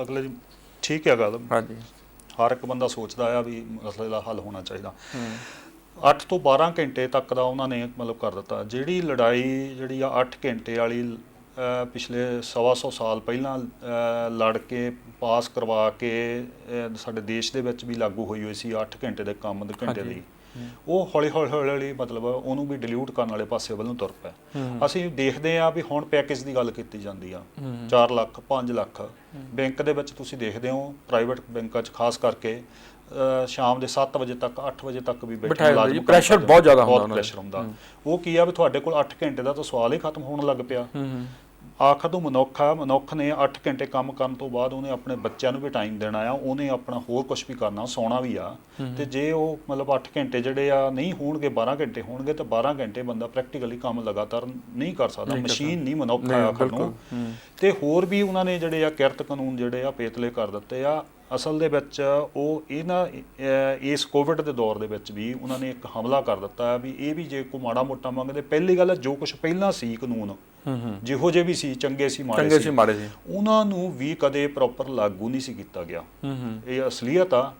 [SPEAKER 2] ਅਗਲੇ ਠੀਕ ਹੈ ਗੱਲ।
[SPEAKER 1] ਹਾਂਜੀ,
[SPEAKER 2] ਹਰ ਇੱਕ ਬੰਦਾ ਸੋਚਦਾ ਆ ਵੀ ਮਸਲੇ ਦਾ ਹੱਲ ਹੋਣਾ ਚਾਹੀਦਾ। 8 ਤੋਂ 12 ਘੰਟੇ ਤੱਕ ਦਾ ਉਹਨਾਂ ਨੇ ਮਤਲਬ ਕਰ ਦਿੱਤਾ। ਜਿਹੜੀ ਲੜਾਈ ਜਿਹੜੀ ਆ 8 ਘੰਟੇ ਵਾਲੀ ਪਿਛਲੇ 125 ਸਾਲ ਪਹਿਲਾਂ ਲੜ ਕੇ ਪਾਸ ਕਰਵਾ ਕੇ ਸਾਡੇ ਦੇਸ਼ ਦੇ ਵਿੱਚ ਵੀ ਲਾਗੂ ਹੋਈ ਹੋਈ ਸੀ 8 ਘੰਟੇ ਦੇ ਕੰਮ ਦੇ ਘੰਟੇ ਲਈ, ਉਹ ਹੌਲੀ ਮਤਲਬ ਉਹਨੂੰ ਵੀ ਡਿਲੀਟ ਕਰਨ ਵਾਲੇ ਪਾਸੇ ਵੱਲੋਂ ਤੁਰ ਪਿਆ। ਅਸੀਂ ਦੇਖਦੇ ਆ ਵੀ ਹੁਣ ਪੈਕੇਜ ਦੀ ਗੱਲ ਕੀਤੀ ਜਾਂਦੀ ਆ 4 ਲੱਖ 5 ਲੱਖ। ਬੈਂਕ ਦੇ ਵਿੱਚ ਤੁਸੀਂ ਦੇਖਦੇ ਹੋ ਪ੍ਰਾਈਵੇਟ ਬੈਂਕਾਂ 'ਚ ਖਾਸ ਕਰਕੇ ਸ਼ਾਮ ਦੇ 7 ਵਜੇ ਤੱਕ 8 ਵਜੇ ਤੱਕ ਵੀ ਬੈਠੇ ਮੁਲਾਜ਼ਮ,
[SPEAKER 1] ਪ੍ਰੈਸ਼ਰ ਬਹੁਤ ਜ਼ਿਆਦਾ
[SPEAKER 2] ਹੁੰਦਾ। ਉਹ ਕੀ ਆ ਵੀ ਤੁਹਾਡੇ ਕੋਲ 8 ਘੰਟੇ ਦਾ ਤਾਂ ਸਵਾਲ ਹੀ ਖਤਮ ਹੋਣ ਲੱਗ ਪਿਆ। ਆਖਰ ਤੋਂ ਮਨੁੱਖ ਨੇ 8 ਘੰਟੇ ਕੰਮ ਕਰਨ ਤੋਂ ਬਾਅਦ ਉਹਨੇ ਆਪਣੇ ਬੱਚਿਆਂ ਨੂੰ ਵੀ ਟਾਈਮ ਦੇਣਾ ਆ, ਉਹਨੇ ਆਪਣਾ ਹੋਰ ਕੁਝ ਵੀ ਕਰਨਾ, ਸੌਣਾ ਵੀ ਆ। ਤੇ ਜੇ ਉਹ ਮਤਲਬ 8 ਘੰਟੇ ਜਿਹੜੇ ਆ ਨਹੀਂ ਹੋਣਗੇ, 12 ਘੰਟੇ ਹੋਣਗੇ ਤਾਂ 12 ਘੰਟੇ ਬੰਦਾ ਪ੍ਰੈਕਟੀਕਲੀ ਕੰਮ ਲਗਾਤਾਰ ਨਹੀਂ ਕਰ ਸਕਦਾ। ਮਸ਼ੀਨ ਨਹੀਂ, ਮਨੁੱਖ ਆ ਆਖਰ ਨੂੰ। ਤੇ ਹੋਰ ਵੀ ਉਹਨਾਂ ਨੇ ਜਿਹੜੇ ਆ ਕਿਰਤ ਕਾਨੂੰਨ ਜਿਹੜੇ ਆ ਪੇਤਲੇ ਕਰ ਦਿੱਤੇ ਆ। ਅਸਲ ਦੇ ਵਿੱਚ ਉਹ ਇਸ ਕੋਵਿਡ ਦੇ ਦੌਰ ਦੇ ਵਿੱਚ ਵੀ ਉਹਨਾਂ ਨੇ ਇੱਕ ਹਮਲਾ ਕਰ ਦਿੱਤਾ ਵੀ ਇਹ ਵੀ ਜੇ ਕੋਈ ਮਾੜਾ ਮੋਟਾ ਮੰਗਦੇ, ਪਹਿਲੀ ਗੱਲ ਜੋ ਕੁਝ ਪਹਿਲਾਂ ਸੀ ਕਾਨੂੰਨ ਜਿਹੋ ਜਿਹੇ ਵੀ ਸੀ, ਚੰਗੇ ਸੀ ਮਾੜੇ ਸੀ, ਉਹਨਾਂ ਨੂੰ ਵੀ ਕਦੇ ਪ੍ਰੋਪਰ ਲਾਗੂ ਨਹੀਂ ਸੀ ਕੀਤਾ ਗਿਆ। ਇਹ ਅਸਲੀਅਤ ਆ।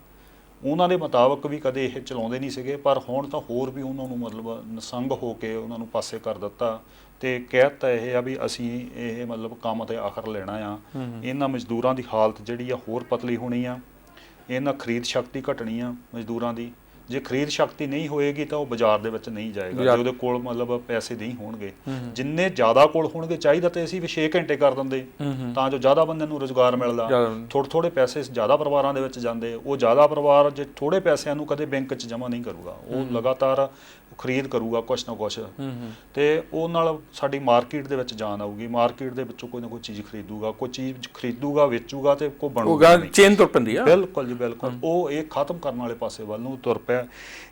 [SPEAKER 2] ਉਹਨਾਂ ਦੇ ਮੁਤਾਬਕ ਵੀ ਕਦੇ ਇਹ ਚਲਾਉਂਦੇ ਨਹੀਂ ਸੀਗੇ, ਪਰ ਹੁਣ ਤਾਂ ਹੋਰ ਵੀ ਉਹਨਾਂ ਨੂੰ ਮਤਲਬ ਨਸੰਗ ਹੋ ਕੇ ਉਹਨਾਂ ਨੂੰ ਪਾਸੇ ਕਰ ਦਿੱਤਾ ਤੇ ਕਹਿਤਾ ਇਹ ਆ ਵੀ ਅਸੀਂ ਇਹ ਮਤਲਬ ਕੰਮ ਤੇ ਆਖਰ ਲੈਣਾ ਆ। ਇਹਨਾਂ ਮਜ਼ਦੂਰਾਂ ਦੀ ਹਾਲਤ ਜਿਹੜੀ ਆ ਹੋਰ ਪਤਲੀ ਹੋਣੀ ਆ, ਇਹਨਾਂ ਖਰੀਦ ਸ਼ਕਤੀ ਘਟਣੀ ਆ ਮਜ਼ਦੂਰਾਂ ਦੀ ਜੇ ਖਰੀਦ ਸ਼ਕਤੀ ਨਹੀਂ ਹੋਏਗੀ ਤਾਂ ਉਹ ਬਾਜ਼ਾਰ ਦੇ ਵਿੱਚ ਨਹੀਂ ਜਾਏਗਾ, ਜੇ ਉਹਦੇ ਕੋਲ ਮਤਲਬ ਪੈਸੇ ਨਹੀਂ ਹੋਣਗੇ। ਜਿੰਨੇ ਜ਼ਿਆਦਾ ਕੋਲ ਹੋਣਗੇ, ਚਾਹੀਦਾ ਤੇ ਅਸੀਂ ਵੀ 6 ਘੰਟੇ ਕਰ ਦਿੰਦੇ ਤਾਂ ਜੋ ਜ਼ਿਆਦਾ ਬੰਦੇ ਨੂੰ ਰੁਜ਼ਗਾਰ ਮਿਲਦਾ। ਥੋੜ੍ਹੇ ਪੈਸੇ ਜ਼ਿਆਦਾ ਪਰਿਵਾਰਾਂ ਦੇ ਵਿੱਚ ਜਾਂਦੇ, ਉਹ ਜ਼ਿਆਦਾ ਪਰਿਵਾਰ ਜੇ ਥੋੜ੍ਹੇ ਪੈਸਿਆਂ ਨੂੰ ਕਦੇ ਬੈਂਕ 'ਚ ਜਮ੍ਹਾਂ ਨਹੀਂ ਕਰੂਗਾ, ਉਹ ਲਗਾਤਾਰ ਖਰੀਦ ਕਰੂਗਾ ਕੁਛ ਨਾ ਕੁਛ, ਤੇ ਉਹ ਨਾਲ ਸਾਡੀ ਮਾਰਕੀਟ ਦੇ ਵਿੱਚ ਜਾਨ ਆਊਗੀ। ਮਾਰਕੀਟ ਦੇ ਵਿੱਚੋਂ ਕੋਈ ਨਾ ਕੋਈ ਚੀਜ਼ ਖਰੀਦੂਗਾ, ਕੋਈ ਚੀਜ਼ ਖਰੀਦੂਗਾ, ਵੇਚੂਗਾ ਤੇ ਕੋਈ ਬਣੂਗਾ,
[SPEAKER 1] ਚੇਨ ਤੁਰ ਪੈਂਦੀ ਆ।
[SPEAKER 2] ਬਿਲਕੁਲ ਜੀ ਬਿਲਕੁਲ। ਉਹ ਇਹ ਖਤਮ ਕਰਨ ਵਾਲੇ ਪਾਸੇ ਵੱਲ ਨੂੰ ਤੁਰ ਪਿਆ।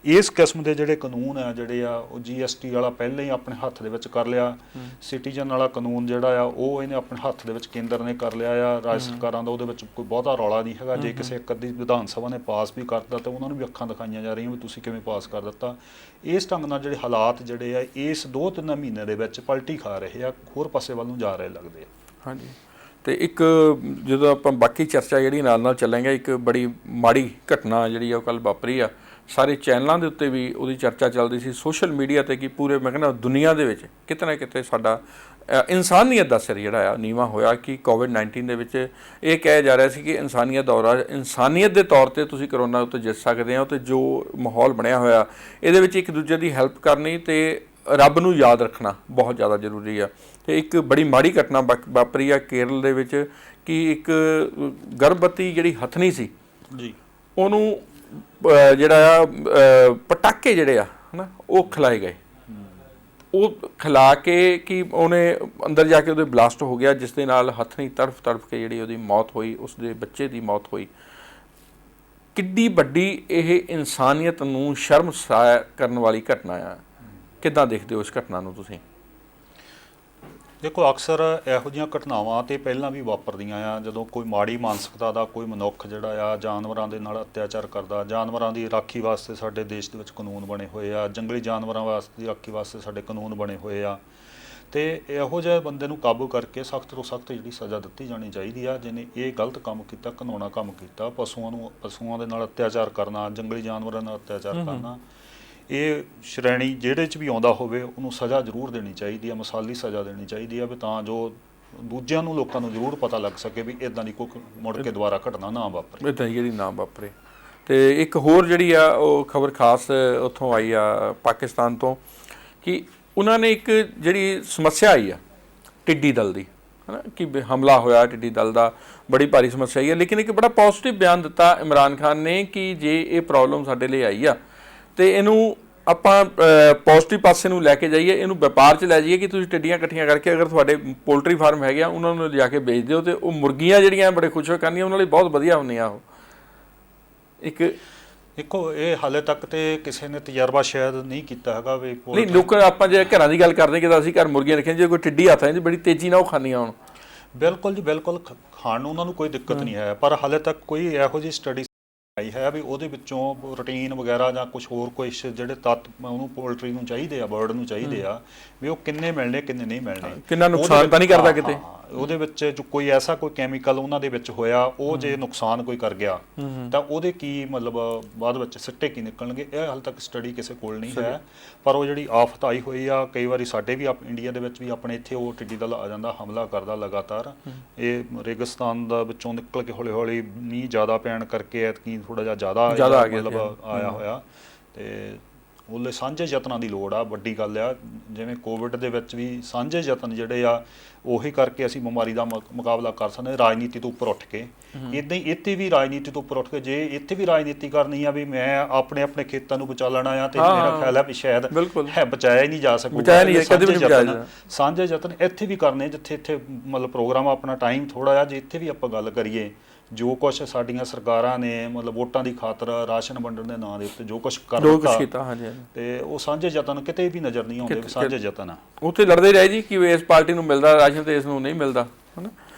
[SPEAKER 2] ਇਸ ਕਿਸਮ ਦੇ ਜਿਹੜੇ ਕਾਨੂੰਨ ਆ ਜਿਹੜੇ ਆ, ਉਹ GST ਵਾਲਾ ਪਹਿਲਾਂ ਹੀ ਆਪਣੇ ਹੱਥ ਦੇ ਵਿੱਚ ਕਰ ਲਿਆ। ਸਿਟੀਜ਼ਨ ਵਾਲਾ ਕਾਨੂੰਨ ਜਿਹੜਾ ਆ ਉਹ ਇਹਨੇ ਆਪਣੇ ਹੱਥ ਦੇ ਵਿੱਚ ਕੇਂਦਰ ਨੇ ਕਰ ਲਿਆ ਆ, ਰਾਜ ਸਰਕਾਰਾਂ ਦਾ ਉਹਦੇ ਵਿੱਚ ਕੋਈ ਬਹੁਤਾ ਰੌਲਾ ਨਹੀਂ ਹੈਗਾ। ਜੇ ਕਿਸੇ ਇੱਕ ਅੱਧੀ ਵਿਧਾਨ ਸਭਾ ਨੇ ਪਾਸ ਵੀ ਕਰਤਾ ਤਾਂ ਉਹਨਾਂ ਨੂੰ ਵੀ ਅੱਖਾਂ ਦਿਖਾਈਆਂ ਜਾ ਰਹੀਆਂ ਵੀ ਤੁਸੀਂ ਕਿਵੇਂ ਪਾਸ ਕਰ ਦਿੱਤਾ। ਇਸ ਢੰਗ ਨਾਲ ਜਿਹੜੇ ਹਾਲਾਤ ਜਿਹੜੇ ਆ ਇਸ 2-3 ਮਹੀਨੇ ਦੇ ਵਿੱਚ ਪਲਟੀ ਖਾ ਰਹੇ ਆ, ਹੋਰ ਪਾਸੇ ਵੱਲ ਨੂੰ ਜਾ ਰਹੇ ਲੱਗਦੇ ਆ।
[SPEAKER 1] ਹਾਂਜੀ, ਤੇ ਇੱਕ ਜਦੋਂ ਆਪਾਂ ਬਾਕੀ ਚਰਚਾ ਜਿਹੜੀ ਨਾਲ ਚੱਲਾਂਗੇ, ਇੱਕ ਬੜੀ ਮਾੜੀ ਘਟਨਾ ਜਿਹੜੀ ਉਹ ਕੱਲ੍ਹ ਵਾਪਰੀ ਆ, ਸਾਰੇ ਚੈਨਲਾਂ ਦੇ ਉੱਤੇ ਵੀ ਉਹਦੀ ਚਰਚਾ ਚੱਲਦੀ ਸੀ, ਸੋਸ਼ਲ ਮੀਡੀਆ ਤੇ, ਕਿ ਪੂਰੇ ਮੈਂ ਕਹਿੰਦਾ ਦੁਨੀਆ ਦੇ ਵਿੱਚ ਕਿਤੇ ਨਾ ਕਿਤੇ ਸਾਡਾ ਇਨਸਾਨੀਅਤ ਦਾ ਸਿਰ ਜਿਹੜਾ ਆ ਨੀਵਾਂ ਹੋਇਆ। ਕਿ ਕੋਵਿਡ-19 ਦੇ ਵਿੱਚ ਇਹ ਕਿਹਾ ਜਾ ਰਿਹਾ ਸੀ ਕਿ ਇਨਸਾਨੀਅਤ ਦੇ ਤੌਰ ਤੇ ਤੁਸੀਂ ਕਰੋਨਾ ਉੱਤੇ ਜਿੱਤ ਸਕਦੇ ਹੋ, ਤੇ ਜੋ ਮਾਹੌਲ ਬਣਿਆ ਹੋਇਆ ਇਹਦੇ ਵਿੱਚ ਇੱਕ ਦੂਜੇ ਦੀ ਹੈਲਪ ਕਰਨੀ ਤੇ ਰੱਬ ਨੂੰ ਯਾਦ ਰੱਖਣਾ ਬਹੁਤ ਜ਼ਿਆਦਾ ਜ਼ਰੂਰੀ ਆ। ਤੇ ਇੱਕ ਬੜੀ ਮਾੜੀ ਘਟਨਾ ਵਾਪਰੀ ਆ ਕੇਰਲ ਦੇ ਵਿੱਚ, ਕਿ ਇੱਕ ਗਰਭਵਤੀ ਜਿਹੜੀ ਹਥਨੀ ਸੀ
[SPEAKER 2] ਜੀ,
[SPEAKER 1] ਉਹਨੂੰ ਜਿਹੜਾ ਆ ਪਟਾਕੇ ਜਿਹੜੇ ਆ ਹੈ ਨਾ ਉਹ ਖਿਲਾਏ ਗਏ। ਉਹ ਖਿਲਾ ਕੇ ਕਿ ਉਹਨੇ ਅੰਦਰ ਜਾ ਕੇ ਉਹਦੇ ਬਲਾਸਟ ਹੋ ਗਿਆ, ਜਿਸ ਦੇ ਨਾਲ ਹਥਨੀ ਤੜਫ ਕੇ ਜਿਹੜੀ ਉਹਦੀ ਮੌਤ ਹੋਈ, ਉਸਦੇ ਬੱਚੇ ਦੀ ਮੌਤ ਹੋਈ। ਕਿੱਡੀ ਵੱਡੀ ਇਹ ਇਨਸਾਨੀਅਤ ਨੂੰ ਸ਼ਰਮਸਾਰ ਕਰਨ ਵਾਲੀ ਘਟਨਾ ਆ। ਕਿੱਦਾਂ ਦੇਖਦੇ ਹੋ ਇਸ ਘਟਨਾ ਨੂੰ ਤੁਸੀਂ?
[SPEAKER 2] ਦੇਖੋ, ਅਕਸਰ ਇਹੋ ਜਿਹੀਆਂ ਘਟਨਾਵਾਂ ਤੇ ਪਹਿਲਾਂ ਵੀ ਵਾਪਰਦੀਆਂ ਆ। ਜਦੋਂ ਕੋਈ ਮਾੜੀ ਮਾਨਸਿਕਤਾ ਦਾ ਕੋਈ ਮਨੁੱਖ ਜਿਹੜਾ ਆ ਜਾਨਵਰਾਂ ਦੇ ਨਾਲ ਅਤਿਆਚਾਰ ਕਰਦਾ, ਜਾਨਵਰਾਂ ਦੀ ਰਾਖੀ ਵਾਸਤੇ ਸਾਡੇ ਦੇਸ਼ ਦੇ ਵਿੱਚ ਕਾਨੂੰਨ ਬਣੇ ਹੋਏ ਆ, ਜੰਗਲੀ ਜਾਨਵਰਾਂ ਵਾਸਤੇ ਰਾਖੀ ਵਾਸਤੇ ਸਾਡੇ ਕਾਨੂੰਨ ਬਣੇ ਹੋਏ ਆ, ਤੇ ਇਹੋ ਜਿਹੇ ਬੰਦੇ ਨੂੰ ਕਾਬੂ ਕਰਕੇ ਸਖਤ ਤੋਂ ਸਖਤ ਜਿਹੜੀ ਸਜ਼ਾ ਦਿੱਤੀ ਜਾਣੀ ਚਾਹੀਦੀ ਆ। ਜਿਹਨੇ ਇਹ ਗਲਤ ਕੰਮ ਕੀਤਾ, ਘਿਨਾਉਣਾ ਕੰਮ ਕੀਤਾ, ਪਸ਼ੂਆਂ ਦੇ ਨਾਲ ਅਤਿਆਚਾਰ ਕਰਨਾ, ਜੰਗਲੀ ਜਾਨਵਰਾਂ ਨਾਲ ਅਤਿਆਚਾਰ ਕਰਨਾ, ਇਹ ਸ਼੍ਰੇਣੀ ਜਿਹੜੇ 'ਚ ਵੀ ਆਉਂਦਾ ਹੋਵੇ ਉਹਨੂੰ ਸਜ਼ਾ ਜ਼ਰੂਰ ਦੇਣੀ ਚਾਹੀਦੀ ਆ, ਮਿਸਾਲੀ ਸਜ਼ਾ ਦੇਣੀ ਚਾਹੀਦੀ ਆ, ਵੀ ਤਾਂ ਜੋ ਦੂਜਿਆਂ ਨੂੰ, ਲੋਕਾਂ ਨੂੰ ਜ਼ਰੂਰ ਪਤਾ ਲੱਗ ਸਕੇ ਵੀ ਇੱਦਾਂ ਦੀ ਕੋਈ ਮੁੜ ਕੇ ਦੁਬਾਰਾ ਘਟਨਾ ਨਾ ਵਾਪਰੇ,
[SPEAKER 1] ਇੱਦਾਂ ਦੀ ਜਿਹੜੀ ਨਾ ਵਾਪਰੇ। ਤੇ ਇੱਕ ਹੋਰ ਜਿਹੜੀ ਆ ਉਹ ਖਬਰ ਖਾਸ ਉੱਥੋਂ ਆਈ ਆ ਪਾਕਿਸਤਾਨ ਤੋਂ, ਕਿ ਉਹਨਾਂ ਨੇ ਇੱਕ ਜਿਹੜੀ ਸਮੱਸਿਆ ਆਈ ਆ ਟਿੱਡੀ ਦਲ ਦੀ, ਹੈ ਨਾ, ਕਿ ਹਮਲਾ ਹੋਇਆ ਟਿੱਡੀ ਦਲ ਦਾ, ਬੜੀ ਭਾਰੀ ਸਮੱਸਿਆ ਆਈ ਆ। ਲੇਕਿਨ ਇੱਕ ਬੜਾ ਪੋਜ਼ਿਟਿਵ ਬਿਆਨ ਦਿੱਤਾ ਇਮਰਾਨ ਖਾਨ ਨੇ ਕਿ ਜੇ ਇਹ ਪ੍ਰੋਬਲਮ ਸਾਡੇ ਲਈ ਆਈ ਆ ਤੇ ਇਹਨੂੰ ਆਪਾਂ ਪੋਜ਼ਿਟਿਵ ਪਾਸੇ ਨੂੰ ਲੈ ਕੇ ਜਾਈਏ, ਇਹਨੂੰ ਵਪਾਰ 'ਚ ਲੈ ਜਾਈਏ, ਕਿ ਤੁਸੀਂ ਟਿੱਡੀਆਂ ਇਕੱਠੀਆਂ ਕਰਕੇ ਅਗਰ ਤੁਹਾਡੇ ਪੋਲਟਰੀ ਫਾਰਮ ਹੈਗੇ ਆ ਉਹਨਾਂ ਨੂੰ ਲਿਜਾ ਕੇ ਵੇਚ ਦਿਓ, ਤੇ ਉਹ ਮੁਰਗੀਆਂ ਜਿਹੜੀਆਂ ਬੜੇ ਖੁਸ਼ ਹੋ ਕਰਨੀਆਂ ਉਹਨਾਂ ਲਈ ਬਹੁਤ ਵਧੀਆ ਹੁੰਦੀਆਂ। ਉਹ ਇੱਕ
[SPEAKER 2] ਦੇਖੋ, ਇਹ ਹਾਲੇ ਤੱਕ ਤੇ ਕਿਸੇ ਨੇ ਤਜਰਬਾ ਸ਼ਾਇਦ ਨਹੀਂ ਕੀਤਾ ਹੈਗਾ ਵੀ
[SPEAKER 1] ਨਹੀਂ, ਲੋਕ ਆਪਾਂ ਜੇ ਘਰਾਂ ਦੀ ਗੱਲ ਕਰਦੇ ਕਿ ਅਸੀਂ ਘਰ ਮੁਰਗੀਆਂ ਰੱਖੀਆਂ, ਜੇ ਕੋਈ ਟਿੱਡੀ ਹੱਥ ਆਏ ਬੜੀ ਤੇਜ਼ੀ ਨਾਲ ਉਹ ਖਾਂਦੀਆਂ ਹੁਣ।
[SPEAKER 2] ਬਿਲਕੁਲ ਜੀ ਬਿਲਕੁਲ, ਖਾਣ ਨੂੰ ਉਹਨਾਂ ਨੂੰ ਕੋਈ ਦਿੱਕਤ ਨਹੀਂ ਹੈ, ਪਰ ਹਾਲੇ ਤੱਕ ਕੋਈ ਇਹੋ ਜਿਹੀ ਸਟੱਡੀ ਆਈ ਹੈ ਵੀ ਉਹਦੇ ਵਿੱਚੋਂ ਪ੍ਰੋਟੀਨ ਵਗੈਰਾ ਜਾਂ ਕੁਝ ਹੋਰ ਕੋਈ ਜਿਹੜੇ ਤੱਤ ਉਹਨੂੰ ਪੋਲਟਰੀ ਨੂੰ ਚਾਹੀਦੇ ਆ, ਬਰਡ ਨੂੰ ਚਾਹੀਦੇ ਆ, ਵੀ ਉਹ ਕਿੰਨੇ ਮਿਲਣੇ ਕਿੰਨੇ ਨਹੀਂ ਮਿਲਣੇ,
[SPEAKER 1] ਕਿੰਨਾ ਨੁਕਸਾਨ ਤਾਂ ਨਹੀਂ ਕਰਦਾ ਕਿਤੇ।
[SPEAKER 2] ਉਹਦੇ ਵਿੱਚ ਜੋ ਕੋਈ ਐਸਾ ਕੋਈ ਕੈਮੀਕਲ ਉਹਨਾਂ ਦੇ ਵਿੱਚ ਹੋਇਆ, ਉਹ ਜੇ ਨੁਕਸਾਨ ਕੋਈ ਕਰ ਗਿਆ ਤਾਂ ਉਹਦੇ ਕੀ ਮਤਲਬ ਬਾਅਦ ਵਿੱਚ ਸਿੱਟੇ ਕੀ ਨਿਕਲਣਗੇ, ਇਹ ਹਾਲੇ ਤੱਕ ਸਟੱਡੀ ਕਿਸੇ ਕੋਲ ਨਹੀਂ ਹੈ। ਪਰ ਉਹ ਜਿਹੜੀ ਆਫਤ ਆਈ ਹੋਈ ਆ, ਕਈ ਵਾਰੀ ਸਾਡੇ ਵੀ ਇੰਡੀਆ ਦੇ ਵਿੱਚ ਵੀ ਆਪਣੇ ਇੱਥੇ ਉਹ ਟਿੱਡੀ ਦਲ ਆ ਜਾਂਦਾ, ਹਮਲਾ ਕਰਦਾ ਲਗਾਤਾਰ। ਇਹ ਰੇਗਿਸਤਾਨ ਦਾ ਵਿੱਚੋਂ ਨਿਕਲ ਕੇ ਹੌਲੀ ਹੌਲੀ ਮੀਂਹ ਜ਼ਿਆਦਾ ਪੈਣ ਕਰਕੇ ਐਤਕੀ ਥੋੜਾ ਜਿਹਾ ਜ਼ਿਆਦਾ ਮਤਲਬ ਆਇਆ ਹੋਇਆ, ਤੇ ਉਹਲੇ ਸਾਂਝੇ ਯਤਨਾਂ ਦੀ ਲੋੜ ਆ। ਵੱਡੀ ਗੱਲ ਆ, ਜਿਵੇਂ ਕੋਵਿਡ ਦੇ ਵਿੱਚ ਵੀ ਸਾਂਝੇ ਯਤਨ ਜਿਹੜੇ ਆ ਉਹੀ ਕਰਕੇ ਅਸੀਂ ਬਿਮਾਰੀ ਦਾ ਮੁਕਾਬਲਾ ਕਰ ਸਕਦੇ, ਰਾਜਨੀਤੀ ਤੋਂ ਉੱਪਰ ਉੱਠ ਕੇ। ਇੱਦਾਂ ਹੀ ਇੱਥੇ ਵੀ ਰਾਜਨੀਤੀ ਤੋਂ ਉੱਪਰ ਉੱਠ ਕੇ, ਜੇ ਇੱਥੇ ਵੀ ਰਾਜਨੀਤੀ ਕਰਨੀ ਆ ਵੀ ਮੈਂ ਆਪਣੇ ਖੇਤਾਂ ਨੂੰ ਬਚਾ ਲੈਣਾ ਆ, ਤੇ ਮੇਰਾ ਖਿਆਲ ਹੈ ਵੀ ਸ਼ਾਇਦ ਬਚਾਇਆ ਹੀ ਨਹੀਂ ਜਾ ਸਕੂਗਾ। ਸਾਂਝੇ ਯਤਨ ਇੱਥੇ ਵੀ ਕਰਨੇ, ਜਿੱਥੇ ਇੱਥੇ ਮਤਲਬ ਪ੍ਰੋਗਰਾਮ ਆਪਣਾ ਟਾਈਮ ਥੋੜਾ ਆ, ਜੇ ਇੱਥੇ ਵੀ ਆਪਾਂ ਗੱਲ ਕਰੀਏ, ਜੋ ਕੁਛ ਸਾਡੀਆਂ ਸਰਕਾਰਾਂ ਨੇ ਮਤਲਬ ਵੋਟਾਂ ਦੀ ਖਾਤਰ ਰਾਸ਼ਨ ਵੰਡਣ ਦੇ ਨਾਂ ਦੇ ਉੱਤੇ ਜੋ ਕੁਛ ਕਰ ਦਿੱਤਾ, ਤੇ ਉਹ ਸਾਂਝੇ ਯਤਨ ਕਿਤੇ ਵੀ ਨਜ਼ਰ ਨਹੀਂ ਆਉਂਦੇ, ਸਾਂਝੇ ਯਤਨ ਆ। ਉੱਥੇ
[SPEAKER 1] ਲੜਦੇ ਰਹੇ ਜੀ ਕਿ ਇਸ ਪਾਰਟੀ ਨੂੰ ਮਿਲਦਾ ਰਾਸ਼ਨ ਤੇ ਇਸ ਨੂੰ ਨਹੀਂ ਮਿਲਦਾ, ਹੈ ਨਾ।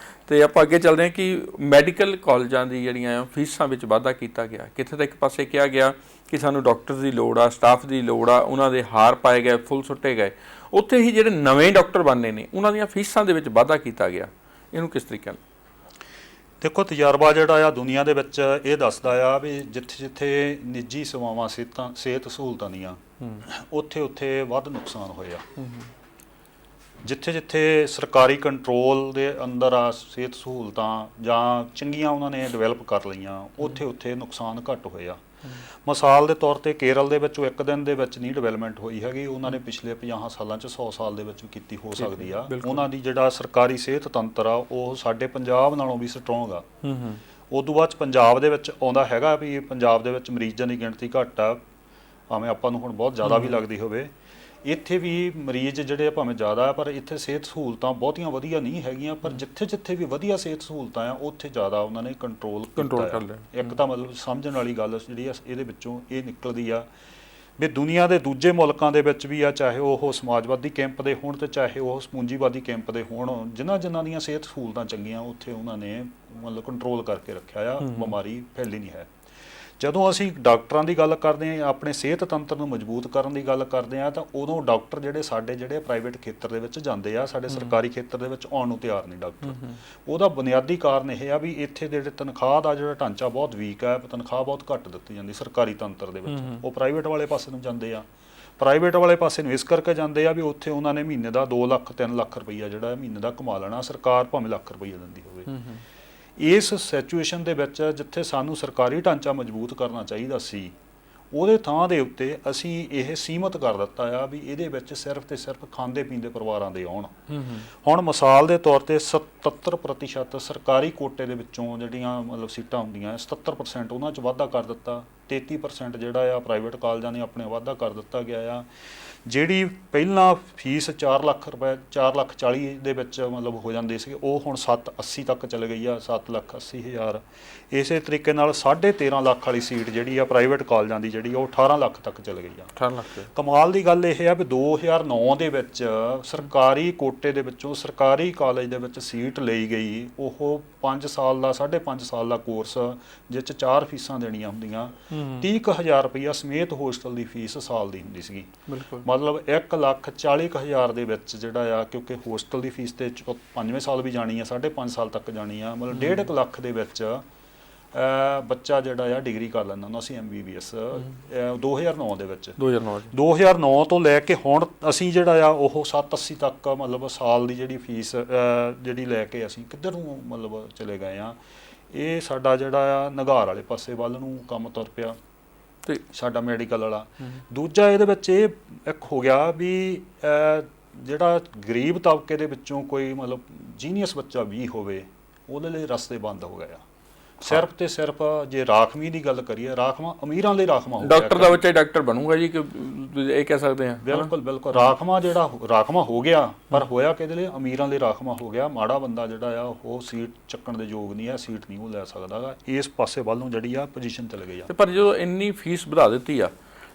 [SPEAKER 1] ਤੇ ਆਪਾਂ ਅੱਗੇ ਚੱਲਦੇ ਹਾਂ ਕਿ ਮੈਡੀਕਲ ਕਾਲਜਾਂ ਦੀ ਜਿਹੜੀਆਂ ਫੀਸਾਂ ਵਿੱਚ ਵਾਧਾ ਕੀਤਾ ਗਿਆ। ਕਿਤੇ ਤਾਂ ਇੱਕ ਪਾਸੇ ਕਿਹਾ ਗਿਆ ਕਿ ਸਾਨੂੰ ਡਾਕਟਰ ਦੀ ਲੋੜ ਆ, ਸਟਾਫ ਦੀ ਲੋੜ ਆ, ਉਹਨਾਂ ਦੇ ਹਾਰ ਪਾਏ ਗਏ, ਫੁੱਲ ਸੁੱਟੇ ਗਏ। ਉੱਥੇ ਹੀ ਜਿਹੜੇ ਨਵੇਂ ਡਾਕਟਰ ਬਣਨੇ ਨੇ ਉਹਨਾਂ ਦੀਆਂ ਫੀਸਾਂ ਦੇ ਵਿੱਚ ਵਾਧਾ ਕੀਤਾ ਗਿਆ। ਇਹਨੂੰ ਕਿਸ ਤਰੀਕੇ ਨਾਲ?
[SPEAKER 2] ਦੇਖੋ, ਤਜਰਬਾ ਜਿਹੜਾ ਆ ਦੁਨੀਆ ਦੇ ਵਿੱਚ ਇਹ ਦੱਸਦਾ ਆ ਵੀ ਜਿੱਥੇ ਜਿੱਥੇ ਨਿੱਜੀ ਸੇਵਾਵਾਂ ਸਿਹਤ ਸਹੂਲਤਾਂ ਦੀਆਂ, ਉੱਥੇ ਉੱਥੇ ਵੱਧ ਨੁਕਸਾਨ ਹੋਇਆ। ਜਿੱਥੇ ਜਿੱਥੇ ਸਰਕਾਰੀ ਕੰਟਰੋਲ ਦੇ ਅੰਦਰ ਆ ਸਿਹਤ ਸਹੂਲਤਾਂ ਜਾਂ ਚੰਗੀਆਂ ਉਹਨਾਂ ਨੇ ਡਿਵੈਲਪ ਕਰ ਲਈਆਂ, ਉੱਥੇ ਉੱਥੇ ਨੁਕਸਾਨ ਘੱਟ ਹੋਇਆ। ਮਿਸਾਲ ਦੇ ਤੌਰ ਤੇ ਕੇਰਲ ਦੇ ਵਿੱਚ ਇੱਕ ਦਿਨ ਦੇ ਵਿੱਚ ਨਹੀਂ ਡਿਵੈਲਪਮੈਂਟ ਹੋਈ ਹੈਗੀ, ਉਹਨਾਂ ਨੇ ਪਿਛਲੇ 50 ਸਾਲਾਂ 'ਚ 100 ਸਾਲ ਦੇ ਵਿੱਚ ਕੀਤੀ ਹੋ ਸਕਦੀ ਆ। ਉਹਨਾਂ ਦੀ ਜਿਹੜਾ ਸਰਕਾਰੀ ਸਿਹਤ ਤੰਤਰ ਆ ਉਹ ਸਾਡੇ ਪੰਜਾਬ ਨਾਲੋਂ ਵੀ ਸਟਰੋਂਗ ਆ। ਉਸ ਤੋਂ ਬਾਅਦ 'ਚ ਪੰਜਾਬ ਦੇ ਵਿੱਚ ਆਉਂਦਾ ਹੈਗਾ ਵੀ ਪੰਜਾਬ ਦੇ ਵਿੱਚ ਮਰੀਜ਼ਾਂ ਦੀ ਗਿਣਤੀ ਘੱਟ ਆ, ਭਾਵੇਂ ਆਪਾਂ ਨੂੰ ਹੁਣ ਬਹੁਤ ਜ਼ਿਆਦਾ ਵੀ ਲੱਗਦੀ ਹੋਵੇ। ਇੱਥੇ ਵੀ ਮਰੀਜ਼ ਜਿਹੜੇ ਭਾਵੇਂ ਜ਼ਿਆਦਾ ਪਰ ਇੱਥੇ ਸਿਹਤ ਸਹੂਲਤਾਂ ਬਹੁਤੀਆਂ ਵਧੀਆ ਨਹੀਂ ਹੈਗੀਆਂ, ਪਰ ਜਿੱਥੇ ਜਿੱਥੇ ਵੀ ਵਧੀਆ ਸਿਹਤ ਸਹੂਲਤਾਂ ਆ ਉੱਥੇ ਜ਼ਿਆਦਾ ਉਹਨਾਂ ਨੇ ਕੰਟਰੋਲ ਕਰ ਲਿਆ। ਇੱਕ ਤਾਂ ਮਤਲਬ ਸਮਝਣ ਵਾਲੀ ਗੱਲ ਜਿਹੜੀ ਆ ਇਹਦੇ ਵਿੱਚੋਂ ਇਹ ਨਿਕਲਦੀ ਆ ਵੀ ਦੁਨੀਆ ਦੇ ਦੂਜੇ ਮੁਲਕਾਂ ਦੇ ਵਿੱਚ ਵੀ ਆ, ਚਾਹੇ ਉਹ ਸਮਾਜਵਾਦੀ ਕੈਂਪ ਦੇ ਹੋਣ ਤੇ ਚਾਹੇ ਉਹ ਪੂੰਜੀਵਾਦੀ ਕੈਂਪ ਦੇ ਹੋਣ, ਜਿਨ੍ਹਾਂ ਦੀਆਂ ਸਿਹਤ ਸਹੂਲਤਾਂ ਚੰਗੀਆਂ ਉੱਥੇ ਉਹਨਾਂ ਨੇ ਮਤਲਬ ਕੰਟਰੋਲ ਕਰਕੇ ਰੱਖਿਆ ਆ, ਬਿਮਾਰੀ ਫੈਲੀ ਨਹੀਂ ਹੈ। ਜਦੋਂ ਅਸੀਂ ਡਾਕਟਰਾਂ ਦੀ ਗੱਲ ਕਰਦੇ ਹਾਂ, ਆਪਣੇ ਸਿਹਤ ਤੰਤਰ ਨੂੰ ਮਜ਼ਬੂਤ ਕਰਨ ਦੀ ਗੱਲ ਕਰਦੇ ਹਾਂ, ਤਾਂ ਉਦੋਂ ਡਾਕਟਰ ਜਿਹੜੇ ਪ੍ਰਾਈਵੇਟ ਖੇਤਰ ਦੇ ਵਿੱਚ ਜਾਂਦੇ ਆ, ਸਾਡੇ ਸਰਕਾਰੀ ਖੇਤਰ ਦੇ ਵਿੱਚ ਆਉਣ ਨੂੰ ਤਿਆਰ ਨਹੀਂ ਡਾਕਟਰ। ਉਹਦਾ ਬੁਨਿਆਦੀ ਕਾਰਨ ਇਹ ਆ ਵੀ ਇੱਥੇ ਜਿਹੜੇ ਤਨਖਾਹ ਦਾ ਜਿਹੜਾ ਢਾਂਚਾ ਬਹੁਤ ਵੀਕ ਹੈ, ਤਨਖਾਹ ਬਹੁਤ ਘੱਟ ਦਿੱਤੀ ਜਾਂਦੀ ਸਰਕਾਰੀ ਤੰਤਰ ਦੇ ਵਿੱਚ। ਉਹ ਪ੍ਰਾਈਵੇਟ ਵਾਲੇ ਪਾਸੇ ਨੂੰ ਜਾਂਦੇ ਆ। ਪ੍ਰਾਈਵੇਟ ਵਾਲੇ ਪਾਸੇ ਨੂੰ ਇਸ ਕਰਕੇ ਜਾਂਦੇ ਆ ਵੀ ਉੱਥੇ ਉਹਨਾਂ ਨੇ ਮਹੀਨੇ ਦਾ 2 ਲੱਖ 3 ਲੱਖ ਰੁਪਈਆ ਜਿਹੜਾ ਮਹੀਨੇ ਦਾ ਕਮਾ ਲੈਣਾ, ਸਰਕਾਰ ਭਾਵੇਂ ਲੱਖ ਰੁਪਈਆ ਦਿੰਦੀ ਹੋਵੇ। ਇਸ ਸਿਚੁਏਸ਼ਨ ਦੇ ਵਿੱਚ ਜਿੱਥੇ ਸਾਨੂੰ ਸਰਕਾਰੀ ਢਾਂਚਾ ਮਜ਼ਬੂਤ ਕਰਨਾ ਚਾਹੀਦਾ ਸੀ, ਉਹਦੇ ਥਾਂ ਦੇ ਉੱਤੇ ਅਸੀਂ ਇਹ ਸੀਮਤ ਕਰ ਦਿੱਤਾ ਆ ਵੀ ਇਹਦੇ ਵਿੱਚ ਸਿਰਫ ਤੇ ਸਿਰਫ ਖਾਂਦੇ ਪੀਂਦੇ ਪਰਿਵਾਰਾਂ ਦੇ ਆਉਣ। ਹੁਣ ਮਿਸਾਲ ਦੇ ਤੌਰ ਤੇ 77% ਸਰਕਾਰੀ ਕੋਟੇ ਦੇ ਵਿੱਚੋਂ ਜਿਹੜੀਆਂ ਮਤਲਬ ਸੀਟਾਂ ਹੁੰਦੀਆਂ 77% ਉਹਨਾਂ 'ਚ ਵਾਧਾ ਕਰ ਦਿੱਤਾ। 33% ਜਿਹੜਾ ਆ ਪ੍ਰਾਈਵੇਟ ਕਾਲਜਾਂ ਨੇ ਆਪਣੇ ਵਾਧਾ ਕਰ ਦਿੱਤਾ ਗਿਆ ਆ। ਜਿਹੜੀ ਪਹਿਲਾਂ ਫੀਸ 4 ਲੱਖ ਰੁਪਏ 4,40,000 ਦੇ ਵਿੱਚ ਮਤਲਬ ਹੋ ਜਾਂਦੇ ਸੀ, ਉਹ ਹੁਣ 7,80 ਤੱਕ ਚਲੇ ਗਈ ਆ, 7,80,000। ਇਸੇ ਤਰੀਕੇ ਨਾਲ 13.5 ਲੱਖ ਵਾਲੀ ਸੀਟ ਜਿਹੜੀ ਆ ਪ੍ਰਾਈਵੇਟ ਕਾਲਜਾਂ ਦੀ ਜਿਹੜੀ ਉਹ 18 ਲੱਖ ਤੱਕ ਚਲੇ ਗਈ ਆ।
[SPEAKER 1] 18 ਲੱਖ।
[SPEAKER 2] ਕਮਾਲ ਦੀ ਗੱਲ ਇਹ ਆ ਵੀ 2009 ਦੇ ਵਿੱਚ ਸਰਕਾਰੀ ਕੋਟੇ ਦੇ ਵਿੱਚੋਂ ਸਰਕਾਰੀ ਕਾਲਜ ਦੇ ਵਿੱਚ ਸੀਟ ਲਈ ਗਈ, ਉਹ 5 ਸਾਲ ਦਾ 5.5 ਸਾਲ ਦਾ ਕੋਰਸ ਜਿਸ 'ਚ 4 ਫੀਸਾਂ ਦੇਣੀਆਂ ਹੁੰਦੀਆਂ, 30,000 ਰੁਪਈਆ ਸਮੇਤ ਹੋਸਟਲ ਦੀ ਫੀਸ ਸਾਲ ਦੀ ਹੁੰਦੀ ਸੀਗੀ। ਮਤਲਬ 1,40,000 ਦੇ ਵਿੱਚ ਜਿਹੜਾ ਆ, ਕਿਉਂਕਿ ਹੋਸਟਲ ਦੀ ਫੀਸ ਤੇ 5ਵੇਂ ਸਾਲ ਵੀ ਜਾਣੀ ਆ, 5.5 ਸਾਲ ਤੱਕ ਜਾਣੀ ਆ, ਮਤਲਬ 1.5 ਲੱਖ ਦੇ ਵਿੱਚ ਬੱਚਾ ਜਿਹੜਾ ਆ ਡਿਗਰੀ ਕਰ ਲੈਂਦਾ ਹੁੰਦਾ ਸੀ MBBS 2009 ਦੇ ਵਿੱਚ। 2009 ਤੋਂ ਲੈ ਕੇ ਹੁਣ ਅਸੀਂ ਜਿਹੜਾ ਆ ਉਹ 7,80 ਤੱਕ ਮਤਲਬ ਸਾਲ ਦੀ ਜਿਹੜੀ ਫੀਸ ਜਿਹੜੀ ਲੈ ਕੇ ਅਸੀਂ ਕਿੱਧਰ ਨੂੰ ਮਤਲਬ ਚਲੇ ਗਏ ਆ। ਇਹ ਸਾਡਾ ਜਿਹੜਾ ਆ ਨਿਗਾਰ ਵਾਲੇ ਪਾਸੇ ਵੱਲ ਨੂੰ ਕੰਮ ਤੁਰ ਪਿਆ ਤੇ ਸਾਡਾ ਮੈਡੀਕਲ ਵਾਲਾ। ਦੂਜਾ ਇਹਦੇ ਵਿੱਚ ਇਹ ਇੱਕ ਹੋ ਗਿਆ ਵੀ ਜਿਹੜਾ ਗਰੀਬ ਤਬਕੇ ਦੇ ਵਿੱਚੋਂ ਕੋਈ ਮਤਲਬ ਜੀਨੀਅਸ ਬੱਚਾ ਵੀ ਹੋਵੇ, ਉਹਦੇ ਲਈ ਰਸਤੇ ਬੰਦ ਹੋ ਗਏ ਆ। ਸਿਰਫ ਤੇ ਸਿਰਫ ਜੇ ਰਾਖਵੀਂ ਦੀ ਗੱਲ ਕਰੀਏ, ਰਾਖਵਾਂ ਅਮੀਰਾਂ ਲਈ ਰਾਖਵਾਂ ਹੋ ਗਿਆ।
[SPEAKER 1] ਡਾਕਟਰ ਦਾ ਬੱਚਾ ਡਾਕਟਰ ਬਣੂਗਾ ਜੀ, ਕਿ ਇਹ ਕਹਿ ਸਕਦੇ ਆ।
[SPEAKER 2] ਬਿਲਕੁਲ ਰਾਖਵਾਂ ਜਿਹੜਾ ਰਾਖਵਾਂ ਹੋ ਗਿਆ, ਪਰ ਹੋਇਆ ਕਿਹਦੇ ਲਈ? ਅਮੀਰਾਂ ਲਈ ਰਾਖਵਾਂ ਹੋ ਗਿਆ। ਮਾੜਾ ਬੰਦਾ ਜਿਹੜਾ ਆ ਉਹ ਸੀਟ ਚੱਕਣ ਦੇ ਯੋਗ ਨਹੀਂ ਹੈ, ਸੀਟ ਨਹੀਂ ਉਹ ਲੈ ਸਕਦਾਗਾ। ਇਸ ਪਾਸੇ ਵੱਲ ਨੂੰ ਜਿਹੜੀ ਆ ਪੋਜੀਸ਼ਨ ਚਲੇ ਗਈ ਆ।
[SPEAKER 1] ਪਰ ਜਦੋਂ ਇੰਨੀ ਫੀਸ ਵਧਾ ਦਿੱਤੀ ਆ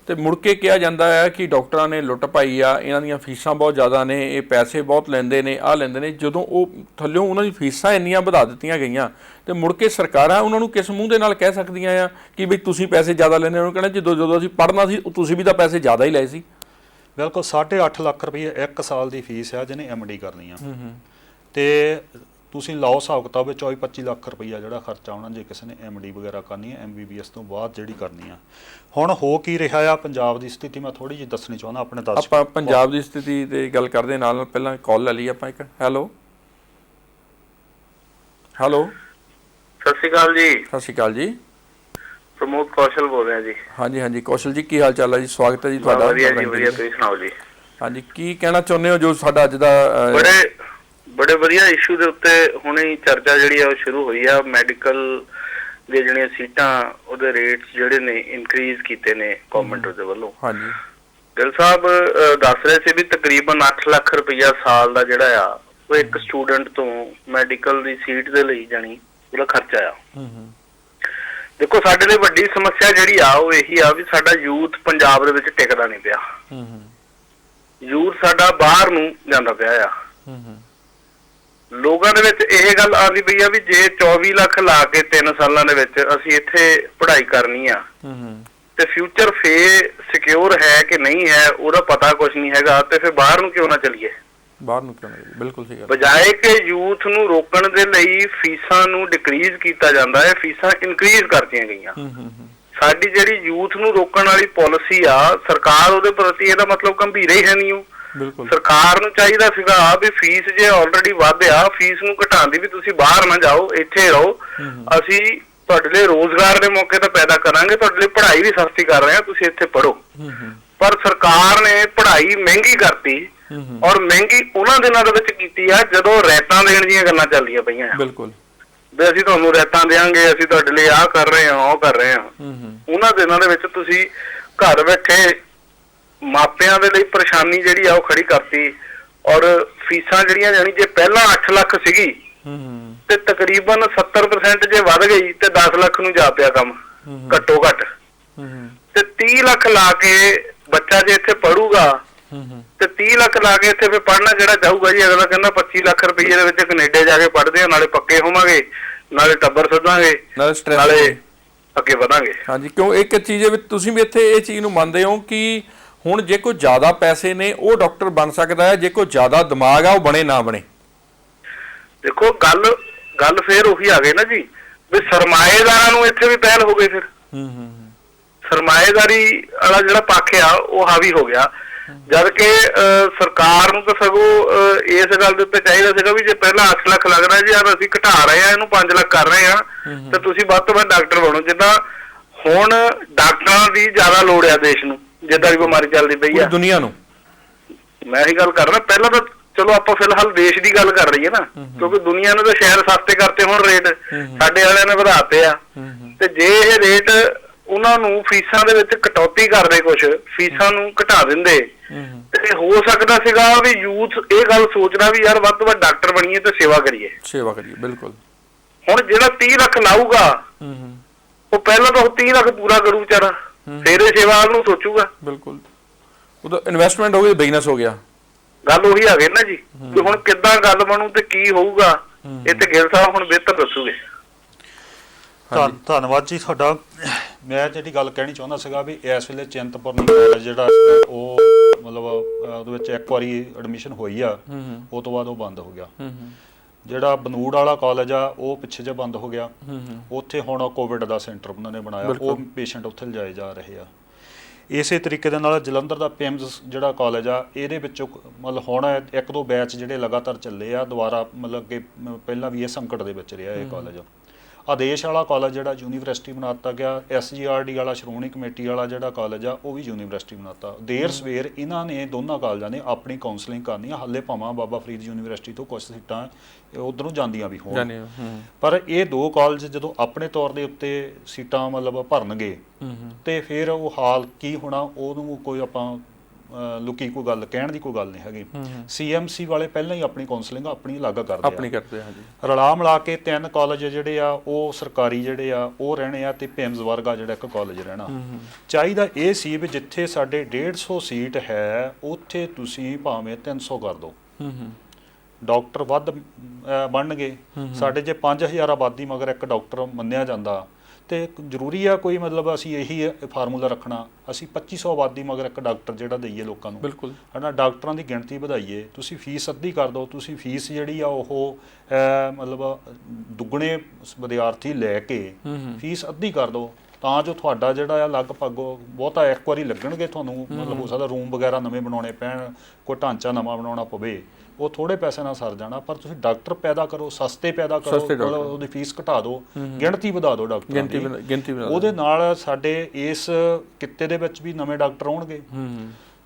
[SPEAKER 1] ਤੇ ਮੁੜ ਕੇ ਕਿਹਾ ਜਾਂਦਾ ਹੈ ਕਿ ਡਾਕਟਰਾਂ ਨੇ ਲੁੱਟ ਪਾਈ ਆ, ਇਹਨਾਂ ਦੀਆਂ ਫੀਸਾਂ ਬਹੁਤ ਜ਼ਿਆਦਾ ਨੇ, ਇਹ ਪੈਸੇ ਬਹੁਤ ਲੈਂਦੇ ਨੇ, ਆਹ ਲੈਂਦੇ ਨੇ। ਜਦੋਂ ਉਹ ਥੱਲਿਓਂ ਉਹਨਾਂ ਦੀ ਫੀਸਾਂ ਇੰਨੀਆਂ ਵਧਾ ਦਿੱਤੀਆਂ ਗਈਆਂ ਤੇ ਮੁੜ ਕੇ ਸਰਕਾਰਾਂ ਉਹਨਾਂ ਨੂੰ ਕਿਸ ਮੂੰਹ ਦੇ ਨਾਲ ਕਹਿ ਸਕਦੀਆਂ ਆ ਕਿ ਵੀ ਤੁਸੀਂ ਪੈਸੇ ਜ਼ਿਆਦਾ ਲੈਂਦੇ? ਉਹਨੂੰ ਕਹਿਣਾ ਜਦੋਂ ਅਸੀਂ ਪੜ੍ਹਨਾ ਸੀ ਤੁਸੀਂ ਵੀ ਤਾਂ ਪੈਸੇ ਜ਼ਿਆਦਾ ਹੀ ਲਏ ਸੀ।
[SPEAKER 2] ਬਿਲਕੁਲ 8.5 ਲੱਖ ਰੁਪਏ 1 ਸਾਲ ਦੀ ਫੀਸ ਆ ਜਿਹਨੇ MD ਕਰਨੀ ਆ। ਤੇ ਤੁਸੀਂ ਲਾਓ ਹਿਸਾਬ ਕਿਤਾਬ 24-25 ਲੱਖ ਰੁਪਈਆ ਜਿਹੜਾ ਖਰਚਾ ਆਉਣਾ ਜੇ ਕਿਸੇ ਨੇ MD ਵਗੈਰਾ ਕਰਨੀ ਹੈ, MBBS ਤੋਂ ਬਾਅਦ ਜਿਹੜੀ ਕਰਨੀ ਆ। ਹੁਣ ਹੋ ਕੀ ਰਿਹਾ ਆ ਪੰਜਾਬ ਦੀ ਸਥਿਤੀ ਮੈਂ ਥੋੜੀ ਜਿਹੀ ਦੱਸਣੀ ਚਾਹੁੰਦਾ ਆਪਣੇ ਦਰਸ਼ਕਾਂ।
[SPEAKER 1] ਆਪਾਂ ਪੰਜਾਬ ਦੀ ਸਥਿਤੀ ਤੇ ਗੱਲ ਕਰਦੇ ਨਾਲ ਪਹਿਲਾਂ ਕਾਲ ਲੈ ਲਈ ਆਪਾਂ ਇੱਕ। ਹੈਲੋ
[SPEAKER 7] ਸਤਿ ਸ਼੍ਰੀ ਅਕਾਲ ਜੀ।
[SPEAKER 1] ਸਤਿ ਸ਼੍ਰੀ ਅਕਾਲ ਜੀ।
[SPEAKER 7] ਪ੍ਰਮੋਦ ਕੌਸ਼ਲ ਬੋਲ ਰਿਹਾ ਜੀ।
[SPEAKER 1] ਹਾਂਜੀ ਕੌਸ਼ਲ ਜੀ, ਕੀ ਹਾਲ ਚਾਲ ਹੈ ਜੀ? ਸਵਾਗਤ ਹੈ ਜੀ ਤੁਹਾਡਾ।
[SPEAKER 7] ਵਧੀਆ ਜੀ ਵਧੀਆ, ਤੁਸੀਂ ਸੁਣਾਓ ਜੀ।
[SPEAKER 1] ਹਾਂਜੀ, ਕੀ ਕਹਿਣਾ ਚਾਹੁੰਦੇ ਹੋ ਜੋ ਸਾਡਾ ਅੱਜ ਦਾ
[SPEAKER 7] ਬੜੇ ਵਧੀਆ ਇਸ਼ੂ ਦੇ ਉੱਤੇ ਹੁਣੇ ਚਰਚਾ ਜਿਹੜੀ ਆ ਉਹ ਸ਼ੁਰੂ ਹੋਈ ਆ। ਮੈਡੀਕਲ ਦੇ ਜਿਹੜੀਆਂ ਸੀਟਾਂ ਉਹਦੇ ਰੇਟਸ ਜਿਹੜੇ ਨੇ ਇਨਕਰੀਜ਼ ਕੀਤੇ ਨੇ ਗਵਰਨਮੈਂਟ ਦੇ ਵੱਲੋਂ।
[SPEAKER 1] ਹਾਂਜੀ,
[SPEAKER 7] ਗਿੱਲ ਸਾਹਿਬ ਦੱਸ ਰਹੇ ਸੀ ਵੀ ਤਕਰੀਬਨ 8 ਲੱਖ ਰੁਪਈਆ ਸਾਲ ਦਾ ਜਿਹੜਾ ਆ ਉਹ ਇੱਕ ਸਟੂਡੈਂਟ ਤੋਂ ਮੈਡੀਕਲ ਦੀ ਸੀਟ ਦੇ ਲਈ ਜਾਣੀ ਉਹਦਾ ਖਰਚਾ ਆ। ਦੇਖੋ ਸਾਡੇ ਲਈ ਵੱਡੀ ਸਮੱਸਿਆ ਜਿਹੜੀ ਆ ਉਹ ਇਹੀ ਆ ਵੀ ਸਾਡਾ ਯੂਥ ਪੰਜਾਬ ਦੇ ਵਿੱਚ ਟਿਕਦਾ ਨਹੀਂ ਪਿਆ। ਯੂਥ ਸਾਡਾ ਬਾਹਰ ਨੂੰ ਜਾਂਦਾ ਪਿਆ ਆ। ਲੋਕਾਂ ਦੇ ਵਿੱਚ ਇਹ ਗੱਲ ਆਉਂਦੀ ਪਈ ਆ ਵੀ ਜੇ 24 ਲੱਖ ਲਾ ਕੇ 3 ਸਾਲਾਂ ਦੇ ਵਿੱਚ ਅਸੀਂ ਇੱਥੇ ਪੜ੍ਹਾਈ ਕਰਨੀ ਆ ਤੇ ਫਿਊਚਰ ਫੇ ਸਿਕਿਉਰ ਹੈ ਕਿ ਨਹੀਂ ਹੈ ਉਹਦਾ ਪਤਾ ਕੁਝ ਨਹੀਂ ਹੈਗਾ, ਤੇ ਫਿਰ ਬਾਹਰ ਨੂੰ ਕਿਉਂ ਨਾ ਚੱਲੀਏ?
[SPEAKER 1] ਬਾਹਰ ਨੂੰ ਕਿਉਂ? ਬਿਲਕੁਲ ਸਹੀ ਗੱਲ।
[SPEAKER 7] ਬਜਾਏ ਕਿ ਯੂਥ ਨੂੰ ਰੋਕਣ ਦੇ ਲਈ ਫੀਸਾਂ ਨੂੰ ਡਿਕਰੀਜ਼ ਕੀਤਾ ਜਾਂਦਾ ਹੈ, ਫੀਸਾਂ ਇਨਕਰੀਜ਼ ਕਰਤੀਆਂ ਗਈਆਂ। ਸਾਡੀ ਜਿਹੜੀ ਯੂਥ ਨੂੰ ਰੋਕਣ ਵਾਲੀ ਪਾਲਿਸੀ ਆ, ਸਰਕਾਰ ਉਹਦੇ ਪ੍ਰਤੀ ਇਹਦਾ ਮਤਲਬ ਗੰਭੀਰ ਹੀ ਹੈ ਨਹੀਂ। ਉਹ ਸਰਕਾਰ ਨੂੰ ਚਾਹੀਦਾ ਸੀਗਾ ਵੀ ਫੀਸ ਜੇ ਆਲਰੇਡੀ ਵੱਧ ਆ, ਫੀਸ ਨੂੰ ਘਟਾਉਣ ਦੀ ਵੀ ਤੁਸੀਂ ਬਾਹਰ ਨਾ ਜਾਓ, ਇੱਥੇ ਰਹੋ। ਅਸੀਂ ਤੁਹਾਡੇ ਲਈ ਰੋਜ਼ਗਾਰ ਦੇ ਮੌਕੇ ਤਾਂ ਪੈਦਾ ਕਰਾਂਗੇ, ਤੁਹਾਡੇ ਲਈ ਪੜ੍ਹਾਈ ਵੀ ਸਸਤੀ ਕਰ ਰਹੇ ਹਾਂ, ਤੁਸੀਂ ਇੱਥੇ ਪੜ੍ਹੋ। ਪਰ ਸਰਕਾਰ ਨੇ ਪੜ੍ਹਾਈ ਮਹਿੰਗੀ ਕਰਤੀ, ਔਰ ਮਹਿੰਗੀ ਉਹਨਾਂ ਦਿਨਾਂ ਦੇ ਵਿੱਚ ਕੀਤੀ ਆ ਜਦੋਂ ਰੈਤਾਂ ਦੇਣ ਦੀਆਂ ਗੱਲਾਂ ਚੱਲਦੀਆਂ ਪਈਆਂ।
[SPEAKER 1] ਬਿਲਕੁਲ,
[SPEAKER 7] ਵੀ ਅਸੀਂ ਤੁਹਾਨੂੰ ਰੈਤਾਂ ਦੇਵਾਂਗੇ, ਅਸੀਂ ਤੁਹਾਡੇ ਲਈ ਆਹ ਕਰ ਰਹੇ ਹਾਂ, ਉਹ ਕਰ ਰਹੇ ਹਾਂ। ਉਹਨਾਂ ਦਿਨਾਂ ਦੇ ਵਿੱਚ ਤੁਸੀਂ ਘਰ ਬੈਠੇ ਮਾਪਿਆਂ ਦੇ ਲਈ ਪਰੇਸ਼ਾਨੀ ਜਿਹੜੀ ਆ ਉਹ ਖੜੀ ਕਰਤੀ, ਔਰ ਫੀਸਾਂ ਜਿਹੜੀਆਂ ਜਾਣੀ ਜੇ ਪਹਿਲਾਂ 8 ਲੱਖ ਸੀਗੀ ਤੇ ਤਕਰੀਬਨ 70% ਜੇ ਵੱਧ ਗਈ ਤੇ 10 ਲੱਖ ਨੂੰ ਜਾ ਪਿਆ ਕੰਮ ਘੱਟੋ ਘੱਟ। ਤੇ 30 ਲੱਖ ਲਾ ਕੇ ਬੱਚਾ ਜੇ ਇੱਥੇ ਪੜੂਗਾ ਤੇ 30 ਲੱਖ ਲਾ ਕੇ ਇੱਥੇ ਫਿਰ ਪੜ੍ਹਨਾ ਕਿਹੜਾ ਚਾਹੂਗਾ ਜੀ? ਅਗਲਾ ਕਹਿੰਦਾ 25 ਲੱਖ ਰੁਪਏ ਦੇ ਵਿੱਚ ਕੈਨੇਡਾ ਜਾ ਕੇ ਪੜ੍ਹਦੇ ਆ, ਨਾਲੇ ਪੱਕੇ ਹੋਵਾਂਗੇ, ਨਾਲੇ ਟੱਬਰ ਸੱਦਾਂਗੇ, ਨਾਲੇ ਅੱਗੇ ਵਧਾਂਗੇ।
[SPEAKER 1] ਹਾਂਜੀ, ਕਿਉਂ ਇੱਕ ਚੀਜ਼ ਵਿੱਚ ਤੁਸੀਂ ਵੀ ਇੱਥੇ ਇਹ ਚੀਜ਼ ਨੂੰ ਮੰਨਦੇ ਹੋ ਕਿ ਹੁਣ ਜੇ ਕੋਈ ਜ਼ਿਆਦਾ ਪੈਸੇ ਨੇ ਉਹ ਡਾਕਟਰ ਬਣ ਸਕਦਾ ਹੈ, ਜੇ ਕੋਈ ਜ਼ਿਆਦਾ ਦਿਮਾਗ ਆ ਉਹ ਬਣੇ ਨਾ ਬਣੇ?
[SPEAKER 7] ਦੇਖੋ ਗੱਲ ਫੇਰ ਉਹੀ ਆ ਗਈ ਨਾ ਜੀ, ਵੀ ਸਰਮਾਏਦਾਰਾਂ ਨੂੰ ਇੱਥੇ ਵੀ ਪਹਿਲ ਹੋ ਗਈ। ਫਿਰ ਸਰਮਾਏਦਾਰੀ ਵਾਲਾ ਜਿਹੜਾ ਪੱਖ ਆ ਉਹ ਹਾਵੀ ਹੋ ਗਿਆ, ਜਦ ਕਿ ਸਰਕਾਰ ਨੂੰ ਤਾਂ ਸਗੋਂ ਇਸ ਗੱਲ ਦੇ ਉੱਤੇ ਚਾਹੀਦਾ ਸੀਗਾ ਵੀ ਜੇ ਪਹਿਲਾਂ 8 ਲੱਖ ਲੱਗਦਾ ਜੀ, ਯਾਰ ਅਸੀਂ ਘਟਾ ਰਹੇ ਹਾਂ, ਇਹਨੂੰ 5 ਲੱਖ ਕਰ ਰਹੇ ਹਾਂ, ਤੇ ਤੁਸੀਂ ਵੱਧ ਤੋਂ ਵੱਧ ਡਾਕਟਰ ਬਣੋ। ਜਿੱਦਾਂ ਹੁਣ ਡਾਕਟਰਾਂ ਦੀ ਜ਼ਿਆਦਾ ਲੋੜ ਆ ਦੇਸ਼ ਨੂੰ, ਜਿੱਦਾਂ ਦੀ ਬਿਮਾਰੀ ਚੱਲਦੀ ਪਈ ਆ
[SPEAKER 1] ਦੁਨੀਆ ਨੂੰ।
[SPEAKER 7] ਮੈਂ ਇਹੀ ਗੱਲ ਕਰ ਰਿਹਾ, ਪਹਿਲਾਂ ਤਾਂ ਚਲੋ ਆਪਾਂ ਫਿਲਹਾਲ ਦੇਸ਼ ਦੀ ਗੱਲ ਕਰ ਰਹੀਏ ਨਾ, ਕਿਉਂਕਿ ਦੁਨੀਆ ਨੇ ਤਾਂ ਸ਼ਹਿਰ ਸਸਤੇ ਕਰਤੇ, ਹੁਣ ਰੇਟ ਸਾਡੇ ਵਾਲਿਆਂ ਨੇ ਵਧਾਤੇ ਆ। ਤੇ ਜੇ ਇਹ ਰੇਟ ਉਹਨਾਂ ਨੂੰ ਫੀਸਾਂ ਦੇ ਵਿੱਚ ਕਟੌਤੀ ਕਰਦੇ, ਕੁਛ ਫੀਸਾਂ ਨੂੰ ਘਟਾ ਦਿੰਦੇ, ਤੇ ਹੋ ਸਕਦਾ ਸੀਗਾ ਵੀ ਯੂਥ ਇਹ ਗੱਲ ਸੋਚਦਾ ਵੀ ਯਾਰ ਵੱਧ ਤੋਂ ਵੱਧ ਡਾਕਟਰ ਬਣੀਏ ਤੇ ਸੇਵਾ ਕਰੀਏ।
[SPEAKER 1] ਬਿਲਕੁਲ।
[SPEAKER 7] ਹੁਣ ਜਿਹੜਾ 30 ਲੱਖ ਲਾਊਗਾ ਉਹ ਪਹਿਲਾਂ ਤਾਂ 30 ਲੱਖ ਪੂਰਾ ਕਰੂ ਵਿਚਾਰਾ, ਫਿਰ ਇਹ ਸੇਵਾ ਨੂੰ ਸੋਚੂਗਾ।
[SPEAKER 1] ਬਿਲਕੁਲ, ਉਹਦਾ ਇਨਵੈਸਟਮੈਂਟ ਹੋ ਗਈ, ਬਿਜ਼ਨਸ ਹੋ ਗਿਆ।
[SPEAKER 7] ਗੱਲ ਉਹੀ ਆ ਗਈ ਨਾ ਜੀ, ਵੀ ਹੁਣ ਕਿੱਦਾਂ ਗੱਲ ਬਣੂ ਤੇ ਕੀ ਹੋਊਗਾ, ਇਹ ਤੇ ਗਿੱਲ ਸਾਹਿਬ ਹੁਣ ਬਿਹਤਰ ਦੱਸੂਗੇ।
[SPEAKER 2] ਧੰਨਵਾਦ ਜੀ ਤੁਹਾਡਾ। ਮੈਂ ਜਿਹੜੀ ਗੱਲ ਕਹਿਣੀ ਚਾਹੁੰਦਾ ਸੀਗਾ ਵੀ ਇਸ ਵੇਲੇ ਚਿੰਤਪੁਰਨੀ ਕਾਲਜ ਜਿਹੜਾ ਉਹ ਮਤਲਬ ਉਹਦੇ ਵਿੱਚ ਇੱਕ ਵਾਰੀ ਐਡਮਿਸ਼ਨ ਹੋਈ ਆ, ਉਹ ਤੋਂ ਬਾਅਦ ਉਹ ਬੰਦ ਹੋ ਗਿਆ। ਜਿਹੜਾ ਬਨੂੜ ਵਾਲਾ ਕਾਲਜ ਆ ਉਹ ਪਿੱਛੇ ਜਿਹਾ ਬੰਦ ਹੋ ਗਿਆ, ਉੱਥੇ ਹੁਣ ਕੋਵਿਡ ਦਾ ਸੈਂਟਰ ਉਹਨਾਂ ਨੇ ਬਣਾਇਆ, ਉਹ ਪੇਸ਼ੈਂਟ ਉੱਥੇ ਲਿਜਾਏ ਜਾ ਰਹੇ ਆ। ਇਸੇ ਤਰੀਕੇ ਦੇ ਨਾਲ ਜਲੰਧਰ ਦਾ ਪਿਮਸ ਜਿਹੜਾ ਕਾਲਜ ਆ, ਇਹਦੇ ਵਿੱਚੋਂ ਮਤਲਬ ਹੁਣ 1-2 ਬੈਚ ਜਿਹੜੇ ਲਗਾਤਾਰ ਚੱਲੇ ਆ ਦੁਬਾਰਾ, ਮਤਲਬ ਕਿ ਪਹਿਲਾਂ ਵੀ ਇਹ ਸੰਕਟ ਦੇ ਵਿੱਚ ਰਿਹਾ ਇਹ ਕਾਲਜ। ਆਦੇਸ਼ ਵਾਲਾ ਕਾਲਜ ਜਿਹੜਾ ਯੂਨੀਵਰਸਿਟੀ ਬਣਾ ਦਿੱਤਾ ਗਿਆ, SGRD ਵਾਲਾ ਸ਼੍ਰੋਮਣੀ ਕਮੇਟੀ ਵਾਲਾ ਜਿਹੜਾ ਕਾਲਜ ਆ ਉਹ ਵੀ ਯੂਨੀਵਰਸਿਟੀ ਬਣਾਤਾ। ਦੇਰ ਸਵੇਰ ਇਹਨਾਂ ਨੇ ਦੋਨਾਂ ਕਾਲਜਾਂ ਨੇ ਆਪਣੀ ਕਾਉਂਸਲਿੰਗ ਕਰਨੀ ਆ, ਹਾਲੇ ਭਾਵੇਂ ਬਾਬਾ ਫਰੀਦ ਯੂਨੀਵਰਸਿਟੀ ਤੋਂ ਕੁਝ ਸੀਟਾਂ ਉੱਧਰੋਂ ਜਾਂਦੀਆਂ ਵੀ ਹੋਣ, ਪਰ ਇਹ 2 ਕਾਲਜ ਜਦੋਂ ਆਪਣੇ ਤੌਰ ਦੇ ਉੱਤੇ ਸੀਟਾਂ ਮਤਲਬ ਭਰਨਗੇ ਤੇ ਫਿਰ ਉਹ ਹਾਲ ਕੀ ਹੋਣਾ ਉਹਨੂੰ ਕੋਈ ਆਪਾਂ ਲੁਕੀ ਕੋਈ ਗੱਲ ਕਹਿਣ ਦੀ ਕੋਈ ਗੱਲ ਨਹੀਂ ਹੈਗੀ। CMC ਵਾਲੇ ਪਹਿਲਾਂ ਹੀ ਆਪਣੀ ਕਾਉਂਸਲਿੰਗ ਆਪਣੀ ਅਲੱਗ ਕਰਦੇ ਆ, ਰਲਾ ਮਿਲਾ ਕੇ 3 ਕਾਲਜ ਜਿਹੜੇ ਆ ਉਹ ਸਰਕਾਰੀ ਜਿਹੜੇ ਆ ਉਹ ਰਹਿਣੇ ਆ, ਤੇ ਪਿਮਸ ਵਰਗਾ ਜਿਹੜਾ ਇੱਕ ਕਾਲਜ ਰਹਿਣਾ। ਚਾਹੀਦਾ ਇਹ ਸੀ ਵੀ ਜਿੱਥੇ ਸਾਡੇ 150 ਸੀਟ ਹੈ ਉੱਥੇ ਤੁਸੀਂ ਭਾਵੇਂ 300 ਕਰ ਦਿਓ, ਡਾਕਟਰ ਵੱਧ ਬਣਨਗੇ। ਸਾਡੇ ਜੇ 5000 ਆਬਾਦੀ ਮਗਰ ਇੱਕ ਡਾਕਟਰ ਮੰਨਿਆ ਜਾਂਦਾ ਤੇ ਜ਼ਰੂਰੀ ਆ ਕੋਈ ਮਤਲਬ ਅਸੀਂ ਇਹੀ ਫਾਰਮੂਲਾ ਰੱਖਣਾ, ਅਸੀਂ 2500 ਆਬਾਦੀ ਮਗਰ ਇੱਕ ਡਾਕਟਰ ਜਿਹੜਾ ਦਈਏ ਲੋਕਾਂ ਨੂੰ, ਬਿਲਕੁਲ ਹੈ ਨਾ, ਡਾਕਟਰਾਂ ਦੀ ਗਿਣਤੀ ਵਧਾਈਏ। ਤੁਸੀਂ ਫੀਸ ਅੱਧੀ ਕਰ ਦਿਓ, ਤੁਸੀਂ ਫੀਸ ਜਿਹੜੀ ਆ ਉਹ ਮਤਲਬ ਦੁੱਗਣੇ ਵਿਦਿਆਰਥੀ ਲੈ ਕੇ ਫੀਸ ਅੱਧੀ ਕਰ ਦਿਓ, ਤਾਂ ਜੋ ਤੁਹਾਡਾ ਜਿਹੜਾ ਆ ਲਗਭਗ ਬਹੁਤਾ ਇੱਕ ਵਾਰੀ ਲੱਗਣਗੇ ਤੁਹਾਨੂੰ, ਮਤਲਬ ਹੋ ਸਕਦਾ ਰੂਮ ਵਗੈਰਾ ਨਵੇਂ ਬਣਾਉਣੇ ਪੈਣ, ਕੋਈ ਢਾਂਚਾ ਨਵਾਂ ਬਣਾਉਣਾ ਪਵੇ, ਉਹ ਥੋੜੇ ਪੈਸੇ ਨਾਲ ਸਰ ਜਾਣਾ। ਪਰ ਤੁਸੀਂ ਡਾਕਟਰ ਪੈਦਾ ਕਰੋ, ਸਸਤੇ ਪੈਦਾ ਕਰੋ, ਉਹਦੀ ਫੀਸ ਘਟਾ ਦਿਓ, ਗਿਣਤੀ ਵਧਾ ਦਿਓ ਡਾਕਟਰਾਂ ਦੀ। ਉਹਦੇ ਨਾਲ ਸਾਡੇ ਇਸ ਕਿੱਤੇ ਦੇ ਵਿੱਚ ਵੀ ਨਵੇਂ ਡਾਕਟਰ ਆਉਣਗੇ,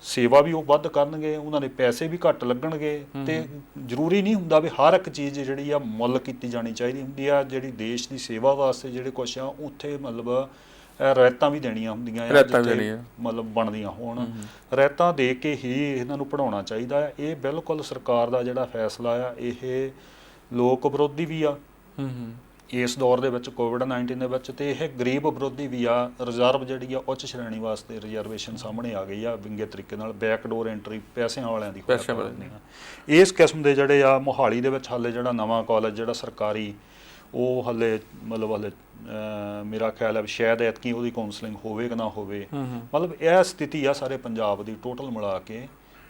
[SPEAKER 2] ਸੇਵਾ ਵੀ ਉਹ ਵੱਧ ਕਰਨਗੇ, ਉਹਨਾਂ ਦੇ ਪੈਸੇ ਵੀ ਘੱਟ ਲੱਗਣਗੇ। ਤੇ ਜ਼ਰੂਰੀ ਨਹੀਂ ਹੁੰਦਾ ਵੀ ਹਰ ਇੱਕ ਚੀਜ਼ ਜਿਹੜੀ ਆ ਮੁੱਲ ਕੀਤੀ ਜਾਣੀ ਚਾਹੀਦੀ ਹੁੰਦੀ ਆ। ਜਿਹੜੀ ਦੇਸ਼ ਦੀ ਸੇਵਾ ਵਾਸਤੇ ਜਿਹੜੇ ਕੁਛ ਆ ਉੱਥੇ ਮਤਲਬ ਰਿਆਇਤਾਂ ਵੀ ਦੇਣੀਆਂ ਹੁੰਦੀਆਂ, ਮਤਲਬ ਬਣਦੀਆਂ ਹੋਣ, ਰਿਆਇਤਾਂ ਦੇ ਕੇ ਹੀ ਇਹਨਾਂ ਨੂੰ ਪੜ੍ਹਾਉਣਾ ਚਾਹੀਦਾ ਹੈ। ਇਹ ਬਿਲਕੁਲ ਸਰਕਾਰ ਦਾ ਜਿਹੜਾ ਫੈਸਲਾ ਆ ਇਹ ਲੋਕ ਵਿਰੋਧੀ ਵੀ ਆ ਇਸ ਦੌਰ ਦੇ ਵਿੱਚ, ਕੋਵਿਡ-19 ਦੇ ਵਿੱਚ, ਤੇ ਇਹ ਗਰੀਬ ਵਿਰੋਧੀ ਵੀ ਆ। ਰਿਜ਼ਰਵ ਜਿਹੜੀ ਆ ਉੱਚ ਸ਼੍ਰੇਣੀ ਵਾਸਤੇ ਰਿਜ਼ਰਵੇਸ਼ਨ ਸਾਹਮਣੇ ਆ ਗਈ ਆ, ਵਿੰਗੇ ਤਰੀਕੇ ਨਾਲ ਬੈਕਡੋਰ ਐਂਟਰੀ ਪੈਸਿਆਂ ਵਾਲਿਆਂ ਦੀ। ਇਸ ਕਿਸਮ ਦੇ ਜਿਹੜੇ ਆ ਮੋਹਾਲੀ ਦੇ ਵਿੱਚ ਹਾਲੇ ਜਿਹੜਾ ਨਵਾਂ ਕਾਲਜ ਜਿਹੜਾ ਸਰਕਾਰੀ ਉਹ ਹਾਲੇ ਮਤਲਬ ਮੇਰਾ ਖਿਆਲ ਹੈ ਸ਼ਾਇਦ ਐਤਕੀ ਉਹਦੀ ਕਾਉਂਸਲਿੰਗ ਹੋਵੇ ਕਿ ਨਾ ਹੋਵੇ। ਮਤਲਬ ਇਹ ਸਥਿਤੀ ਆ ਸਾਰੇ ਪੰਜਾਬ ਦੀ ਟੋਟਲ ਮਿਲਾ ਕੇ,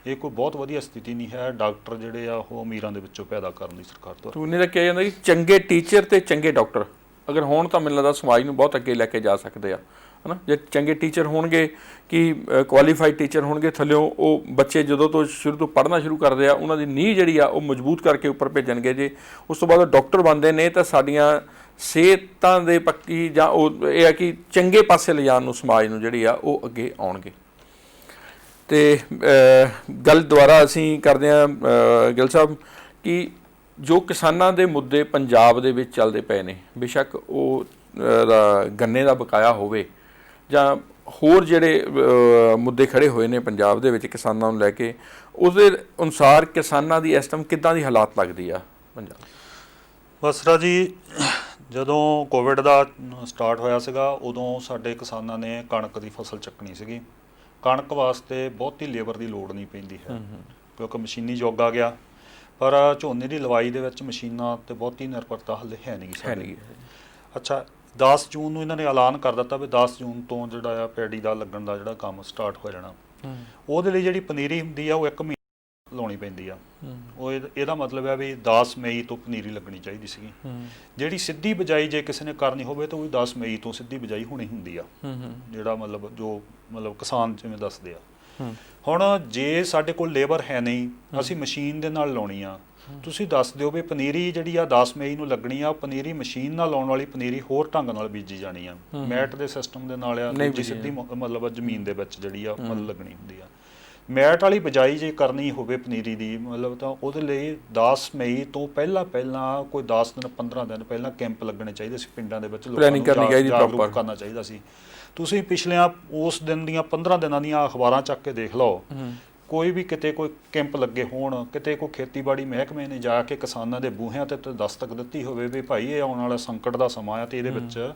[SPEAKER 2] ਇਹ ਕੋਈ ਬਹੁਤ ਵਧੀਆ ਸਥਿਤੀ ਨਹੀਂ ਹੈ ਡਾਕਟਰ ਜਿਹੜੇ ਆ ਉਹ ਅਮੀਰਾਂ ਦੇ ਵਿੱਚੋਂ ਪੈਦਾ ਕਰਨ ਦੀ ਸਰਕਾਰ ਤੋਂ। ਉਹਨੇ ਤਾਂ ਕਿਹਾ ਜਾਂਦਾ ਕਿ ਚੰਗੇ ਟੀਚਰ ਤੇ ਚੰਗੇ ਡਾਕਟਰ ਅਗਰ ਹੋਣ ਤਾਂ ਮੈਨੂੰ ਲੱਗਦਾ ਸਮਾਜ ਨੂੰ ਬਹੁਤ ਅੱਗੇ ਲੈ ਕੇ ਜਾ ਸਕਦੇ ਆ।
[SPEAKER 1] ਨਾ। ਜੇ ਚੰਗੇ ਟੀਚਰ ਹੋਣਗੇ ਕਿ ਕੁਆਲੀਫਾਈਡ ਟੀਚਰ ਹੋਣਗੇ, ਥੱਲਿਓਂ ਉਹ ਬੱਚੇ ਜਦੋਂ ਤੋਂ ਸ਼ੁਰੂ ਤੋਂ ਪੜ੍ਹਨਾ ਸ਼ੁਰੂ ਕਰਦੇ ਆ ਉਹਨਾਂ ਦੀ ਨੀਂਹ ਜਿਹੜੀ ਆ ਉਹ ਮਜ਼ਬੂਤ ਕਰਕੇ ਉੱਪਰ ਭੇਜਣਗੇ। ਜੇ ਉਸ ਤੋਂ ਬਾਅਦ ਡਾਕਟਰ ਬਣਦੇ ਨੇ ਤਾਂ ਸਾਡੀਆਂ ਸਿਹਤਾਂ ਦੇ ਪੱਕੀ ਜਾਂ ਉਹ ਇਹ ਹੈ ਕਿ ਚੰਗੇ ਪਾਸੇ ਲਿਜਾਣ ਨੂੰ ਸਮਾਜ ਨੂੰ ਜਿਹੜੀ ਆ ਉਹ ਅੱਗੇ ਆਉਣਗੇ। ਤੇ ਗੱਲ ਦੁਬਾਰਾ ਅਸੀਂ ਕਰਦੇ ਹਾਂ ਗਿੱਲ ਸਾਹਿਬ ਕਿ ਜੋ ਕਿਸਾਨਾਂ ਦੇ ਮੁੱਦੇ ਪੰਜਾਬ ਦੇ ਵਿੱਚ ਚੱਲਦੇ ਪਏ ਨੇ, ਬੇਸ਼ੱਕ ਉਹ ਗੰਨੇ ਦਾ ਬਕਾਇਆ ਹੋਵੇ ਜਾਂ ਹੋਰ ਜਿਹੜੇ ਮੁੱਦੇ ਖੜੇ ਹੋਏ ਨੇ ਪੰਜਾਬ ਦੇ ਵਿੱਚ ਕਿਸਾਨਾਂ ਨੂੰ ਲੈ ਕੇ, ਉਹਦੇ ਅਨੁਸਾਰ ਕਿਸਾਨਾਂ ਦੀ ਇਸ ਟਾਈਮ ਕਿੱਦਾਂ ਦੀ ਹਾਲਾਤ ਲੱਗਦੀ ਆ ਪੰਜਾਬ?
[SPEAKER 2] ਬਸਰਾ ਜੀ, ਜਦੋਂ ਕੋਵਿਡ ਦਾ ਸਟਾਰਟ ਹੋਇਆ ਸੀਗਾ ਉਦੋਂ ਸਾਡੇ ਕਿਸਾਨਾਂ ਨੇ ਕਣਕ ਦੀ ਫਸਲ ਚੱਕਣੀ ਸੀਗੀ। ਕਣਕ ਵਾਸਤੇ ਬਹੁਤੀ ਲੇਬਰ ਦੀ ਲੋੜ ਨਹੀਂ ਪੈਂਦੀ ਹੈ ਕਿਉਂਕਿ ਮਸ਼ੀਨੀ ਯੁੱਗ ਆ ਗਿਆ, ਪਰ ਝੋਨੇ ਦੀ ਲਵਾਈ ਦੇ ਵਿੱਚ ਮਸ਼ੀਨਾਂ ਤੇ ਬਹੁਤੀ ਨਿਰਭਰਤਾ ਹਾਲੇ ਹੈ ਨਹੀਂ ਸਾਡੀ। ਅੱਛਾ, 10 ਜੂਨ ਨੂੰ ਇਹਨਾਂ ਨੇ ਐਲਾਨ ਕਰ ਦਿੱਤਾ ਵੀ 10 ਜੂਨ ਤੋਂ ਜਿਹੜਾ ਆ ਪੈਡੀ ਦਾ ਲੱਗਣ ਦਾ ਜਿਹੜਾ ਕੰਮ ਸਟਾਰਟ ਹੋ ਜਾਣਾ। ਉਹਦੇ ਲਈ ਜਿਹੜੀ ਪਨੀਰੀ ਹੁੰਦੀ ਆ ਉਹ 1 ਮਹੀਨਾ ਲਾਉਣੀ ਪੈਂਦੀ ਆ। ਉਹ ਇਹਦਾ ਮਤਲਬ ਹੈ ਵੀ 10 ਮਈ ਤੋਂ ਪਨੀਰੀ ਲੱਗਣੀ ਚਾਹੀਦੀ ਸੀਗੀ। ਜਿਹੜੀ ਸਿੱਧੀ ਬਿਜਾਈ ਜੇ ਕਿਸੇ ਨੇ ਕਰਨੀ ਹੋਵੇ ਤਾਂ ਉਹ 10 ਮਈ ਤੋਂ ਸਿੱਧੀ ਬਿਜਾਈ ਹੋਣੀ ਹੁੰਦੀ ਆ, ਜਿਹੜਾ ਮਤਲਬ ਕਿਸਾਨ ਜਿਵੇਂ ਦੱਸਦੇ ਆ। ਹੁਣ ਜੇ ਸਾਡੇ ਕੋਲ ਲੇਬਰ ਹੈ ਨਹੀਂ, ਅਸੀਂ ਮਸ਼ੀਨ ਦੇ ਨਾਲ ਲਾਉਣੀ ਆ, ਤੁਸੀਂ ਦੱਸ ਦਿਓ ਵੀ ਪਨੀਰੀ ਜਿਹੜੀ ਆ 10 ਮਈ ਨੂੰ ਲੱਗਣੀ ਆ, ਪਨੀਰੀ ਮਸ਼ੀਨ ਨਾਲ ਲਾਉਣ ਵਾਲੀ ਪਨੀਰੀ ਹੋਰ ਢੰਗ ਨਾਲ ਬੀਜੀ ਜਾਣੀ ਆ, ਮੈਟ ਦੇ ਸਿਸਟਮ ਦੇ ਨਾਲ ਆ, ਸਿੱਧੀ ਮਤਲਬ ਜ਼ਮੀਨ ਦੇ ਵਿੱਚ ਜਿਹੜੀ ਆ ਲੱਗਣੀ ਹੁੰਦੀ ਆ। ਮੈਟ ਵਾਲੀ ਬਿਜਾਈ ਜੇ ਕਰਨੀ ਹੋਵੇ ਪਨੀਰੀ ਦੀ ਮਤਲਬ ਤਾਂ ਉਹਦੇ ਲਈ 10 ਮਈ ਤੋਂ ਪਹਿਲਾਂ ਕੋਈ 10 ਦਿਨ 15 ਦਿਨ ਪਹਿਲਾਂ ਕੈਂਪ ਲੱਗਣੇ ਚਾਹੀਦੇ ਸੀ ਪਿੰਡਾਂ ਦੇ ਵਿੱਚ, ਲੋਕਾਂ ਨੂੰ ਜਾਗਰੂਕ ਕਰਨਾ ਚਾਹੀਦਾ ਸੀ। ਤੁਸੀਂ ਪਿਛਲਿਆਂ ਉਸ ਦਿਨ ਦੀਆਂ 15 ਦਿਨਾਂ ਦੀਆਂ ਅਖਬਾਰਾਂ ਚੱਕ ਕੇ ਦੇਖ ਲਓ, ਕੋਈ ਵੀ ਕਿਤੇ ਕੋਈ ਕੈਂਪ ਲੱਗੇ ਹੋਣ, ਕਿਤੇ ਕੋਈ ਖੇਤੀਬਾੜੀ ਮਹਿਕਮੇ ਨੇ ਜਾ ਕੇ ਕਿਸਾਨਾਂ ਦੇ ਬੂਹਿਆਂ ਤੇ ਦਸਤਕ ਦਿੱਤੀ ਹੋਵੇ ਵੀ ਭਾਈ ਇਹ ਆਉਣ ਵਾਲਾ ਸੰਕਟ ਦਾ ਸਮਾਂ ਆ ਤੇ ਇਹਦੇ ਵਿੱਚ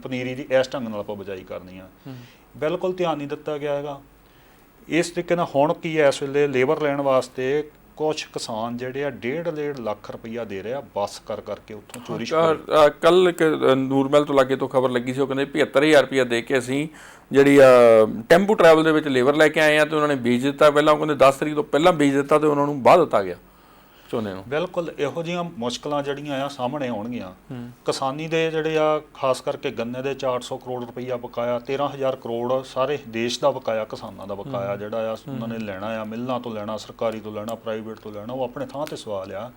[SPEAKER 2] ਪਨੀਰੀ ਦੀ ਇਸ ਢੰਗ ਨਾਲ ਆਪਾਂ ਬਿਜਾਈ ਕਰਨੀ ਆ। ਬਿਲਕੁਲ ਧਿਆਨ ਨਹੀਂ ਦਿੱਤਾ ਗਿਆ ਹੈਗਾ। ਇਸ ਤਰੀਕੇ ਨਾਲ ਹੁਣ ਕੀ ਹੈ, ਇਸ ਵੇਲੇ ਲੇਬਰ ਲੈਣ ਵਾਸਤੇ ਕੁਛ ਕਿਸਾਨ ਜਿਹੜੇ ਆ 1.5 ਲੱਖ ਰੁਪਈਆ ਦੇ ਰਹੇ ਆ ਬੱਸ ਕਰਕੇ ਉੱਥੋਂ ਚੋਰੀ।
[SPEAKER 1] ਕੱਲ ਇੱਕ ਨੂਰਮਹਿਲ ਤੋਂ ਲਾਗੇ ਤੋਂ ਖਬਰ ਲੱਗੀ ਸੀ, ਉਹ ਕਹਿੰਦੇ 75,000 ਰੁਪਈਆ ਦੇ ਕੇ ਅਸੀਂ ਜਿਹੜੀ ਟੈਂਪੂ ਟਰੈਵਲ ਦੇ ਵਿੱਚ ਲੇਬਰ ਲੈ ਕੇ ਆਏ ਆ ਤੇ ਉਹਨਾਂ ਨੇ ਬੀਜ ਦਿੱਤਾ। ਪਹਿਲਾਂ ਉਹ ਕਹਿੰਦੇ 10 ਤਰੀਕ ਤੋਂ ਪਹਿਲਾਂ ਬੀਜ ਦਿੱਤਾ ਤੇ ਉਹਨਾਂ ਨੂੰ ਬਾਅਦ ਦਿੱਤਾ ਗਿਆ ਝੋਨੇ ਨੂੰ। ਬਿਲਕੁਲ
[SPEAKER 2] ਇਹੋ ਜਿਹੀਆਂ ਮੁਸ਼ਕਲਾਂ ਜਿਹੜੀਆਂ ਆ ਸਾਹਮਣੇ ਆਉਣਗੀਆਂ। ਕਿਸਾਨੀ ਦੇ ਜਿਹੜੇ ਆ ਖਾਸ ਕਰਕੇ ਗੰਨੇ ਦੇ 400 ਕਰੋੜ ਰੁਪਈਆ ਬਕਾਇਆ, 13,000 ਕਰੋੜ ਸਾਰੇ ਦੇਸ਼ ਦਾ ਬਕਾਇਆ, ਕਿਸਾਨਾਂ ਦਾ ਬਕਾਇਆ ਜਿਹੜਾ ਆ ਉਹਨਾਂ ਨੇ ਲੈਣਾ ਆ, ਮਿੱਲਾਂ ਤੋਂ ਲੈਣਾ, ਸਰਕਾਰੀ ਤੋਂ ਲੈਣਾ, ਪ੍ਰਾਈਵੇਟ ਤੋਂ ਲੈਣਾ, ਉਹ ਆਪਣੇ ਥਾਂ ਤੇ ਸਵਾਲ ਆ।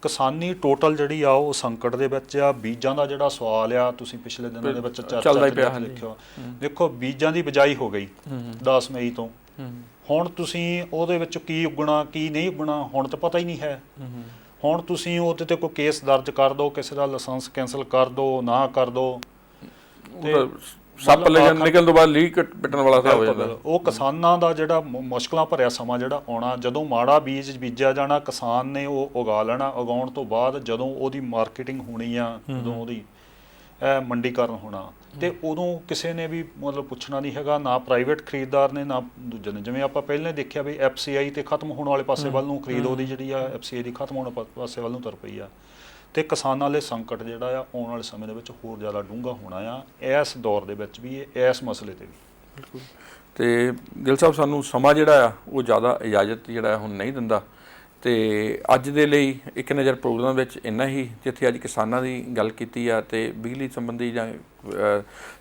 [SPEAKER 2] ਕਿਸਾਨੀ ਟੋਟਲ ਜਿਹੜੀ ਆ ਉਹ ਸੰਕਟ ਦੇ ਵਿੱਚ ਆ। ਬੀਜਾਂ ਦਾ ਜਿਹੜਾ ਸਵਾਲ ਆ, ਤੁਸੀਂ ਪਿਛਲੇ ਦਿਨਾਂ ਦੇ ਵਿੱਚ ਚਰਚਾ ਲਿਖਿਆ, ਦੇਖੋ ਬੀਜਾਂ ਦੀ ਬਿਜਾਈ ਹੋ ਗਈ 10 ਮਈ ਤੋਂ। ਹੁਣ ਤੁਸੀਂ ਉਹਦੇ ਵਿੱਚ ਕੀ ਉੱਗਣਾ ਕੀ ਨਹੀਂ ਉੱਗਣਾ ਹੁਣ ਤਾਂ ਪਤਾ ਹੀ ਨਹੀਂ ਹੈ। ਹੁਣ ਤੁਸੀਂ ਉਹਦੇ ਤੇ ਕੋਈ ਕੇਸ ਦਰਜ ਕਰ ਦਿਓ, ਕਿਸੇ ਦਾ ਲਾਇਸੈਂਸ ਕੈਂਸਲ ਕਰ ਦਿਓ, ਨਾ ਕਰ ਦਿਓ,
[SPEAKER 1] ਸੱਪ ਨਿਕਲਣ ਤੋਂ ਬਾਅਦ ਲੀਕ ਪਿੱਟਣ ਵਾਲਾ ਹੋ ਜਾਂਦਾ।
[SPEAKER 2] ਉਹ ਕਿਸਾਨਾਂ ਦਾ ਜਿਹੜਾ ਮੁਸ਼ਕਲਾਂ ਭਰਿਆ ਸਮਾਂ ਜਿਹੜਾ ਆਉਣਾ, ਜਦੋਂ ਮਾੜਾ ਬੀਜ ਬੀਜਿਆ ਜਾਣਾ, ਕਿਸਾਨ ਨੇ ਉਹ ਉਗਾ ਲੈਣਾ, ਉਗਾਉਣ ਤੋਂ ਬਾਅਦ ਜਦੋਂ ਉਹਦੀ ਮਾਰਕੀਟਿੰਗ ਹੋਣੀ ਆ, ਜਦੋਂ ਉਹਦੀ ਮੰਡੀਕਰਨ ਹੋਣਾ, ਤੇ ਉਦੋਂ ਕਿਸੇ ਨੇ ਵੀ ਮਤਲਬ ਪੁੱਛਣਾ ਨਹੀਂ ਹੈਗਾ, ਨਾ ਪ੍ਰਾਈਵੇਟ ਖਰੀਦਦਾਰ ਨੇ ਨਾ ਦੂਜੇ ਨੇ। ਜਿਵੇਂ ਆਪਾਂ ਪਹਿਲਾਂ ਦੇਖਿਆ ਵੀ FCI ਤੇ ਖਤਮ ਹੋਣ ਵਾਲੇ ਪਾਸੇ ਵੱਲ ਨੂੰ ਖਰੀਦ ਉਹਦੀ ਜਿਹੜੀ ਆ FCI ਦੀ ਖਤਮ ਹੋਣ ਪਾਸੇ ਵੱਲ ਨੂੰ ਤੁਰ ਪਈ ਆ, ਤੇ ਕਿਸਾਨਾਂ ਲਈ ਸੰਕਟ ਜਿਹੜਾ ਆ ਆਉਣ ਵਾਲੇ ਸਮੇਂ ਦੇ ਵਿੱਚ ਹੋਰ ਜ਼ਿਆਦਾ ਡੂੰਘਾ ਹੋਣਾ ਆ, ਇਸ ਦੌਰ ਦੇ ਵਿੱਚ ਵੀ, ਇਸ ਮਸਲੇ ਤੇ ਵੀ।
[SPEAKER 1] ਬਿਲਕੁਲ। ਤੇ ਗਿੱਲ ਸਾਹਿਬ, ਸਾਨੂੰ ਸਮਾਂ ਜਿਹੜਾ ਆ ਉਹ ਜ਼ਿਆਦਾ ਇਜਾਜ਼ਤ ਜਿਹੜਾ ਹੁਣ ਨਹੀਂ ਦਿੰਦਾ, ਤੇ ਅੱਜ ਦੇ ਲਈ ਇੱਕ ਨਜ਼ਰ ਪ੍ਰੋਗਰਾਮ ਵਿੱਚ ਇੰਨਾ ਹੀ, ਜਿੱਥੇ ਅੱਜ ਕਿਸਾਨਾਂ ਦੀ ਗੱਲ ਕੀਤੀ ਆ ਤੇ ਬਿਜਲੀ ਸੰਬੰਧੀ ਜਾਂ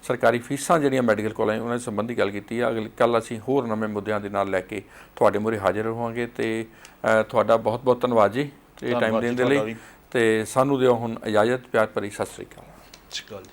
[SPEAKER 1] ਸਰਕਾਰੀ ਫੀਸਾਂ ਜਿਹੜੀਆਂ ਮੈਡੀਕਲ ਕਾਲਜ ਉਹਨਾਂ ਦੇ ਸੰਬੰਧੀ ਗੱਲ ਕੀਤੀ ਆ। ਕੱਲ੍ਹ ਅਸੀਂ ਹੋਰ ਨਵੇਂ ਮੁੱਦਿਆਂ ਦੇ ਨਾਲ ਲੈ ਕੇ ਤੁਹਾਡੇ ਮੂਹਰੇ ਹਾਜ਼ਰ ਹੋਵਾਂਗੇ, ਤੇ ਤੁਹਾਡਾ ਬਹੁਤ ਬਹੁਤ ਧੰਨਵਾਦ ਜੀ ਇਹ ਟਾਈਮ ਦੇਣ ਦੇ ਲਈ। ਤੇ ਸਾਨੂੰ ਦਿਓ ਹੁਣ ਇਜਾਜ਼ਤ। ਪਿਆਰ ਭਰੀ ਸਤਿ ਸ਼੍ਰੀ ਅਕਾਲ।